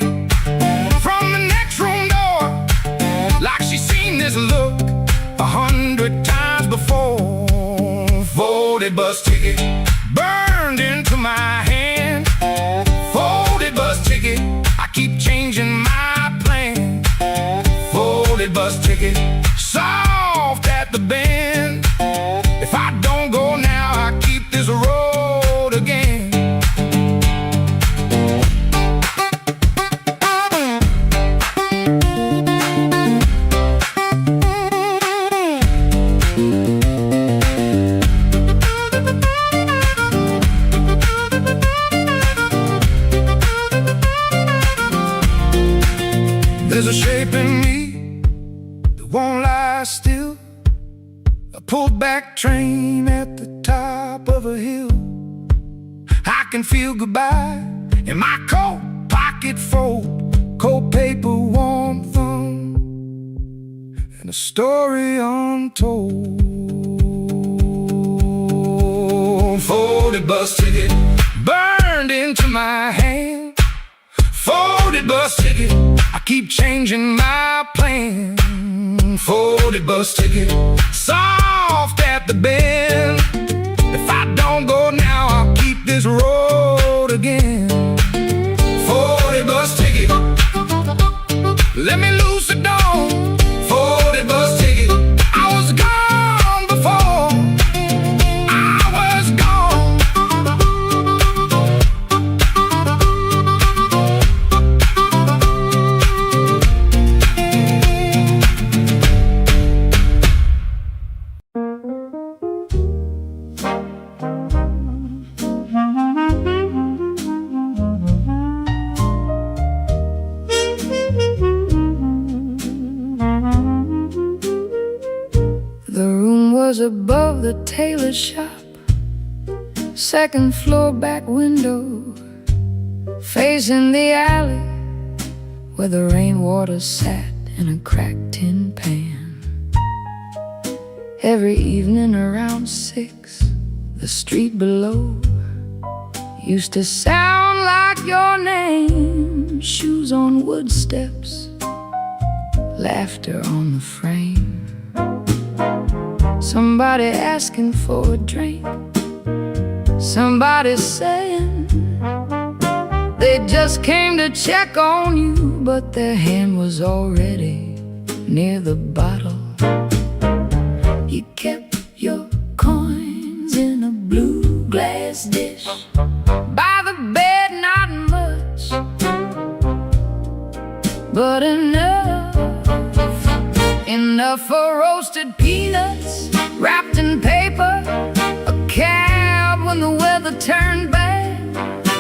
from the next room door, like she's seen this look 100 times before. Folded bus ticket burned into my hand. Folded bus ticket, I keep changing my plan. Folded bus ticket, soft at the bend. If I don't go now, I keep this road again. There's a shape in me that won't lie still. A pulled back train at the top of a hill. I can feel goodbye in my coat pocket fold, cold paper, warm thumb, and a story untold. Folded bus ticket burned into my hand. Folded bus ticket, I keep changing my plan. Folded bus ticket, soft at the bend. If I don't go now, I'll keep this road again. Folded bus ticket, let me loose the door. Folded bus ticket, I was gone before. I was gone. The room was above the tailor shop, second floor back window, facing the alley where the rainwater sat in a cracked tin pan. Every evening around 6, the street below used to sound like your name. Shoes on wood steps, laughter on the frame. Somebody asking for a drink, somebody saying they just came to check on you, but their hand was already near the bottle. You kept your coins in a blue glass dish by the bed, not much, but enough for roasted peanuts wrapped in paper, a cab when the weather turned bad,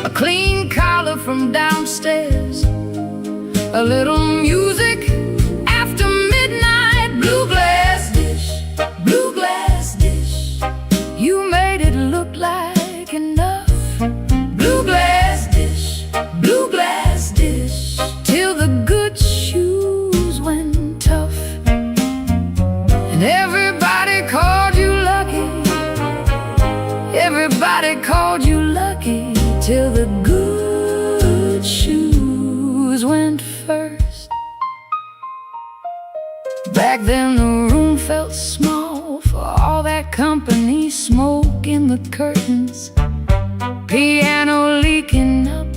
a clean collar from downstairs, a little music after midnight. Blue glass dish, you made it look and everybody called you lucky. Everybody called you lucky till the good shoes went first. Back then the room felt small for all that company, smoke in the curtains, piano leaking up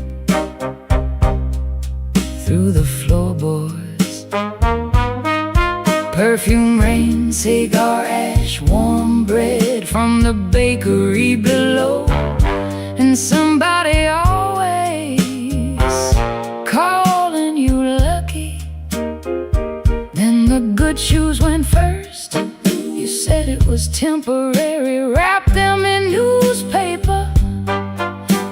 through the floorboards, perfume rain, cigar ash, warm bread from the bakery below, and somebody always calling you lucky. Then the good shoes went first. You said it was temporary. Wrap them in newspaper,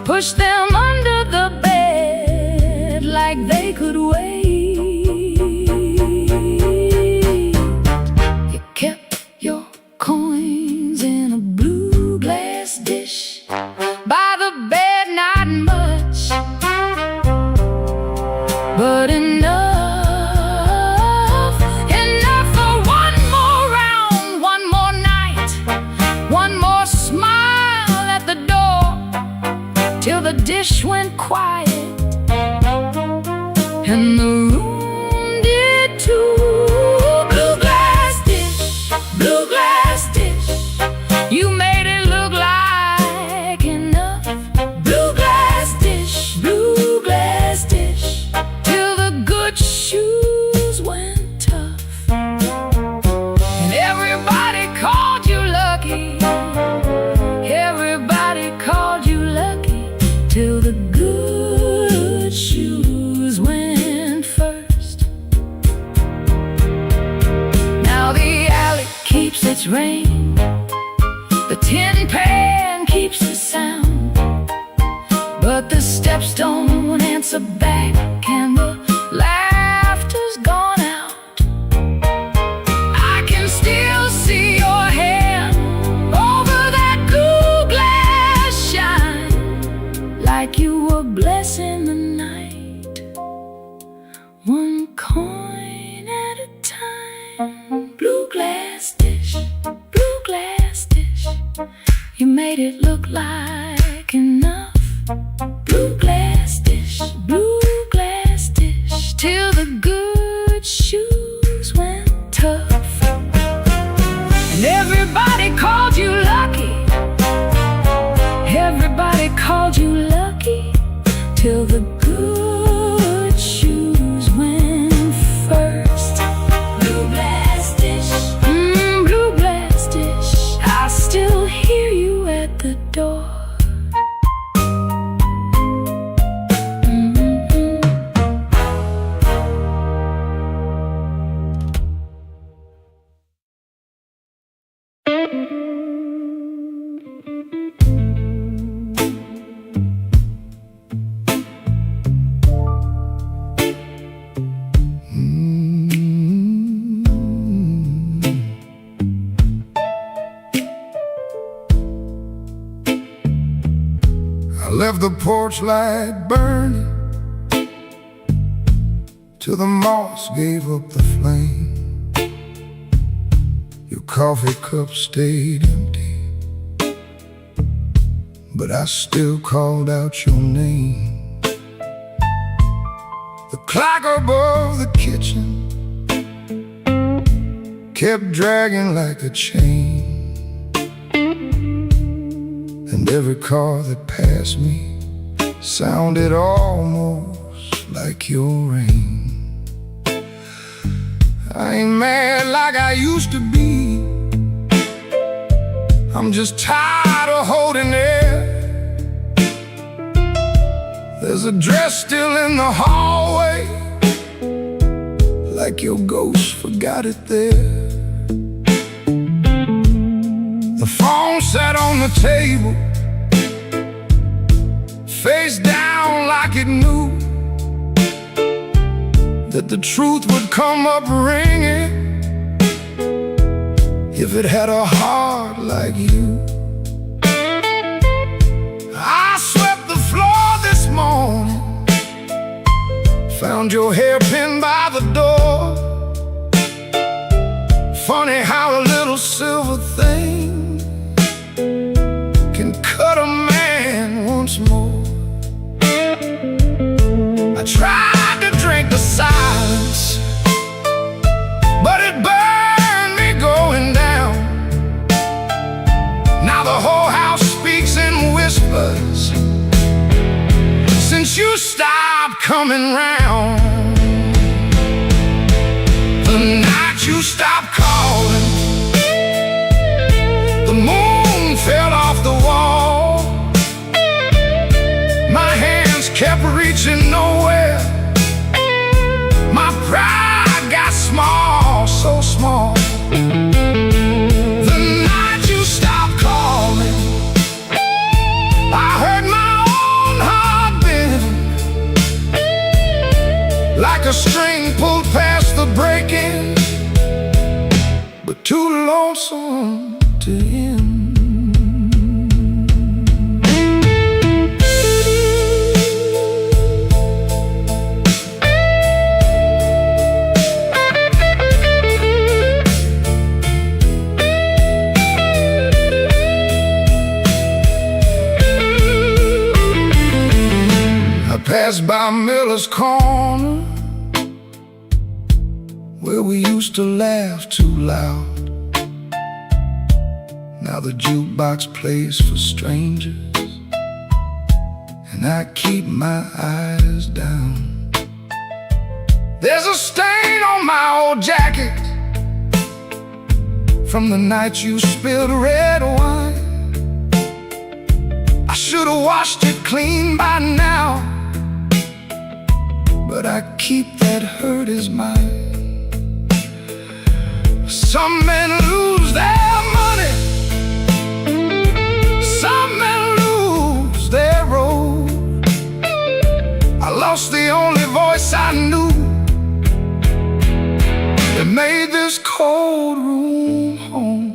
push them under the bed like they could wait. You kept your coins in a blue glass dish by the bed, not much, but enough for one more round, one more night, one more smile at the door, till the dish went quiet and the room did too. Blue glass dish, blue glass dish, you made it look like enough. Blue glass dish, till the good shoes went tough, and everybody called you lucky. Everybody called you lucky till the good shoes went first. Now the alley keeps its rain, the tin pan keeps the sound, but the steps don't answer back and the laughter's gone out. I can still see your hand over that blue glass shine, like you were blessing the night, one coin at a time. Blue glass dish, you made it look like enough. Blue glass dish, till the good shoes went tough, and everybody called you lucky. Everybody called you lucky till the good shoes went first. Blue glass dish, blue glass dish, I still hear you at the door. I left the porch light burning till the moss gave up the flame. Your coffee cup stayed empty, but I still called out your name. The clock above the kitchen kept dragging like a chain, and every car that passed me sounded almost like your rain. I ain't mad like I used to be, I'm just tired of holding it. There's a dress still in the hallway, like your ghost forgot it there. The phone sat on the table, face down like it knew that the truth would come up ringing if it had a heart like you. I swept the floor this morning, found your hairpin by the door, Funny how a little silver thing can cut a man once more. I tried to drink the silence, but it burned me going down. Now the whole house speaks in whispers since you stopped coming round. The night you stopped calling, the moon fell off the wall. My hands kept reaching nowhere. My pride got small, so small. The night you stopped calling, I heard my own heart bend, like a string pulled past the breaking, but too lonesome to end. I passed by Miller's Corner, where we used to laugh too loud. Now the jukebox plays for strangers, and I keep my eyes down. There's a stain on my old jacket from the night you spilled red wine. I should've washed it clean by now, but I keep that hurt as mine. Some men lose their money, some men lose their road. I lost the only voice I knew that made this cold room home.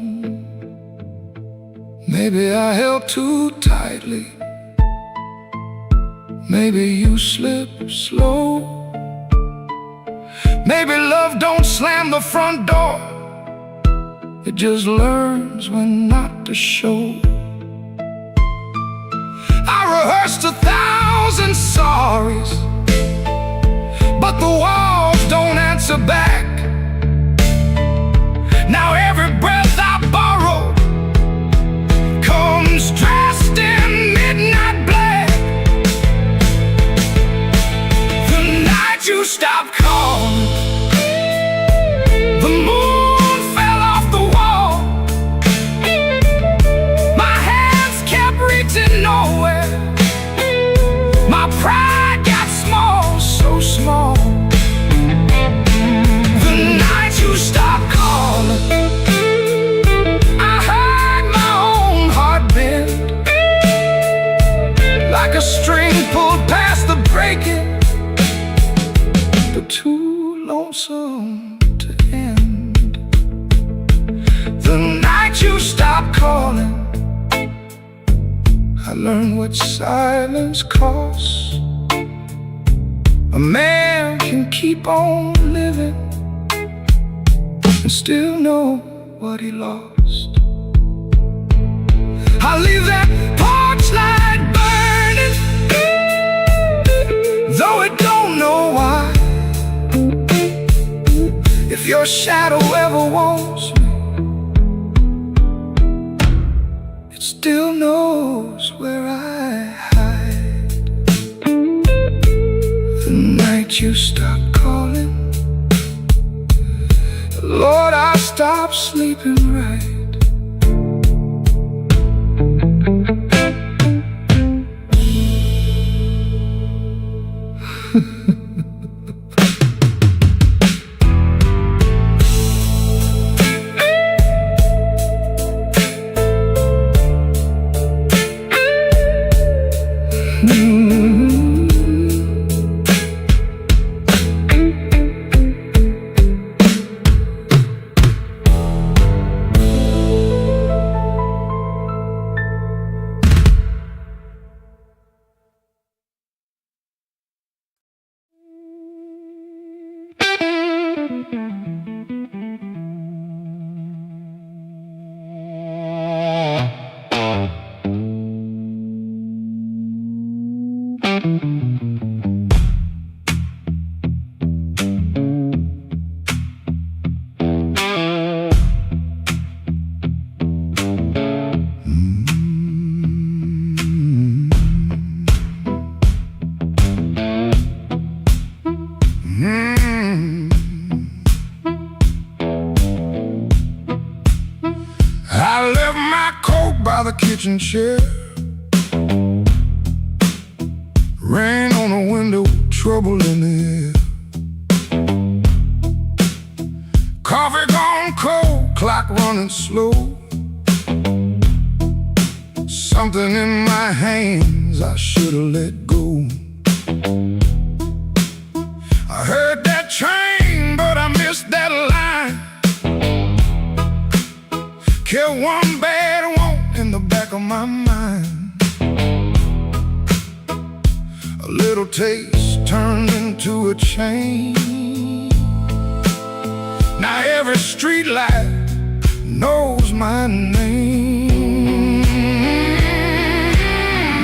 Maybe I held too tightly, maybe you slip slow. Maybe love don't slam the front door, it just learns when not to show. I rehearsed 1,000 sorries, but the walls don't answer back. Now every breath I borrow comes dressed in midnight black. The night you stopped calling, the moon fell off the wall. My hands kept reaching nowhere. My pride got small, so small. The night you stopped calling, I heard my own heart bend, like a string pulled past the breaking, but too lonesome to end. The night you stopped calling, I learned what silence costs. A man can keep on living and still know what he lost. I leave that porch light burning, though it don't know why. If your shadow ever wants me, it still knows where I hide. The night you stopped calling, Lord, I stopped sleeping right. I left my coat by the kitchen chair. Rain on the window, trouble in the air. Coffee gone cold, clock running slow. Something in my hands I should've let go. I heard that train, but I missed that line. Kept one bad want in the back of my mind. A little taste turned into a chain. Now every street light knows my name.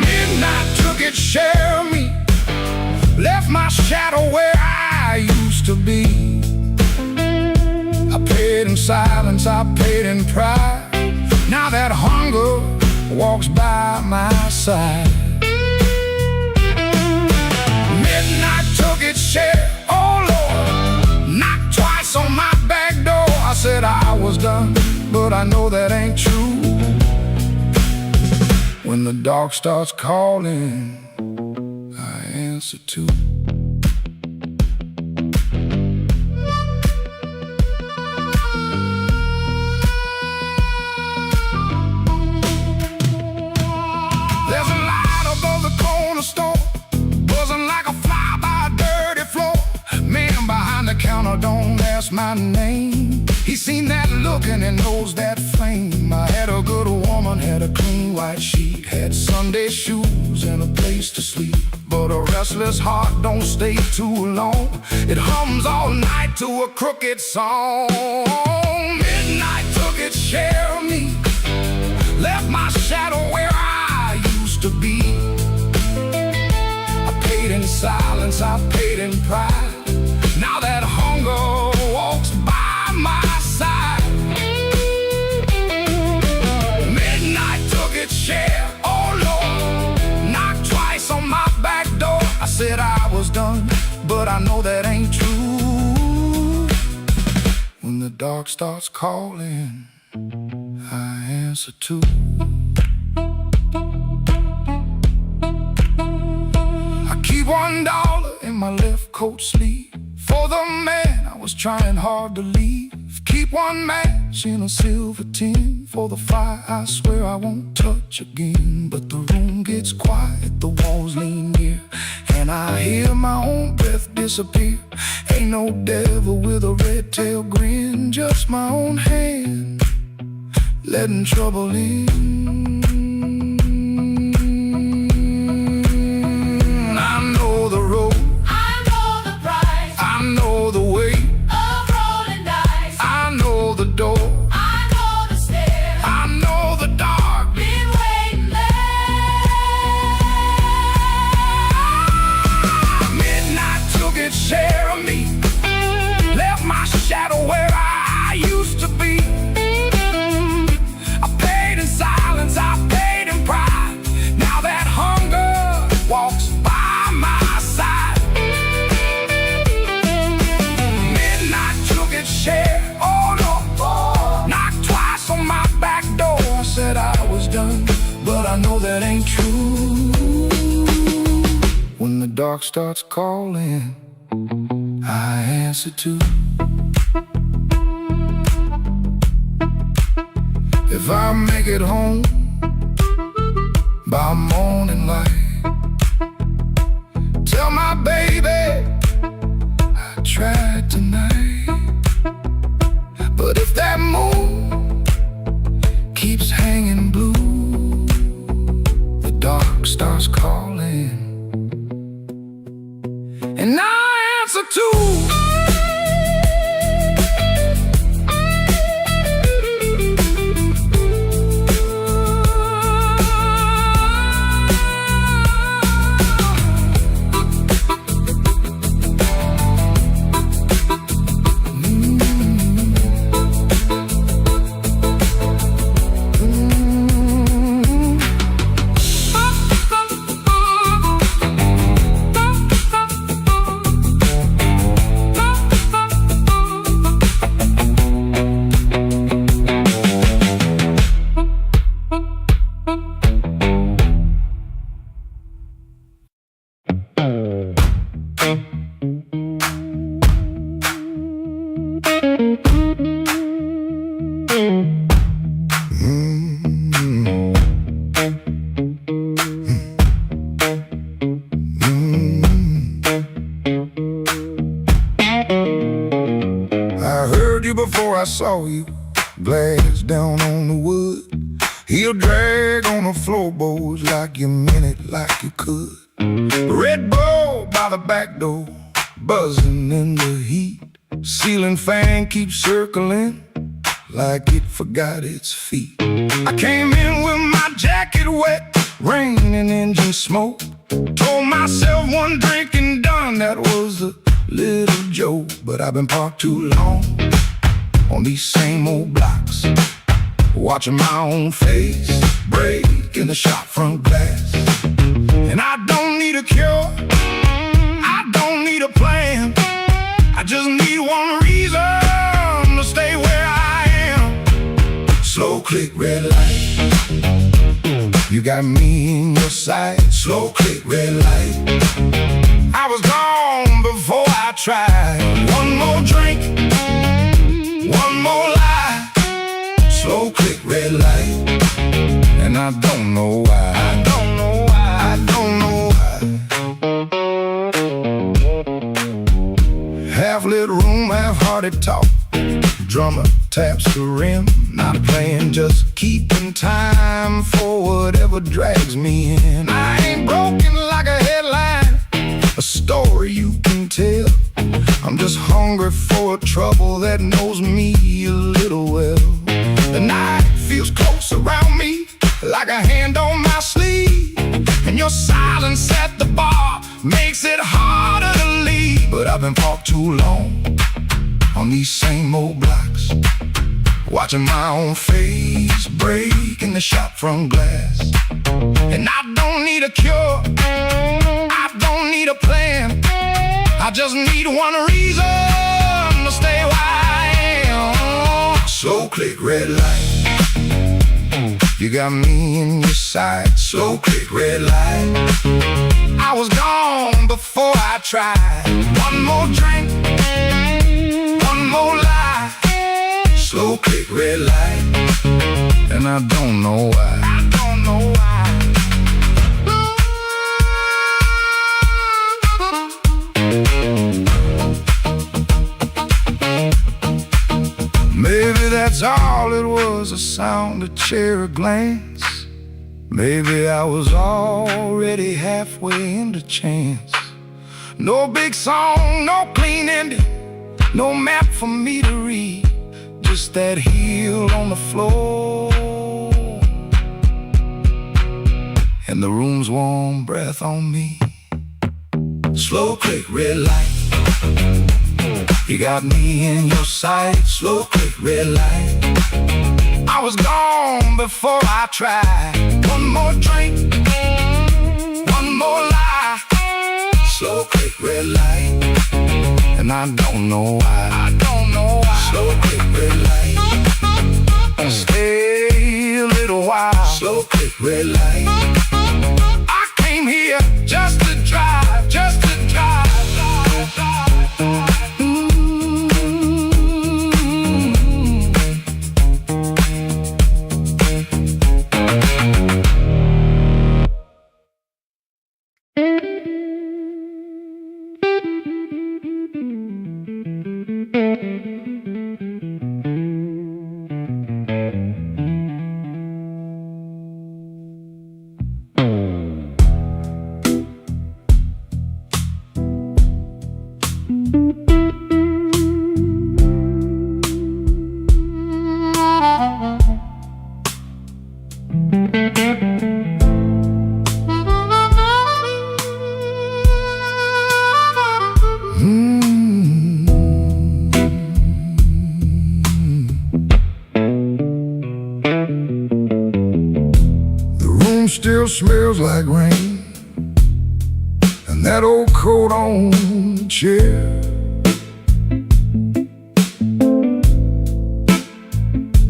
Midnight took its share of me, left my shadow where I used to be. I paid in silence, I paid in pride. Now that hunger walks by my side. Midnight took its share, oh Lord, knocked twice on my back door. I said I was done, but I know that ain't true. When the dark starts calling, I answer too. There's a light above the corner store, buzzing like a fly by a dirty floor. Man behind the counter don't ask my name. He seen that look and he knows that flame. I had a good woman, had a clean white sheet, had Sunday shoes and a place to sleep. But a restless heart don't stay too long. It hums all night to a crooked song. Midnight took its share of me, left my shadow where I used to be. I paid in silence, I paid in pride. Now that hunger walks by my side. Midnight took its share, oh Lord, knocked twice on my back door. I said I was done, but I know that ain't true. When the dark starts calling, I answer too. I keep $1 in my left coat sleeve for the man I was trying hard to leave. Keep one match in a silver tin for the fire I swear I won't touch again. But the room gets quiet, the walls lean near, and I hear my own breath disappear. Ain't no devil with a red tail grin, just my own hand letting trouble in. I know the road, I know the price I know the way, of rolling dice. I know the door, I know the stairs, I know the dark. been waiting there. Midnight took its share of me, left my shadow where I used to be. I paid in silence, I paid in pride. Now that hunger walks by my side. Midnight took its share, oh Lord, knocked twice on my back door. I said I was done, but I know that ain't true. When the dark starts calling, I answer too. If I make it home by morning light, tell my baby I tried tonight. But if that moon keeps hanging blue, the dark starts calling, and I answer too. saw you, glass down on the wood. He'll drag on the floorboards like you meant it, like you could. Red Bull by the back door, buzzing in the heat. Ceiling fan keeps circling like it forgot its feet. I came in with my jacket wet, rain and engine smoke. Told myself one drink and done, that was a little joke. But I've been parked too long on these same old blocks, watching my own face break in the shop front glass. And I don't need a cure, I don't need a plan, I just need one reason to stay where I am. Slow click, red light, you got me in your sight. Slow click, red light, I was gone before I tried. One more drink, one more lie. Slow click, red light, and I don't know why. I don't know why. I don't know why. Half lit room, half-hearted talk. Drummer taps the rim, not playing, just keeping time for whatever drags me in. I ain't broken like a headline, a story you can tell. I'm just hungry for a trouble that knows me a little well. The night feels close around me, like a hand on my sleeve, and your silence at the bar makes it harder to leave. But I've been parked too long on these same old blocks, watching my own face break in the shop front glass. And I don't need a cure, I don't need a plan, I just need one reason to stay where I am. Slow click, red light, you got me in your sight. Slow click, red light, I was gone before I tried. One more drink, one more lie. Slow click, red light, and I don't know why. I don't know why. Maybe that's all it was, a sound, a chair, a glance. Maybe I was already halfway into chance. No big song, no clean ending, no map for me to read, just that heel on the floor and the room's warm breath on me. Slow click, red light, you got me in your sight. Slow click, red light, I was gone before I tried. One more drink, one more lie. Slow click, red light, and I don't know why. I don't know why. Slow click, red light, stay a little while. Slow click, red light, I came here just to drive, just to drive. Still smells like rain, and that old coat on the chair.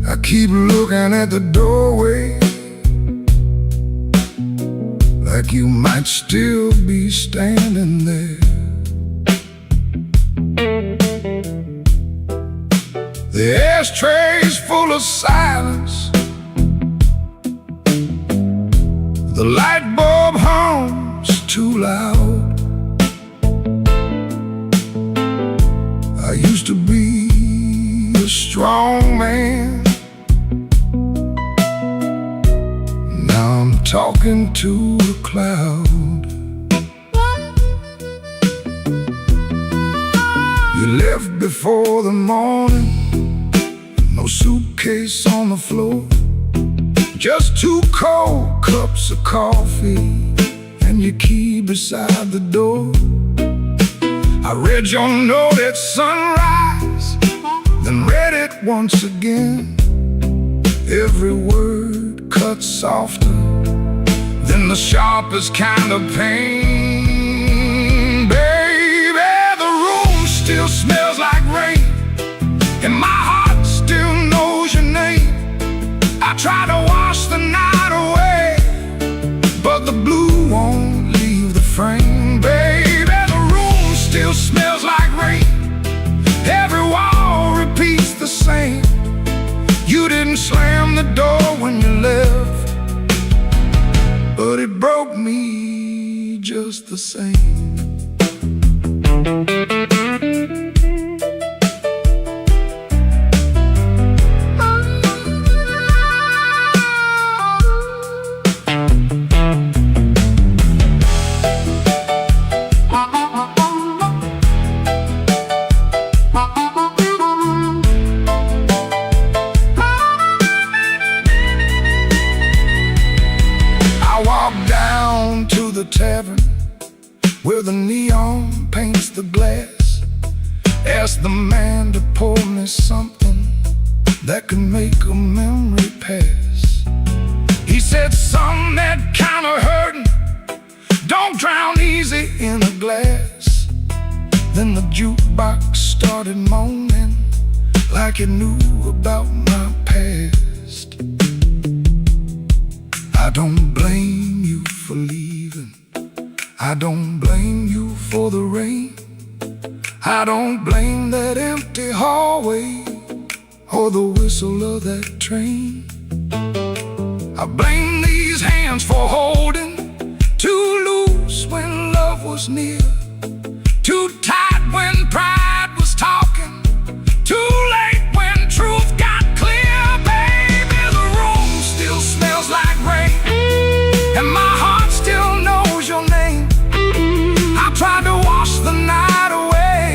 I keep looking at the doorway, like you might still be standing there. The ashtray's full of silence, the light bulb hums too loud. I used to be a strong talking to a cloud. You left before the morning, no suitcase on the floor, just 2 cold cups of coffee and your key beside the door. I read your note at sunrise, then read it once again. Every word cut softer than the sharpest kind of pain. Baby, the room still smells like rain, and my heart still knows your name. I try to wash the night away, but the blue won't leave the frame. Baby, the room still smells like rain. Every wall repeats the same. You didn't slam the door when you left, but it broke me just the same. The tavern where the neon paints the glass, asked the man to pour me something that could make a memory pass. He said, "Son, that kind of hurting don't drown easy in a glass." Then the jukebox started moaning like it knew about my past. I don't blame you for leaving, I don't blame you for the rain, I don't blame that empty hallway or the whistle of that train. I blame these hands for holding too loose when love was near, too tight when pride was talking, too late when truth got clear. Baby, the room still smells like rain, and my heart still knows your name. I tried to wash the night away,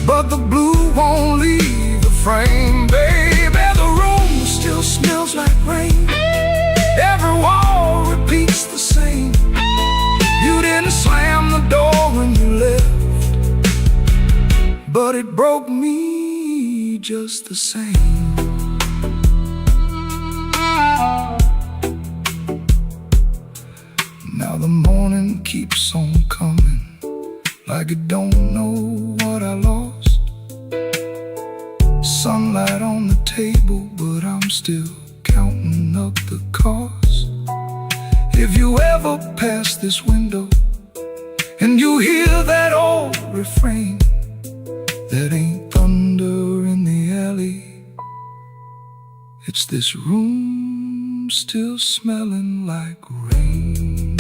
but the blue won't leave the frame. Baby, the room still smells like rain. Every wall repeats the same. You didn't slam the door when you left, but it broke me just the same. Now the morning keeps on coming, like it don't know what I lost. Sunlight on the table, but I'm still counting up the cost. If you ever pass this window and you hear that old refrain, that ain't thunder in the alley, it's this room still smelling like rain.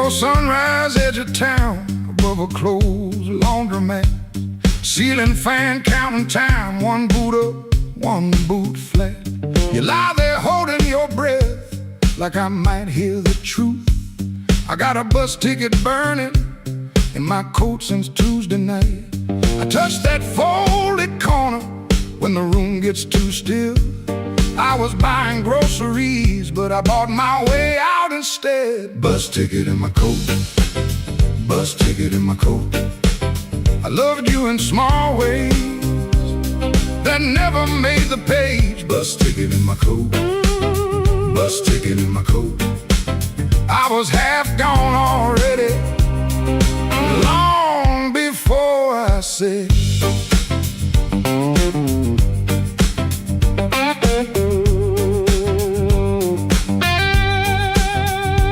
Sunrise, edge of town, above a closed laundromat, ceiling fan counting time, one boot up, one boot flat. You lie there holding your breath, like I might hear the truth. I got a bus ticket burning in my coat since Tuesday night. I touch that folded corner when the room gets too still. I was buying groceries, but I bought my way out instead. Bus ticket in my coat, bus ticket in my coat. I loved you in small ways that never made the page. Bus ticket in my coat, bus ticket in my coat. I was half gone already, long before I said.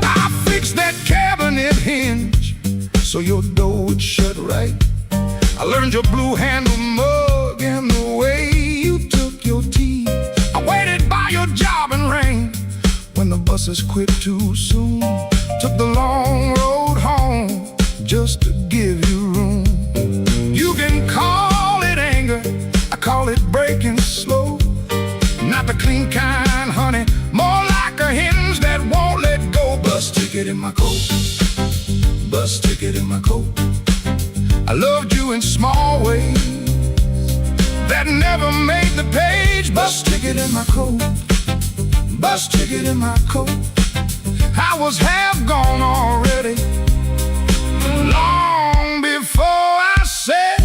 I fixed that cabinet hinge so your door would shut right. I learned your blue handle mug and the way you took your tea. I waited by your job in rain when the buses quit too soon. Took the long road home just to give you room. You can call it anger, I call it breaking slow. Not the clean kind, honey, more like a hinge that won't let go. Bus ticket in my coat, bus ticket in my coat. I loved you in small ways that never made the page. Bus ticket in my coat, bus ticket in my coat. I was half gone already, long before I said.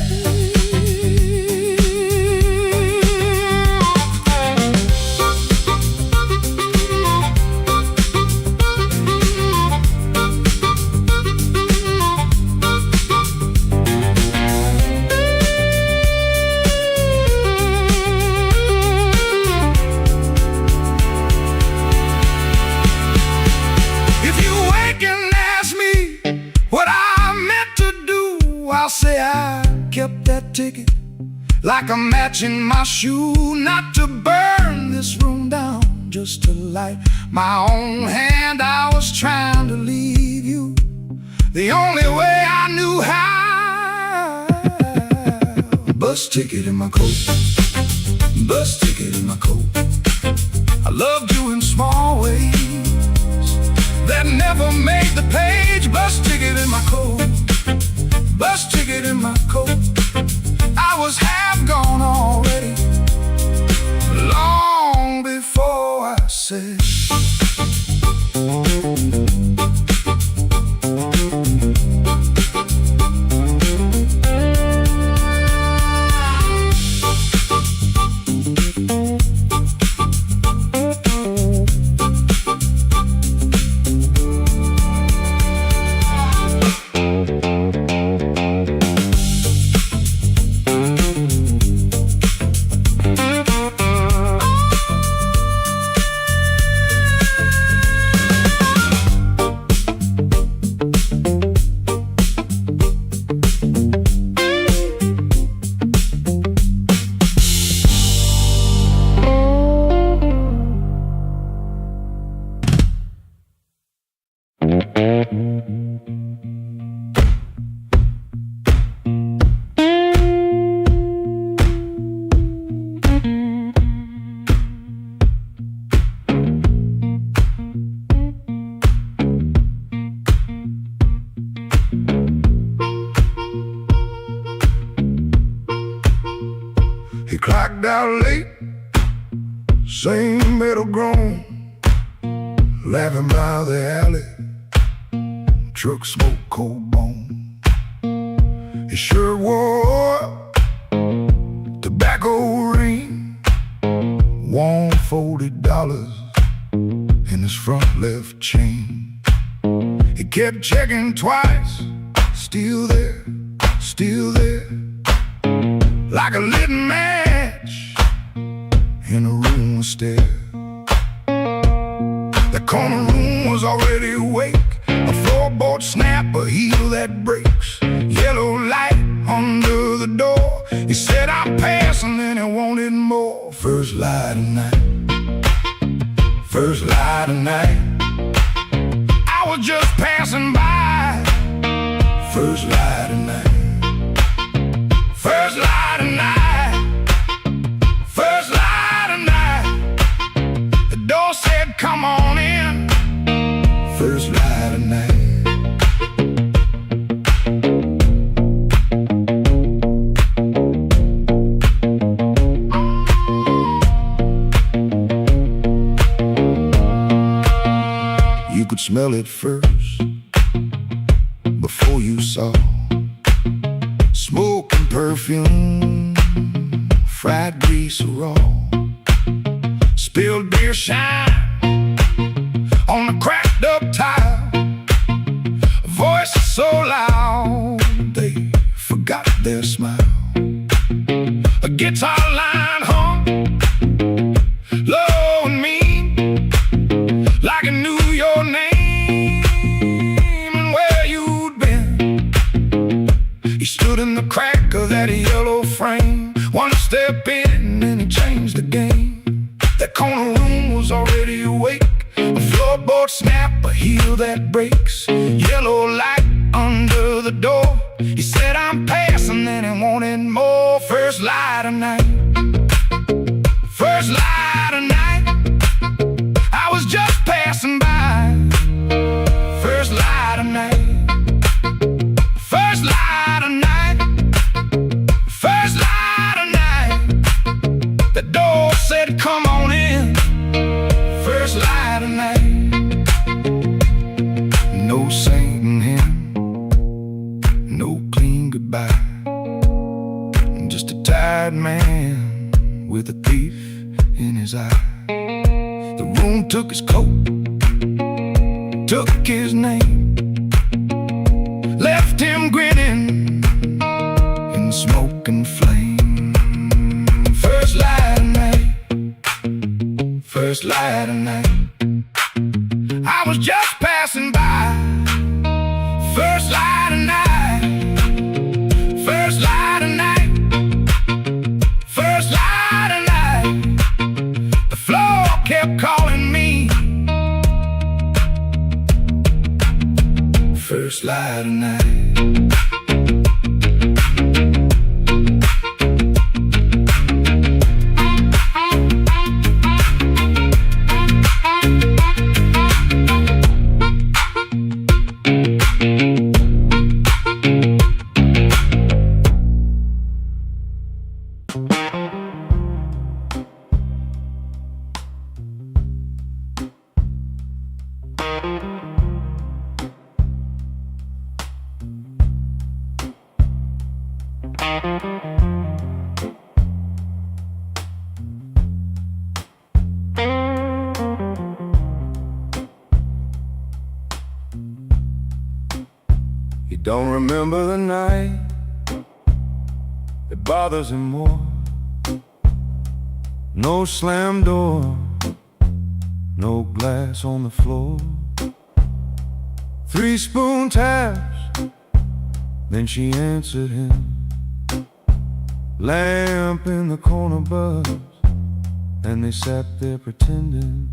I'll say I kept that ticket like a match in my shoe, not to burn this room down, just to light my own hand. I was trying to leave you the only way I knew how. Bus ticket in my coat, bus ticket in my coat. I loved you in small ways that never made the page. Bus ticket in my coat, bus ticket in my coat. I was half gone already, long before I said. He clocked out late, same metal groan, laughing by the alley, truck smoke, cold bone. His shirt wore up, tobacco ring, warm $40 in his front left chain. He kept checking twice, still there, like a lit match in a room stair. The corner room was already awake, a floorboard snap, a heel that breaks, yellow light under the door. He said, I'm passing, and he wanted more. First light of night, first light of night. I was just passing by. First light of night, first light of night, first light of night. The door said, come on in. First light of night. You could smell it first, before you saw smoke perfume, fried grease raw, spilled beer shine on the cracked up tile. A voice so loud they forgot their smile. A guitar line hung low and mean, like it knew your name and where you'd been. He stood in the crack of that yellow frame, one step in and he changed the game. That corner room was already awake, a floorboard snap, a heel that breaks, yellow light under the door. He said, I'm passing, then he wanted more. First light of night, first light of night, I was just passing by. First light of night, first light of night, first light of night. The door said, come on in. First light of night. No singing hymn, no clean goodbye, just a tired man with a thief in his eye. The room took his coat, took his name, left him grinning in smoke and flame. First light of night, first light of night, I was just passing by. First light of night, first light of night, first light of night. The floor kept calling me. First light of night. He don't remember the night, it bothers him more. No slam door, no glass on the floor. 3 spoon taps, then she answered him. Lamp in the corner buzzed, and they sat there pretending.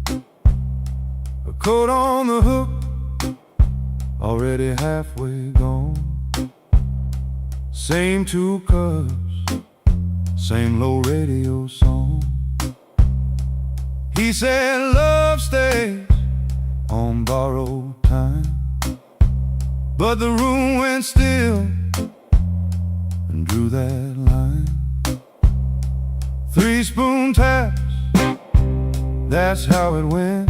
A coat on the hook, already halfway gone. Same 2 cups, same low radio song. He said love stays on borrowed time, but the room went still and drew that line. 3 spoon taps, that's how it went.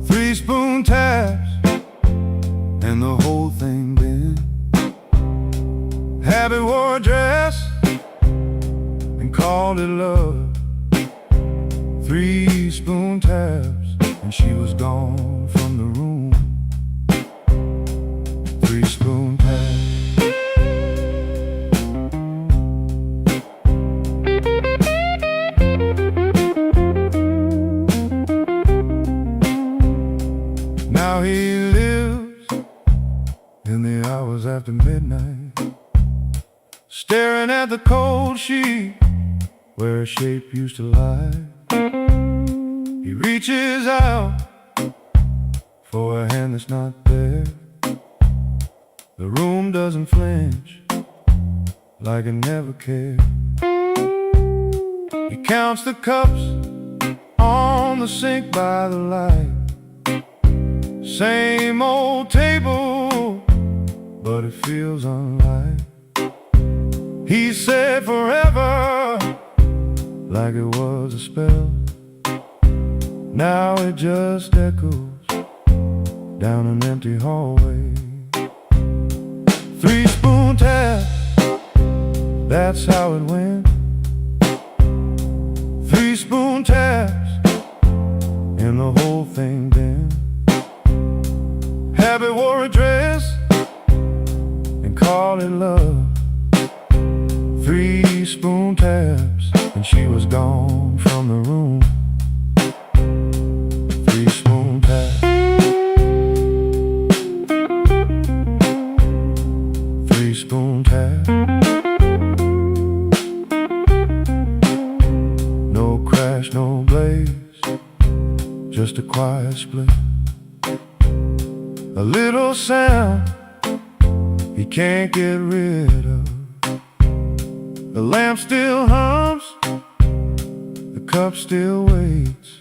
3 spoon taps, and the whole thing bent. Habit wore a dress and called it love. 3 spoon taps, and she was gone from the room. 3 spoon taps. Now he lives in the hours after midnight, staring at the cold sheet where a shape used to lie. He reaches out for a hand that's not there. The room doesn't flinch, like it never cared. He counts the cups on the sink by the light. Same old table, but it feels unlike. He said forever, like it was a spell. Now it just echoes down an empty hallway. 3 spoon taps, That's how it went. 3 spoon taps, and the whole thing then. Habit wore a dress and called it love. 3 spoon taps, and she was gone from the room. 3 spoon taps. 3 spoon taps. No crash, no blaze, just a quiet split. A little sound he can't get rid of. The lamp still hums, the cup still waits,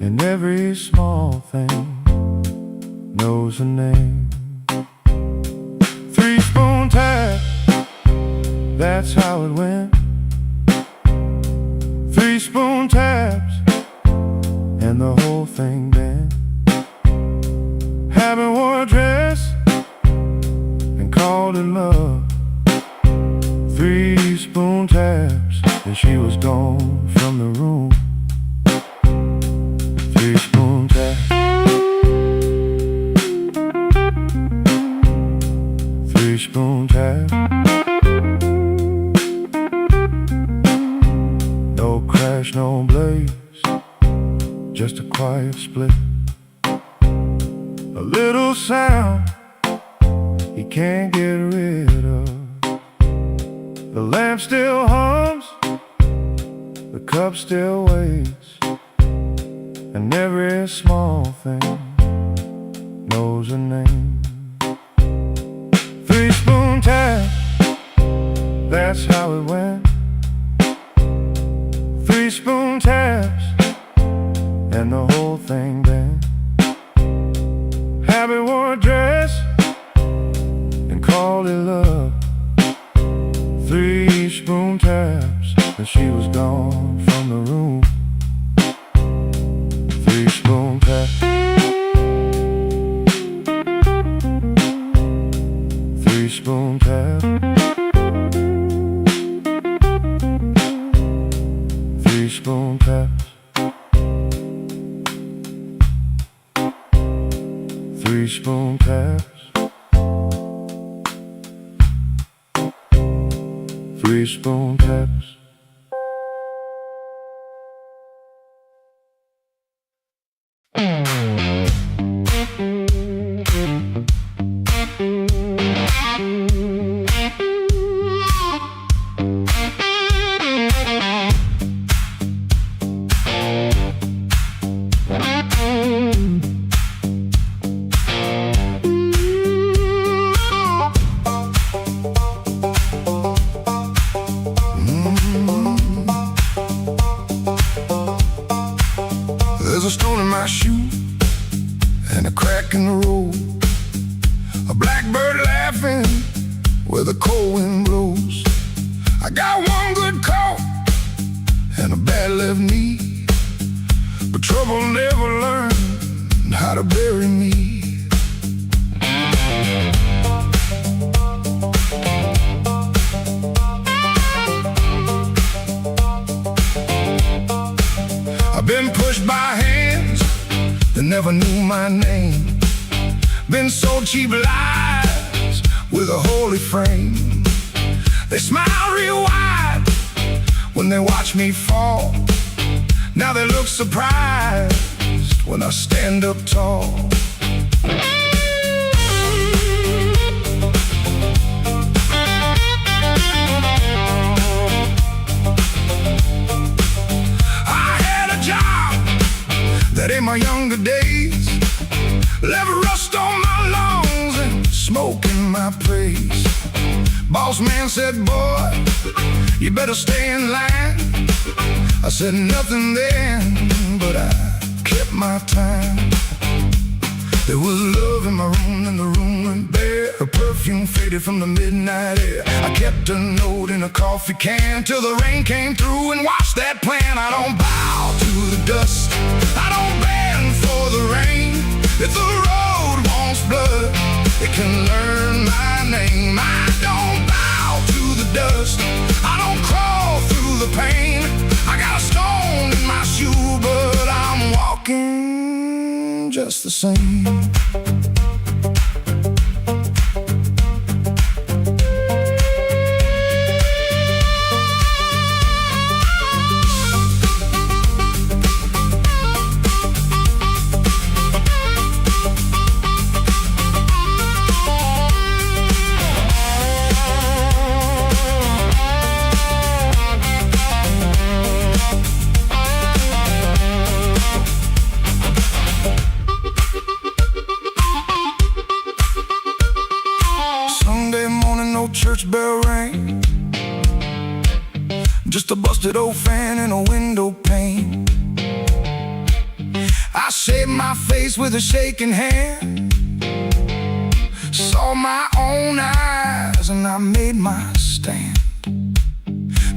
and every small thing knows a name. 3 spoon taps, that's how it went. 3 spoon taps, and the whole thing bent. Habit wore a dress and called it love. 3 spoon taps, and she was gone from the room. 3 spoon taps. 3 spoon taps. No crash, no blaze, just a quiet split. A little sound he can't get rid of. The lamp still hums, the cup still waits, and every small thing knows a name. 3 spoon taps, that's how it went. 3 spoon taps, and the whole thing bent. Habit wore a dress and called it love. 3 spoon taps, and she was gone from the room. 3 spoon taps. 3 spoon taps. 3 spoon taps. 3 spoon taps. 3 spoon taps. There's a stone in my shoe and a crack in the road. A blackbird laughing where the cold wind blows. I got one good coat and a bad left knee, but trouble never learned how to bury me. I've been pushed by hands that never knew my name. Been sold cheap lies with a holy frame. They smile real wide when they watch me fall. Now they look surprised when I stand up tall. That in my younger days left rust on my lungs and smoke in my praise. Boss man said, boy, you better stay in line. I said nothing then, but I kept my time. There was love in my room and the room went bare. Her perfume faded from the midnight air. I kept a note in a coffee can till the rain came through and washed that plan. I don't bow to the dust, I don't bend for the rain. If the road can learn my name. I don't bow to the dust. the same. Church bell rang, just a busted old fan and a window pane. I shaved my face with a shaking hand, saw my own eyes and I made my stand.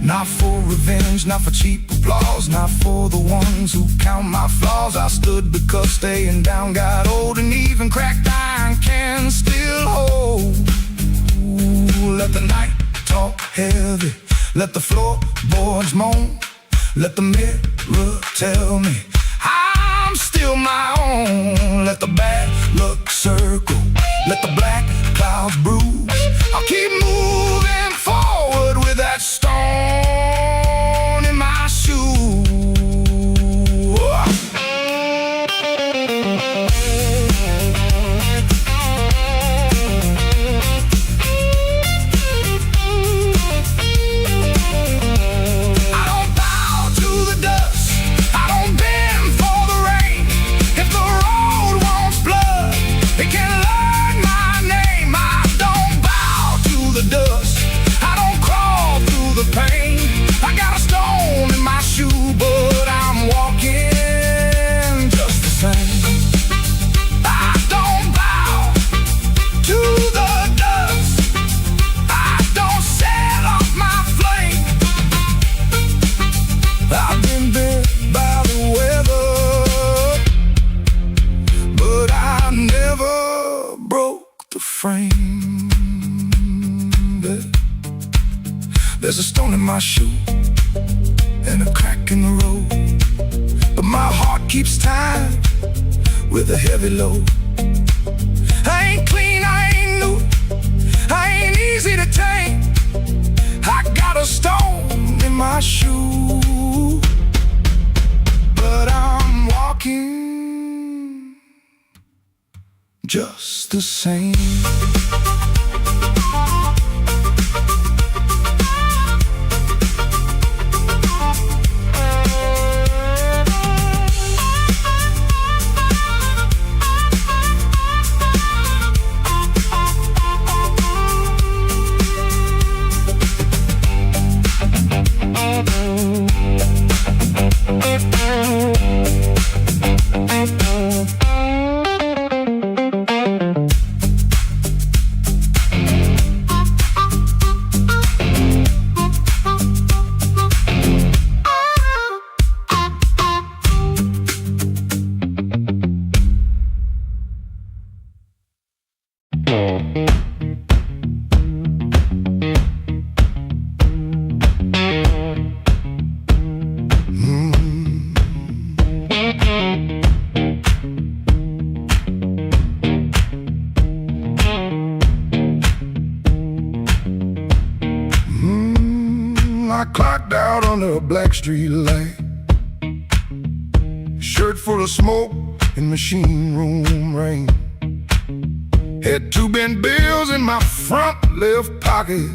Not for revenge, not for cheap applause, not for the ones who count my flaws. I stood because staying down got old, and even cracked iron can still hold. Let the night talk heavy, let the floorboards moan, let the mirror tell me I'm still my own. Let the bad luck circle, let the black clouds bruise. I'll keep moving forward with that stone in my shoe. There's a stone in my shoe and a crack in the road, but my heart keeps time with a heavy load. I ain't clean, I ain't new, I ain't easy to tame. I got a stone in my shoe, but I'm walking just the same. I clocked out under a black street light, shirt full of smoke and machine room rain. Had 2 bent bills in my front left pocket,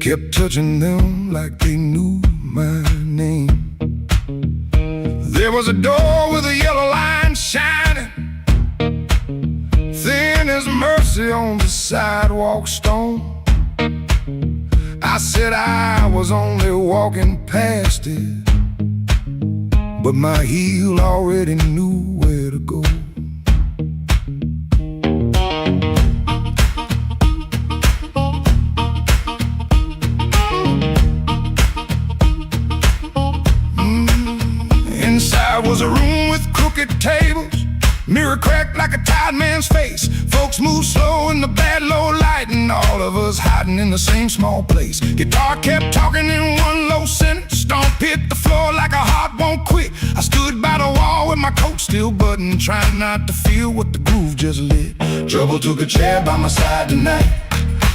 kept touching them like they knew my name. There was a door with a yellow line shining, thin as mercy on the sidewalk stone. I said I was only walking past it, but my heel already knew where to go. Inside was a room with crooked tables, mirror cracked like a tired man's face. Folks moved slow in the bad low light, and and all of us hiding in the same small place. Guitar kept talking in one low sentence. Stomp hit the floor like a heart won't quit. I stood by the wall with my coat still buttoned, trying not to feel what the groove just lit. Trouble took a chair by my side tonight.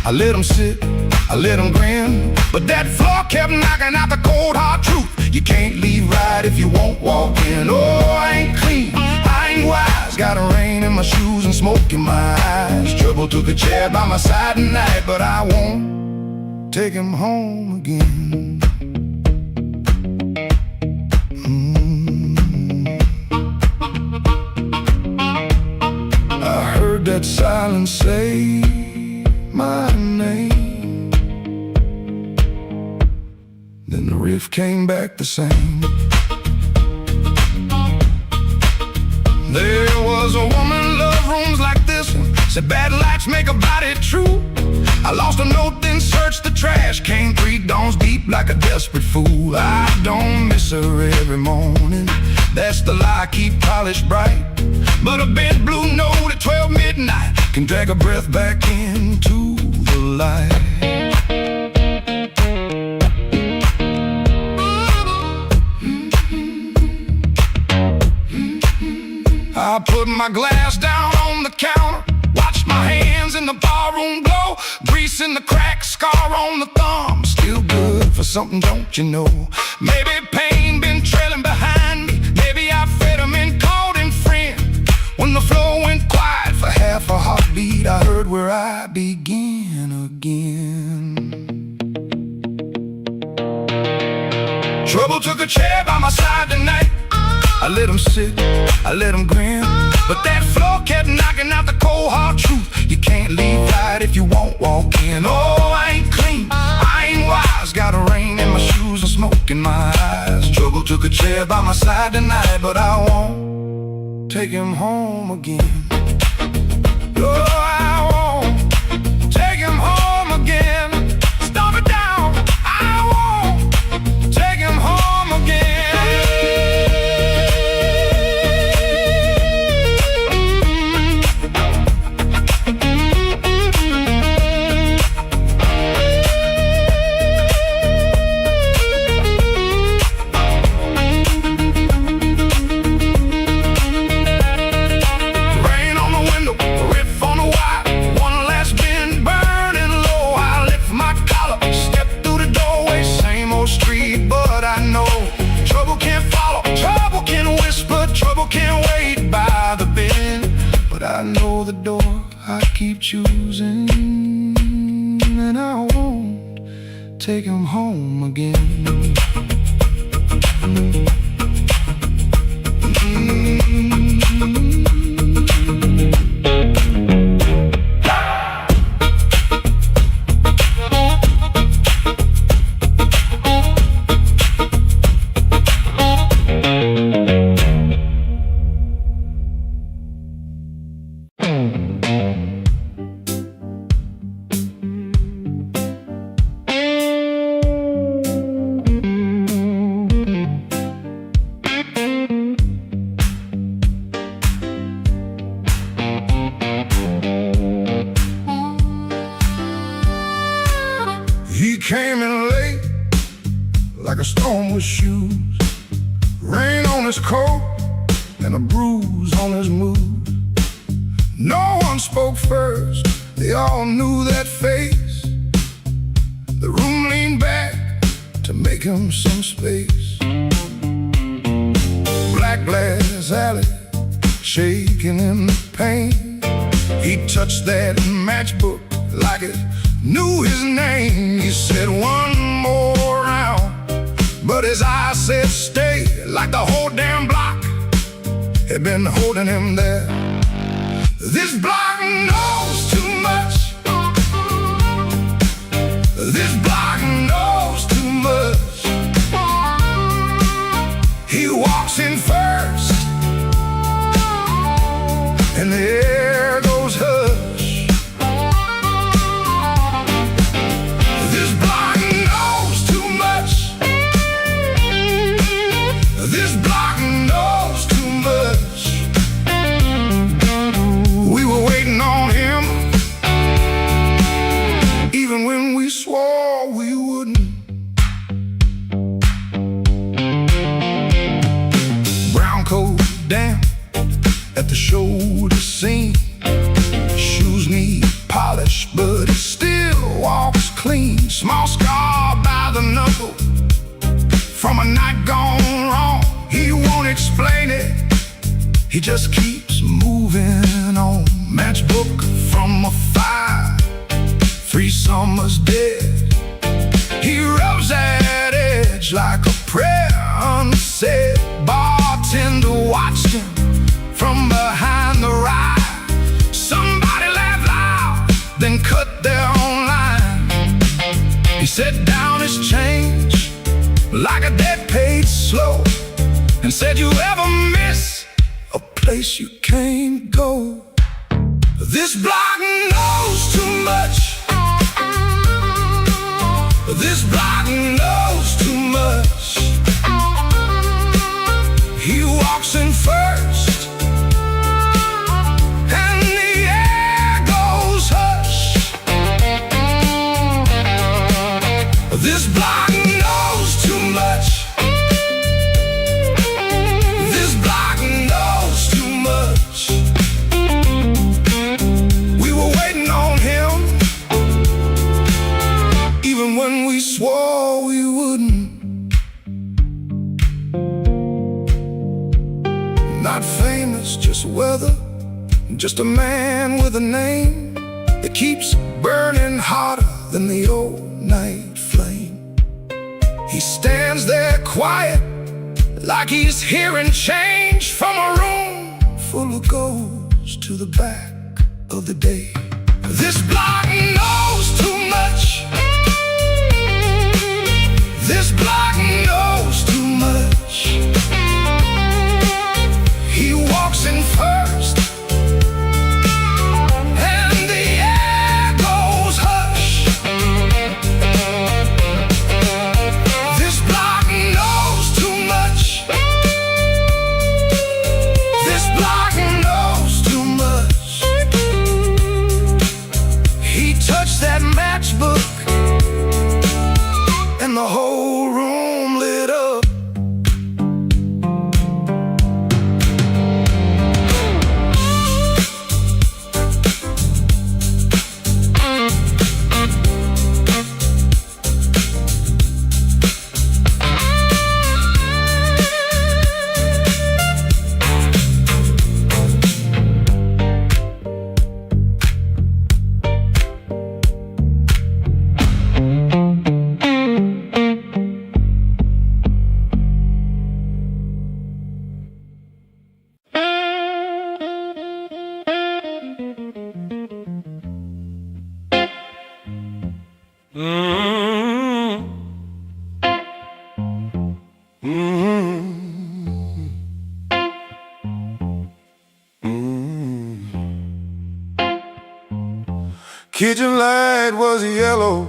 I let him sit, I let him grin, but that floor kept knocking out the cold hard truth. You can't leave right if you won't walk in. Oh, I ain't clean, I ain't wise. Got a rain in my shoes and smoke in my eyes. Trouble took a chair by my side tonight, but I won't take him home again. I heard that silence say my name. Then the riff came back the same. There was a woman loved rooms like this one. Said bad lights make a body true. I lost a note, then searched the trash. Came 3 dawns deep like a desperate fool. I don't miss her every morning. That's the lie I keep polished bright. But a bent blue note at 12 midnight can drag a breath back into the light. I put my glass down on the counter, watched my hands in the barroom glow. Grease in the crack, scar on the thumb, still good for something, don't you know? Maybe pain been trailing behind me. Maybe I fed him and called him friend. When the floor went quiet for half a heartbeat, I heard where I began again. Trouble took a chair by my side tonight. I let him sit, I let him grin, but that floor kept knocking out the cold hard truth. You can't leave right if you won't walk in. Oh, I ain't clean, I ain't wise. Got a rain in my shoes and smoke in my eyes. Trouble took a chair by my side tonight, but I won't take him home again. Oh, I won't take him home again. Stomp it down, I won't take him home again. I know the door I keep choosing, and I won't take him home again. He came in late, like a storm with shoes. Rain on his coat and a bruise on his mood. No one spoke first, they all knew that face. The room leaned back to make him some space. Black glass alley, shaking in the pain. He touched that matchbook like it knew his name. He said one more round, but his eyes said stay, like the whole damn block had been holding him there. This block knows too much. This block knows too much. He walks in first, and the air goes hush. This block knows too much. This block knows too much. We were waiting just keeps moving on. Matchbook from a fire, 3 summers dead. He rubs that edge like a prayer unsaid. Bartender watched him from behind the ride. Somebody laughed loud, then cut their own line. He set down his change like a debt paid slow, and said, "You ever miss a place you can't go? This block knows too much. This block knows too much." He walks in first, and the air goes hush. This block knows too much. This block knows too much. We were waiting on him, even when we swore we wouldn't. Not famous, just weather, just a man with a name that keeps burning hotter than the old night flame. He stands there quiet, like he's hearing change from a room full of ghosts to the back of the day. This block knows too much. This block knows too much. He walks in first, and the air goes hush. This block knows too much. This block knows too much. He touched that matchbook, and the whole room lit up. Kitchen light was yellow,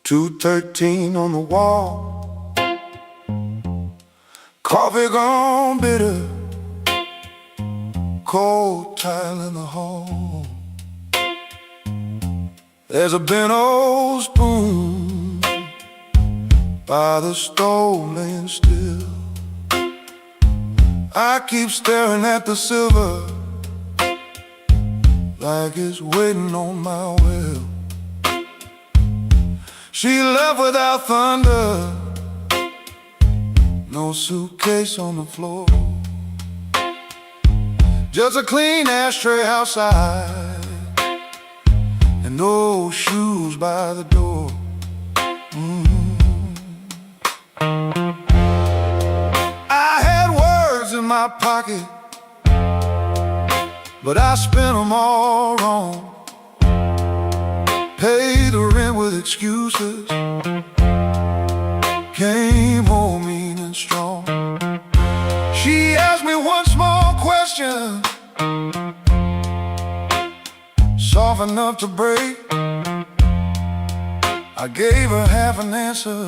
213 on the wall. Coffee gone bitter, cold tile in the hall. There's a bent old spoon by the stove laying still. I keep staring at the silver like it's waiting on my will. She left without thunder, no suitcase on the floor, just a clean ashtray outside, and no shoes by the door. I had words in my pocket, but I spent them all wrong. Paid the rent with excuses, came home mean and strong. She asked me one small question, soft enough to break. I gave her half an answer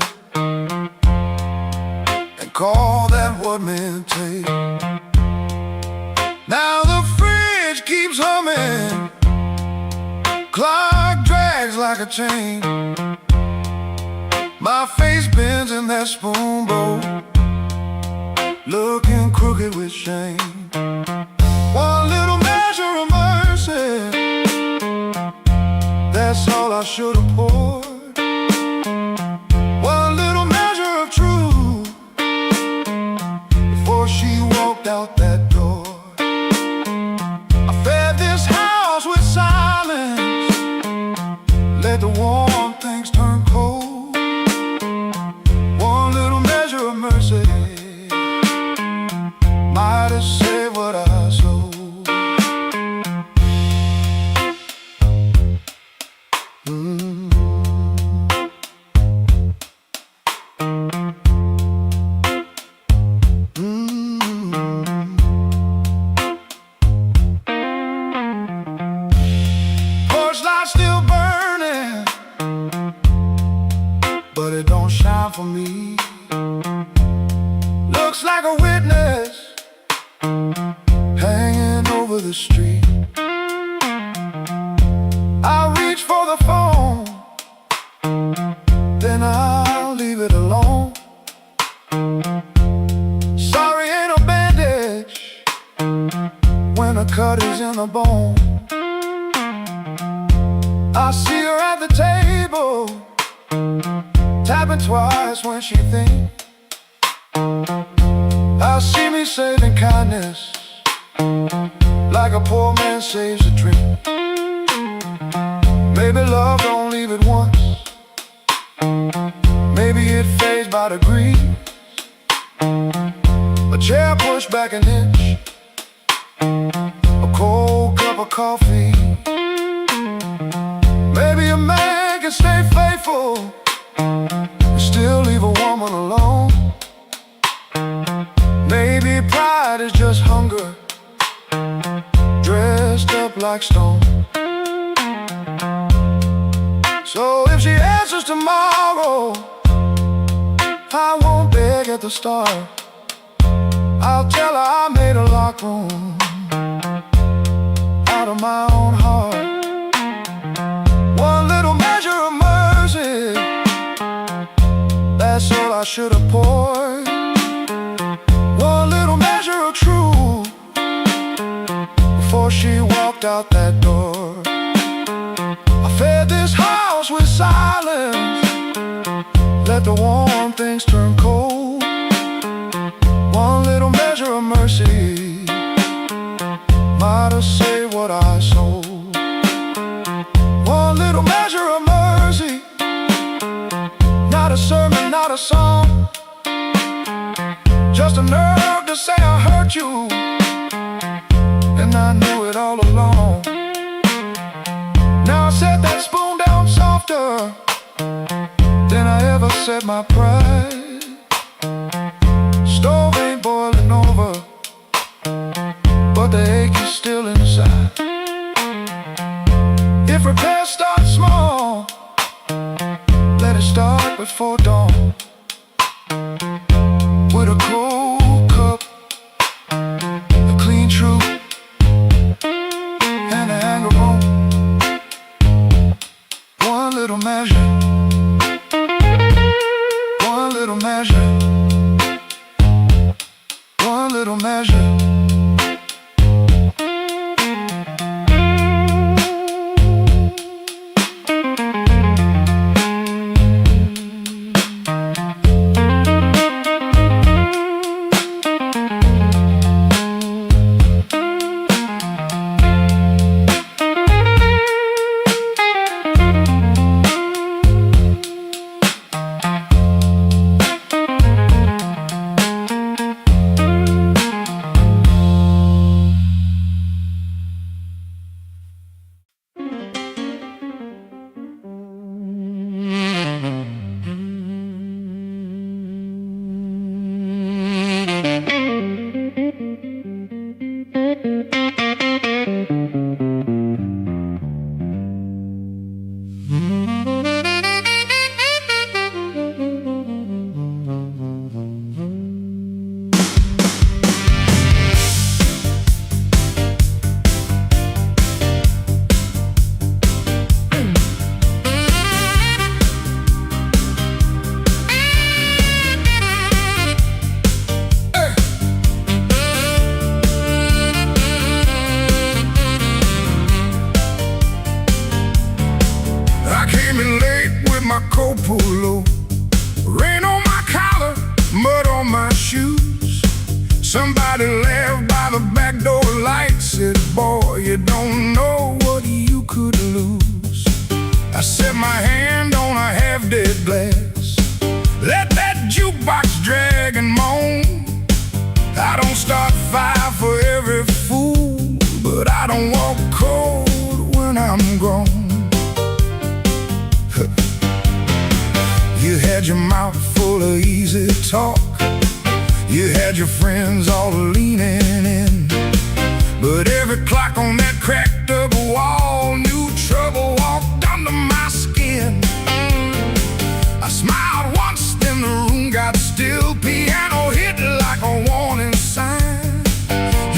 and called that what men take. Now the fridge keeps humming, clock drags like a chain. My face bends in that spoon bowl, looking crooked with shame. One little measure of mercy, that's all I should have poured. One little measure of truth before she walked out Let the warm things turn cold. One little measure of mercy might have saved what I sold. Still burning, but it don't shine for me. Looks like a witness hanging over the street. I reach for the phone, then I'll leave it alone. Sorry ain't a bandage when a cut is in the bone. I see her at the table, tapping twice when she thinks. I see me saving kindness, like a poor man saves a drink. Maybe love don't leave it once, maybe it fades by degrees. A chair pushed back an inch, a cold cup of coffee. Maybe a man can stay faithful and still leave a woman alone. Maybe pride is just hunger dressed up like stone. So if she answers tomorrow, I won't beg at the start. I'll tell her I made a locker room out of my own heart. One little measure of mercy, that's all I should have poured. One little measure of truth before she walked out that door. I fed this house with silence, let the warm things turn cold. One little measure of mercy might have saved what I sold. One little measure of mercy, not a sermon, not a song, just a nerve to say I hurt you, and I knew it all along. Now I set that spoon down softer than I ever set my pride. Stove ain't boiling over, but the ache is still inside. If repairs start small, let it start before dawn. With a cold cup, a clean truth, and a anger room. One little measure, one little measure, one little measure. Polo, rain on my collar, mud on my shoes. Somebody laughed by the back door light, said, boy, you don't know what you could lose. I said, my hand on a half-dead glass. Let that jukebox drag and moan. I don't start fire for every fool, but I don't walk cold when I'm grown. You had your mouth full of easy talk. You had your friends all leaning in, but every clock on that cracked up wall knew trouble walked under my skin. I smiled once, then the room got still. Piano hit like a warning sign.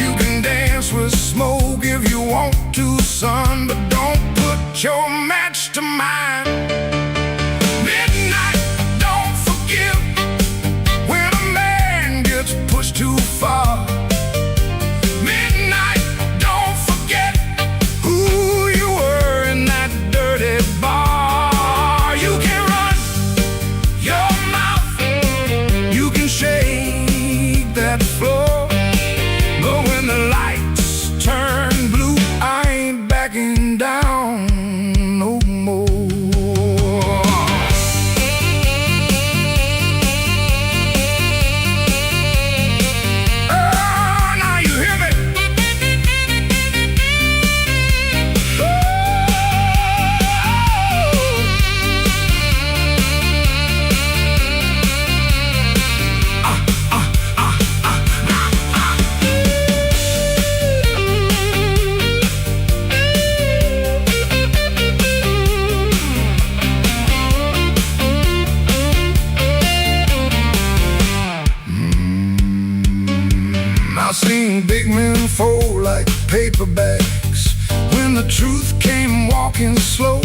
You can dance with smoke if you want to, son, but don't put your match to mine. Midnight, don't forgive when a man gets pushed too far. Midnight, don't forget who you were in that dirty bar. You can run your mouth, you can shake that floor, but when the lights turn blue, I ain't backing down no more. Now you hear me? I've seen big men fold like paper bags when the truth came walking slow.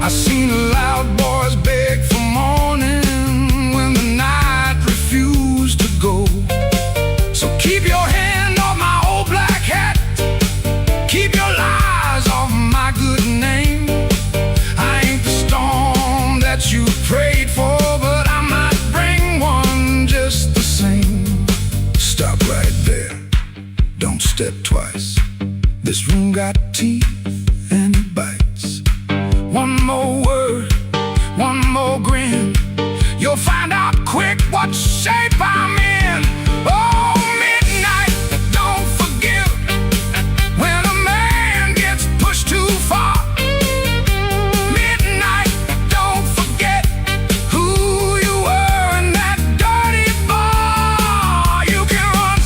I seen loud boys beg for morning when the night refused to go. So keep your hand off my old black hat, keep your lies off my good name. I ain't the storm that you prayed for, but I might bring one just the same. Stop right there, don't step twice. This room got teeth and it bites. One more word, one more grin, you'll find out quick what shape I'm in. Oh, midnight, don't forgive when a man gets pushed too far. Midnight, don't forget who you were in that dirty bar. You can run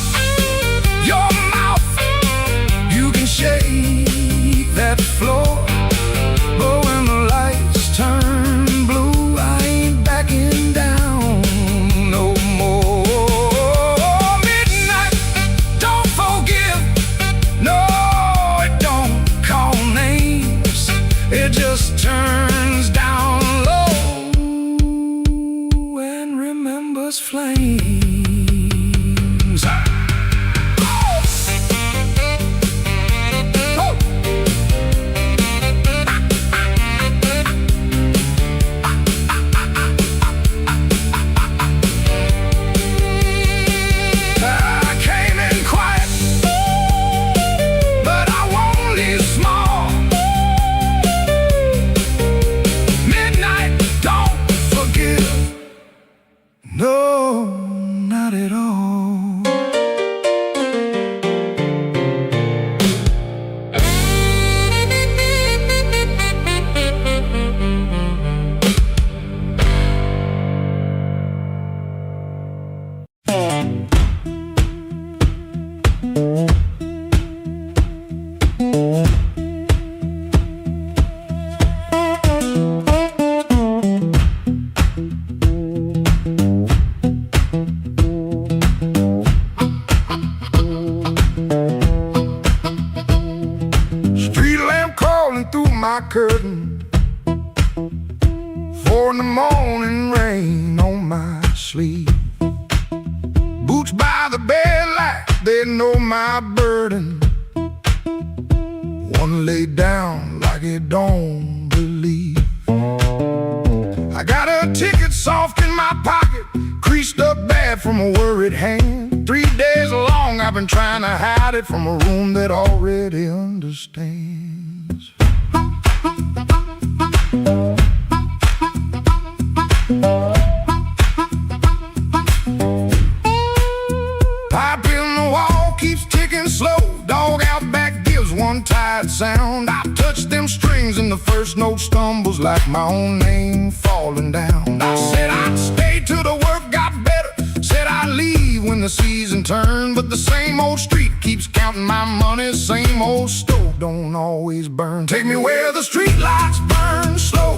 your mouth, you can shake that floor, but when the lights turn blue, I ain't backing down no more. Midnight, don't forgive, no, it don't call names, it just turns down low and remembers flames. I came in quiet, but I won't leave small. Midnight, don't forgive, no, not at all. Street lamp crawling through my curtain, 4 in the morning rain on my sleeve. Boots by the bed like they know my burden. One laid down like it don't believe. I got a ticket soft in my pocket, creased up bad from a worried hand. 3 days long I've been trying to hide it from a room that already understands. Pipe in the wall keeps ticking slow. Dog out back gives one tired sound. I touch them strings and the first note stumbles like my own name falling down. I said I'd stay till the work got better. Said I'd leave when the season turned. But the same old street keeps counting my money. Same old stove don't always burn. Take me where the street lights burn slow,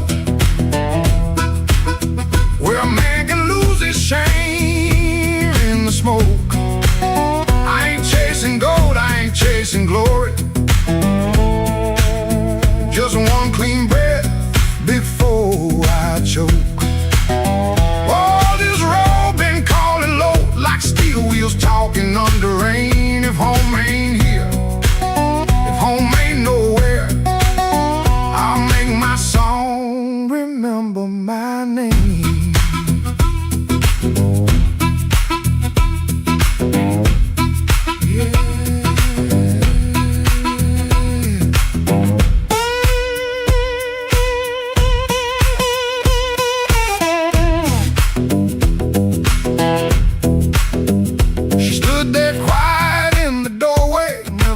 where a man can lose his shame in the smoke. I ain't chasing gold, I ain't chasing glory. Just one clean breath before I choke. Oh, this road been calling low, like steel wheels talking under rain. If home ain't here, if home ain't nowhere, I'll make my song remember my name.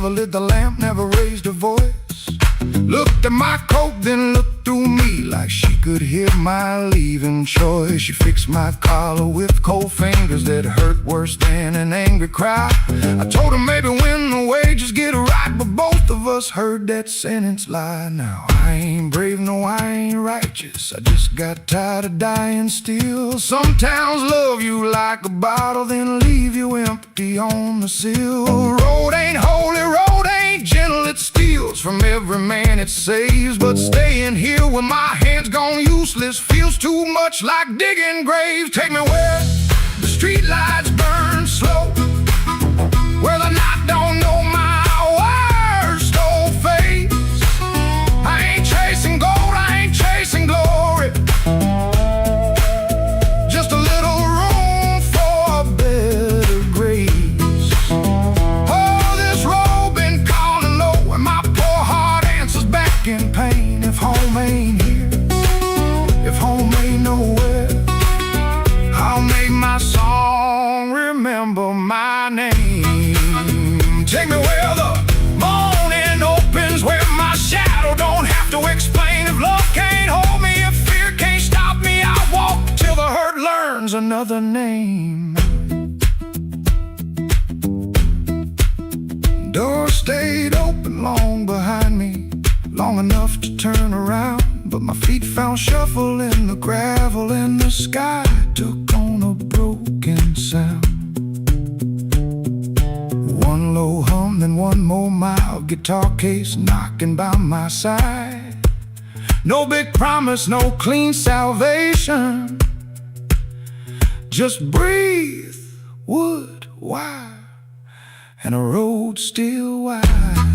Lit the lamp, never raised her voice. Looked at my coat, then looked through me like she could hear my leaving choice. She fixed my collar with cold fingers that hurt worse than an angry cry. I told her maybe when the wages get right, but both of us heard that sentence lie. Now I ain't brave, no I ain't righteous, I just got tired of dying still. Some towns love you like a bottle, then leave you empty on the sill. Road ain't holy, road ain't gentle, it steals from every man it saves. But staying here with my hands gone useless feels too much like digging graves. Take me where the street lights burn slow, where the night don't know my worst old face. I ain't chasing gold, I ain't chasing glory, just a little room for a better grace. Oh, this road been calling low, and my poor heart answers back in pain. If home ain't here, if home ain't nowhere, I'll make my song remember my name. Take me where the morning opens, where my shadow don't have to explain. If love can't hold me, if fear can't stop me, I'll walk till the hurt learns another name. Door stayed open long behind me, long enough to turn around, but my feet found shuffle in the gravel, and the sky took on a broken sound. One low hum, then one more mild guitar case knocking by my side. No big promise, no clean salvation, just breathe, wood, wire, and a road still wide.